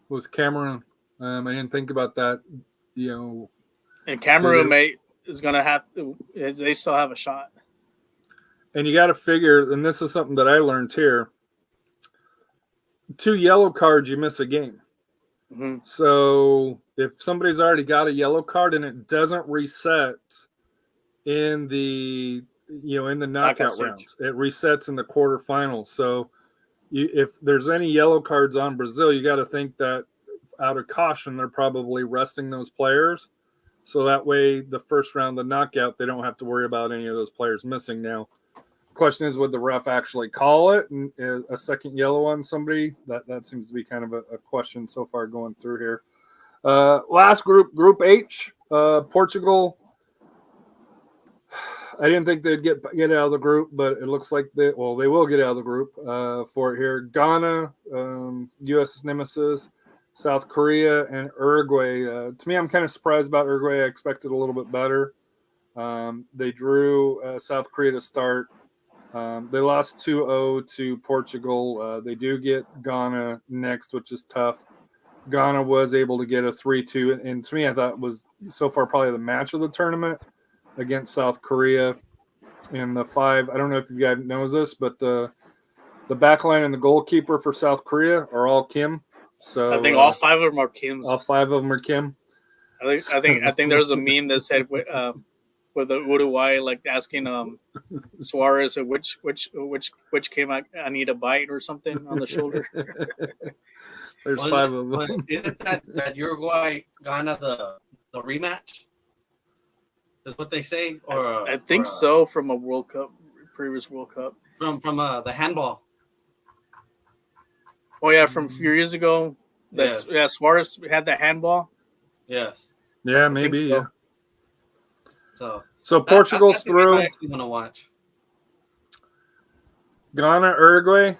with Cameroon. I didn't think about that. And Cameroon is going to have to. They still have a shot. And you got to figure, and this is something that I learned here. 2 yellow cards, you miss a game. Mm-hmm. So if somebody's already got a yellow card and it doesn't reset in the knockout rounds, it resets in the quarterfinals. So if there's any yellow cards on Brazil, you got to think that out of caution, they're probably resting those players. So that way, the first round, the knockout, they don't have to worry about any of those players missing. Now, question is, would the ref actually call it a second yellow on somebody? That seems to be kind of a question so far going through here. Last group, Group H, Portugal. I didn't think they'd get out of the group, but it looks like they will get out of the group for it here. Ghana, U.S.'s nemesis, South Korea, and Uruguay. To me, I'm kind of surprised about Uruguay. I expected a little bit better. They drew South Korea to start. They lost 2-0 to Portugal. They do get Ghana next, which is tough. Ghana was able to get a 3-2, and to me, I thought was so far probably the match of the tournament against South Korea. And the 5, I don't know if you guys know this, but the back line and the goalkeeper for South Korea are all Kim. So I think all 5 of them are Kim's. All 5 of them are Kim. I think there was a meme that said with the Uruguay like asking Suarez which Kim I need a bite or something on the shoulder. There's 5 of them. Isn't that Uruguay Ghana the rematch? Is what they say, or I think so from a World Cup, previous World Cup, from the handball. Oh yeah, from a few years ago. Yes. Yeah, Suarez had the handball. Yes. Yeah, maybe. so. Yeah. So Portugal's that's the game through. I actually want to watch. Ghana, Uruguay.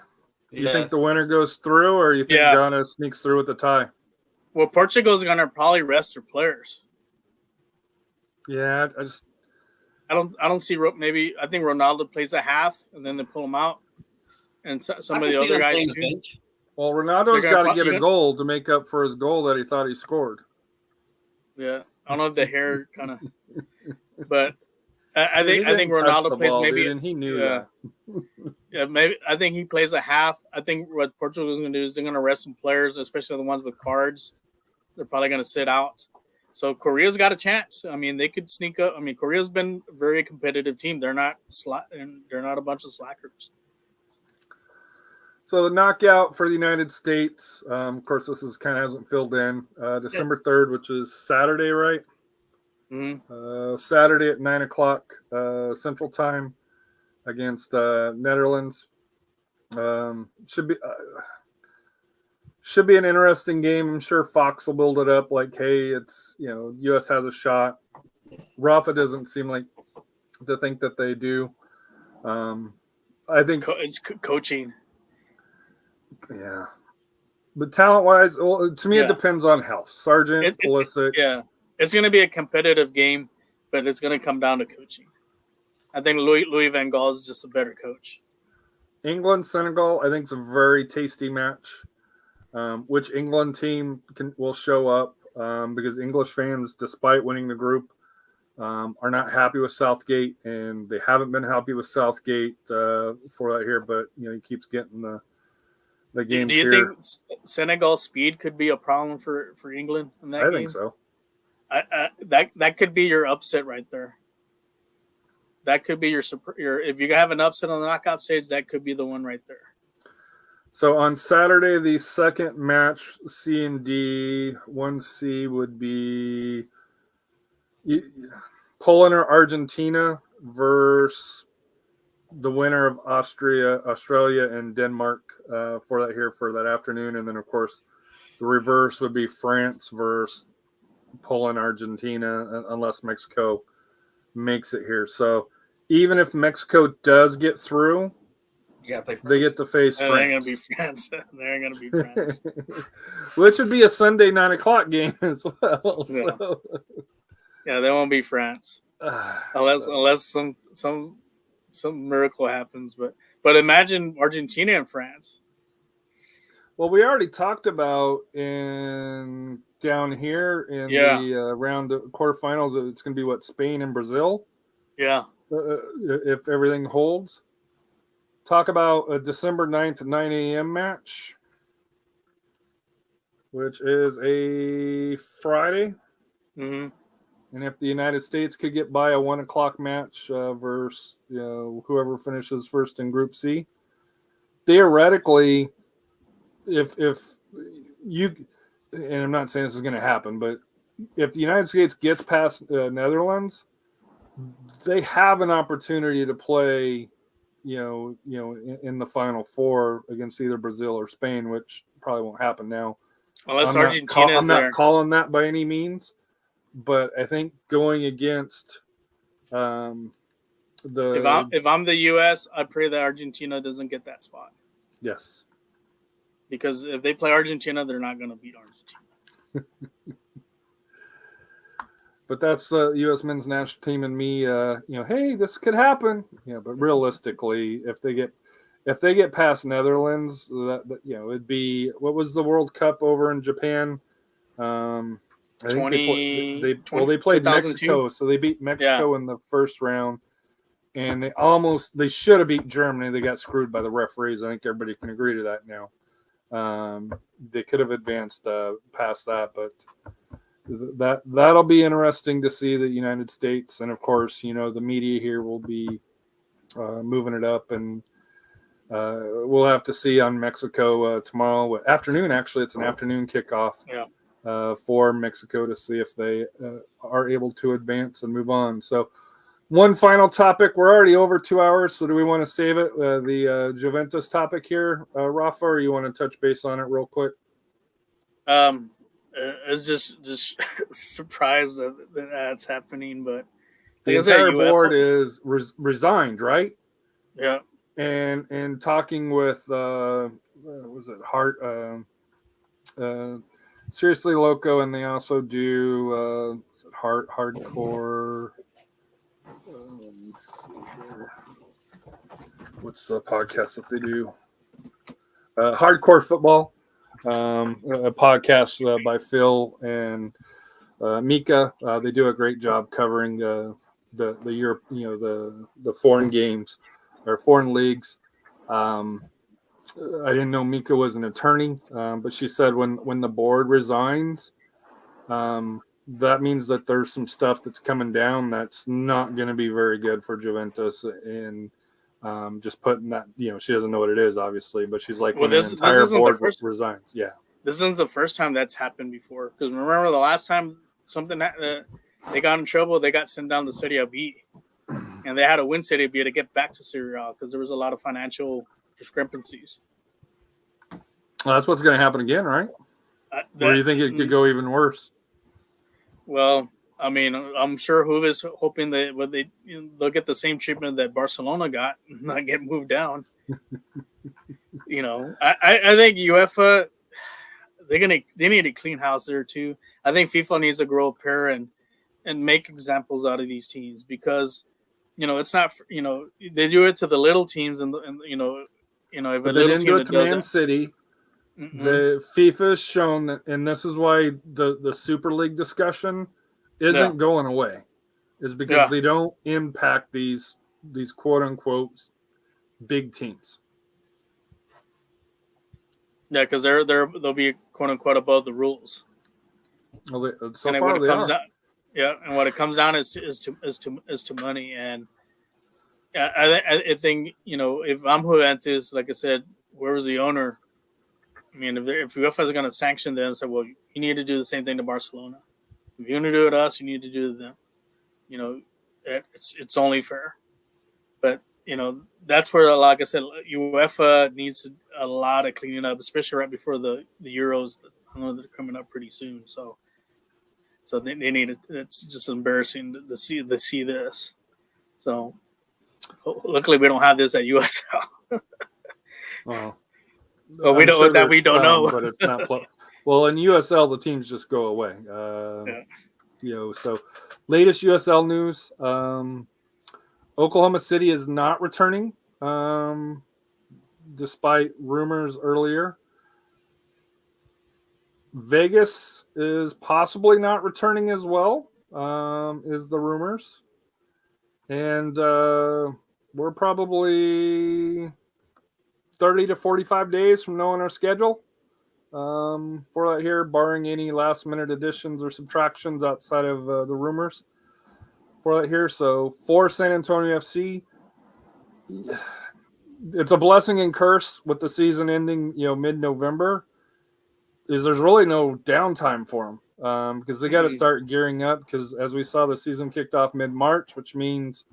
You think Yes. the winner goes through, or you think Yeah. Ghana sneaks through with the tie? Well, Portugal's gonna probably rest their players. Yeah, I don't see maybe. I think Ronaldo plays a half and then they pull him out, and some I of can the see other them guys playing the too. bench. well, Ronaldo's They're got gonna to get pro- a goal to make up for his goal that he thought he scored. Yeah, I don't know if the hair kind of, but I He think didn't touch Ronaldo the plays ball, maybe. dude, and he knew Yeah. that. Yeah, maybe I think he plays a half. I think what Portugal's going to do is they're going to rest some players, especially the ones with cards. They're probably going to sit out. So Korea's got a chance. I mean, they could sneak up. I mean, Korea's been a very competitive team. They're not they're not a bunch of slackers. So the knockout for the United States, of course, this is kind of hasn't filled in. December 3rd, which is Saturday, right? Mm-hmm. Saturday at 9:00 Central Time against Netherlands. Should be an interesting game. I'm sure Fox will build it up like, hey, it's U.S. has a shot. Rafa doesn't seem like to think that they do. I think It's coaching. Yeah, but talent-wise, well, to me, Yeah. it depends on health. Sargent, Pulisic. Yeah, it's going to be a competitive game, but it's going to come down to coaching. I think Louis Van Gaal is just a better coach. England, Senegal, I think it's a very tasty match. Which England team will show up because English fans, despite winning the group, are not happy with Southgate, and they haven't been happy with Southgate for that here. But he keeps getting the games Do you here. think Senegal's speed could be a problem for England in that game? I think so. That could be your upset right there. That could be your if you have an upset on the knockout stage, that could be the one right there. So on Saturday, the second match, C and D, 1C would be Poland or Argentina versus the winner of Australia, and Denmark for that afternoon. And then, of course, the reverse would be France versus Poland, Argentina, unless Mexico makes it here. So even if Mexico does get through, they get to face France. They're going to be France. They're going to be France. Which would be a Sunday 9:00 game as well. Yeah. So. Yeah, they won't be France unless some miracle happens. But imagine Argentina and France. Well, we already talked about down here in the round of quarterfinals. It's going to be Spain and Brazil. Yeah. If everything holds. Talk about a December 9th at 9 a.m. match, which is a Friday. Mm-hmm. And if the United States could get by a 1:00 match versus whoever finishes first in Group C, theoretically, if you, and I'm not saying this is going to happen, but if the United States gets past Netherlands, they have an opportunity to play, in the Final Four against either Brazil or Spain, which probably won't happen now. Unless I'm Argentina's not there. calling that by any means, but I think going against If I'm the U.S., I pray that Argentina doesn't get that spot. Yes. Because if they play Argentina, they're not going to beat Argentina. But that's the U.S. men's national team and me. Hey, this could happen. Yeah, but realistically, if they get past Netherlands, it'd be, what was the World Cup over in Japan? I think they played Mexico, so they beat Mexico in the first round, and they should have beat Germany. They got screwed by the referees. I think everybody can agree to that now. They could have advanced past that, but that'll be interesting to see the United States, and of course, the media here will be moving it up, and we'll have to see on Mexico tomorrow afternoon. Actually, it's an afternoon kickoff. Yeah. For Mexico to see if they are able to advance and move on. So one final topic. We're already over 2 hours, so do we want to save it? The Juventus topic here, Rafa, or you want to touch base on it real quick? It's just surprised that that's happening, but the entire board is resigned, right? Yeah. And talking with was it Hart? Seriously Loco, and they also do hardcore. Let me see here. What's the podcast that they do? Hardcore Football, a podcast by Phil and Mika. They do a great job covering the Europe, the foreign games or foreign leagues. I didn't know Mika was an attorney, but she said when the board resigns, that means that there's some stuff that's coming down that's not going to be very good for Juventus. And just putting that, she doesn't know what it is, obviously, but she's like, the entire board resigns. Yeah. This isn't the first time that's happened before. Because remember the last time they got in trouble, they got sent down to Serie B. And they had to win Serie B to get back to Serie A because there was a lot of financial discrepancies. Well, that's what's going to happen again, right? Or do you think it could go even worse? Well, I mean, I'm sure Juve is hoping that they'll get the same treatment that Barcelona got and not get moved down. I think UEFA they need a clean house there too. I think FIFA needs to grow a pair and make examples out of these teams because it's not they do it to the little teams and if a little team that does Man City. Mm-hmm. The FIFA has shown that, and this is why the Super League discussion isn't going away, is because they don't impact these quote unquote big teams. Yeah, because they'll be quote unquote above the rules. Well, and what it comes down is to money, and I think if I'm Juventus, like I said, whoever's the owner. I mean, if UEFA is going to sanction them, say, well, you need to do the same thing to Barcelona. If you're going to do it to us, you need to do it to them. It's only fair. But, that's where, like I said, UEFA needs a lot of cleaning up, especially right before the Euros. I know they're coming up pretty soon. So they need it. It's just embarrassing to see this. So luckily we don't have this at USL. Well. Well, we don't know. But it's not. Well, in USL, the teams just go away. So latest USL news: Oklahoma City is not returning, despite rumors earlier. Vegas is possibly not returning as well, is the rumors, and we're probably 30 to 45 days from knowing our schedule for that here, barring any last-minute additions or subtractions outside of the rumors for that here. So for San Antonio FC, it's a blessing and curse with the season ending, mid-November, is there's really no downtime for them because they got to start gearing up because, as we saw, the season kicked off mid-March, which means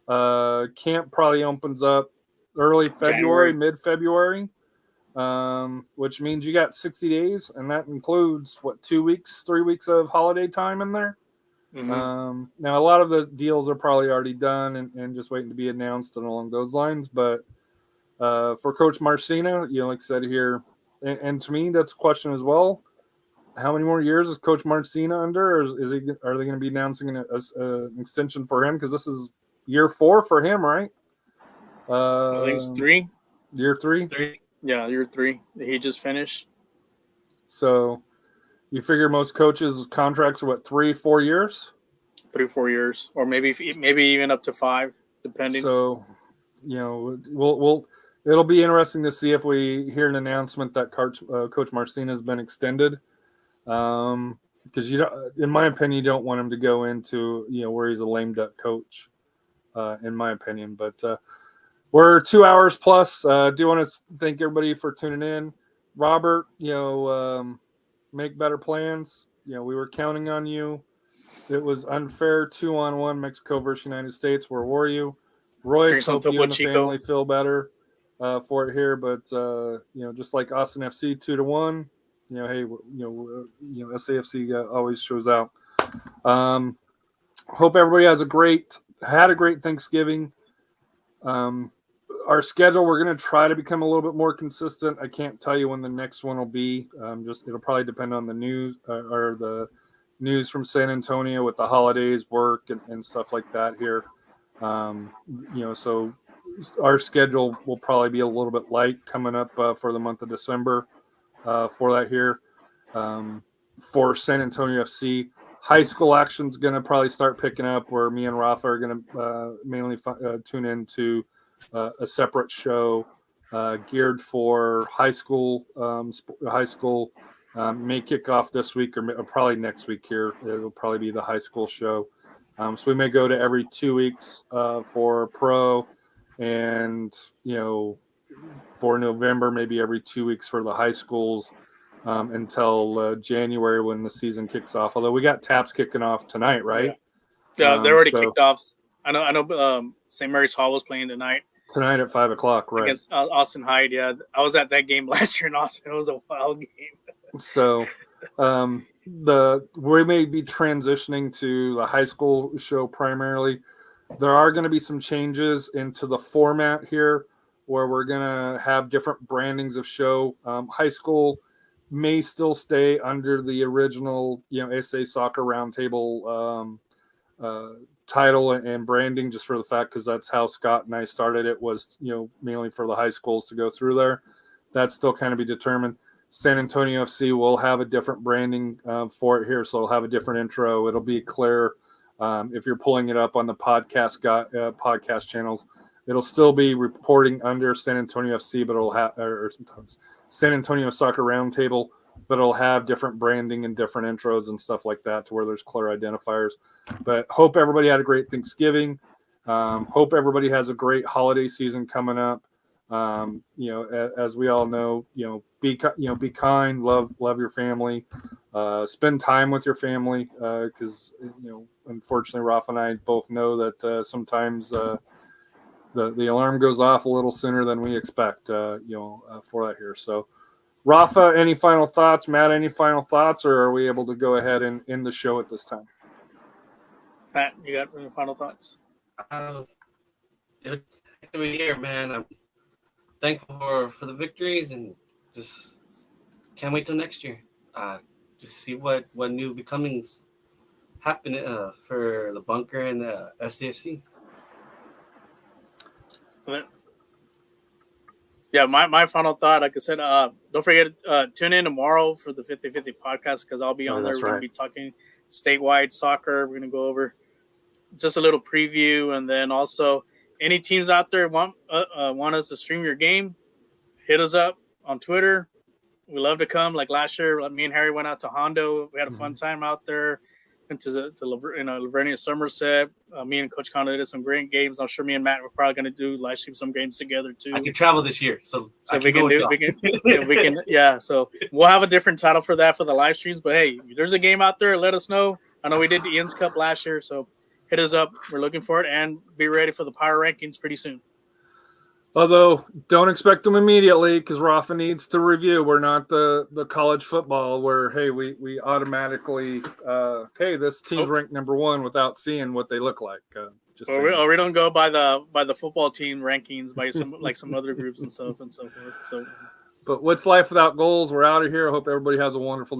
camp probably opens up early February, mid-February, which means you got 60 days, and that includes, 2 weeks, 3 weeks of holiday time in there? Mm-hmm. Now, a lot of the deals are probably already done and just waiting to be announced and along those lines. But for Coach Marcina, like I said here, and to me, that's a question as well. How many more years is Coach Marcina under? Or are they going to be announcing an extension for him? Because this is year 4 for him, right? I think it's 3. Year 3? Yeah, year 3. He just finished. So you figure most coaches' contracts are 3-4 years? 3-4 years, or maybe even up to 5, depending. So, it'll be interesting to see if we hear an announcement that Coach Marcina has been extended. Because in my opinion, you don't want him to go into where he's a lame duck coach, in my opinion. But we're 2 hours plus. Do want to thank everybody for tuning in. Robert, make better plans. We were counting on you. It was unfair 2-on-1 Mexico versus United States. Where were you? Royce, hope you and the family feel better for it here. But just like Austin FC 2-1. Hey, SAFC always shows out. Hope everybody had a great Thanksgiving. Our schedule, we're going to try to become a little bit more consistent. I can't tell you when the next one will be. It'll probably depend on the news or the news from San Antonio with the holidays, work, and stuff like that here. So our schedule will probably be a little bit light coming up for the month of December. For that here. For San Antonio FC, high school action's going to probably start picking up where me and Rafa are going to mainly tune into a separate show geared for high school. May kick off this week or probably next week here. It'll probably be the high school show. So we may go to every 2 weeks for pro and, for November, maybe every 2 weeks for the high schools until January when the season kicks off. Although we got TAPS kicking off tonight, right? Yeah, they're already kicked off. I know. St. Mary's Hall was playing tonight at 5:00, right? Against Austin Hyde. Yeah, I was at that game last year in Austin. It was a wild game. So, we may be transitioning to the high school show primarily. There are going to be some changes into the format here, where we're going to have different brandings of show. High school may still stay under the original, SA Soccer Roundtable title and branding, just for the fact because that's how Scott and I started it, was, mainly for the high schools to go through there. That's still kind of be determined. San Antonio FC will have a different branding for it here, so it'll have a different intro. It'll be clear if you're pulling it up on the podcast channels. It'll still be reporting under San Antonio FC, but it'll have or sometimes San Antonio Soccer Roundtable, but it'll have different branding and different intros and stuff like that to where there's clear identifiers. But hope everybody had a great Thanksgiving. Hope everybody has a great holiday season coming up. As we all know, be kind, love your family, spend time with your family, because unfortunately, Rafa and I both know that sometimes the alarm goes off a little sooner than we expect, for that here. So, Rafa, any final thoughts? Matt, any final thoughts, or are we able to go ahead and end the show at this time? Pat, you got any final thoughts? It's every year, man. I'm thankful for the victories and just can't wait till next year. Just see what new becomings happen for the bunker and the SAFC. Yeah, my final thought, like I said, don't forget tune in tomorrow for the 50-50 podcast because I'll be on there. We're going to be talking statewide soccer. We're going to go over just a little preview, and then also any teams out there want us to stream your game, hit us up on Twitter. We love to come. Like last year, me and Harry went out to Hondo. We had a fun time out there. Went to Lavernia, Somerset. Me and Coach Condo did some great games. I'm sure me and Matt were probably going to do live stream some games together too. I can travel this year, so we can. Yeah, so we'll have a different title for that for the live streams. But hey, if there's a game out there, let us know. I know we did the Ian's Cup last year, so hit us up. We're looking for it, and be ready for the power rankings pretty soon. Although, don't expect them immediately because Rafa needs to review. We're not the college football where, hey, we automatically, hey, this team's ranked number 1 without seeing what they look like. Or we don't go by the football team rankings by some other groups and stuff and so forth. So, but what's life without goals? We're out of here. I hope everybody has a wonderful night.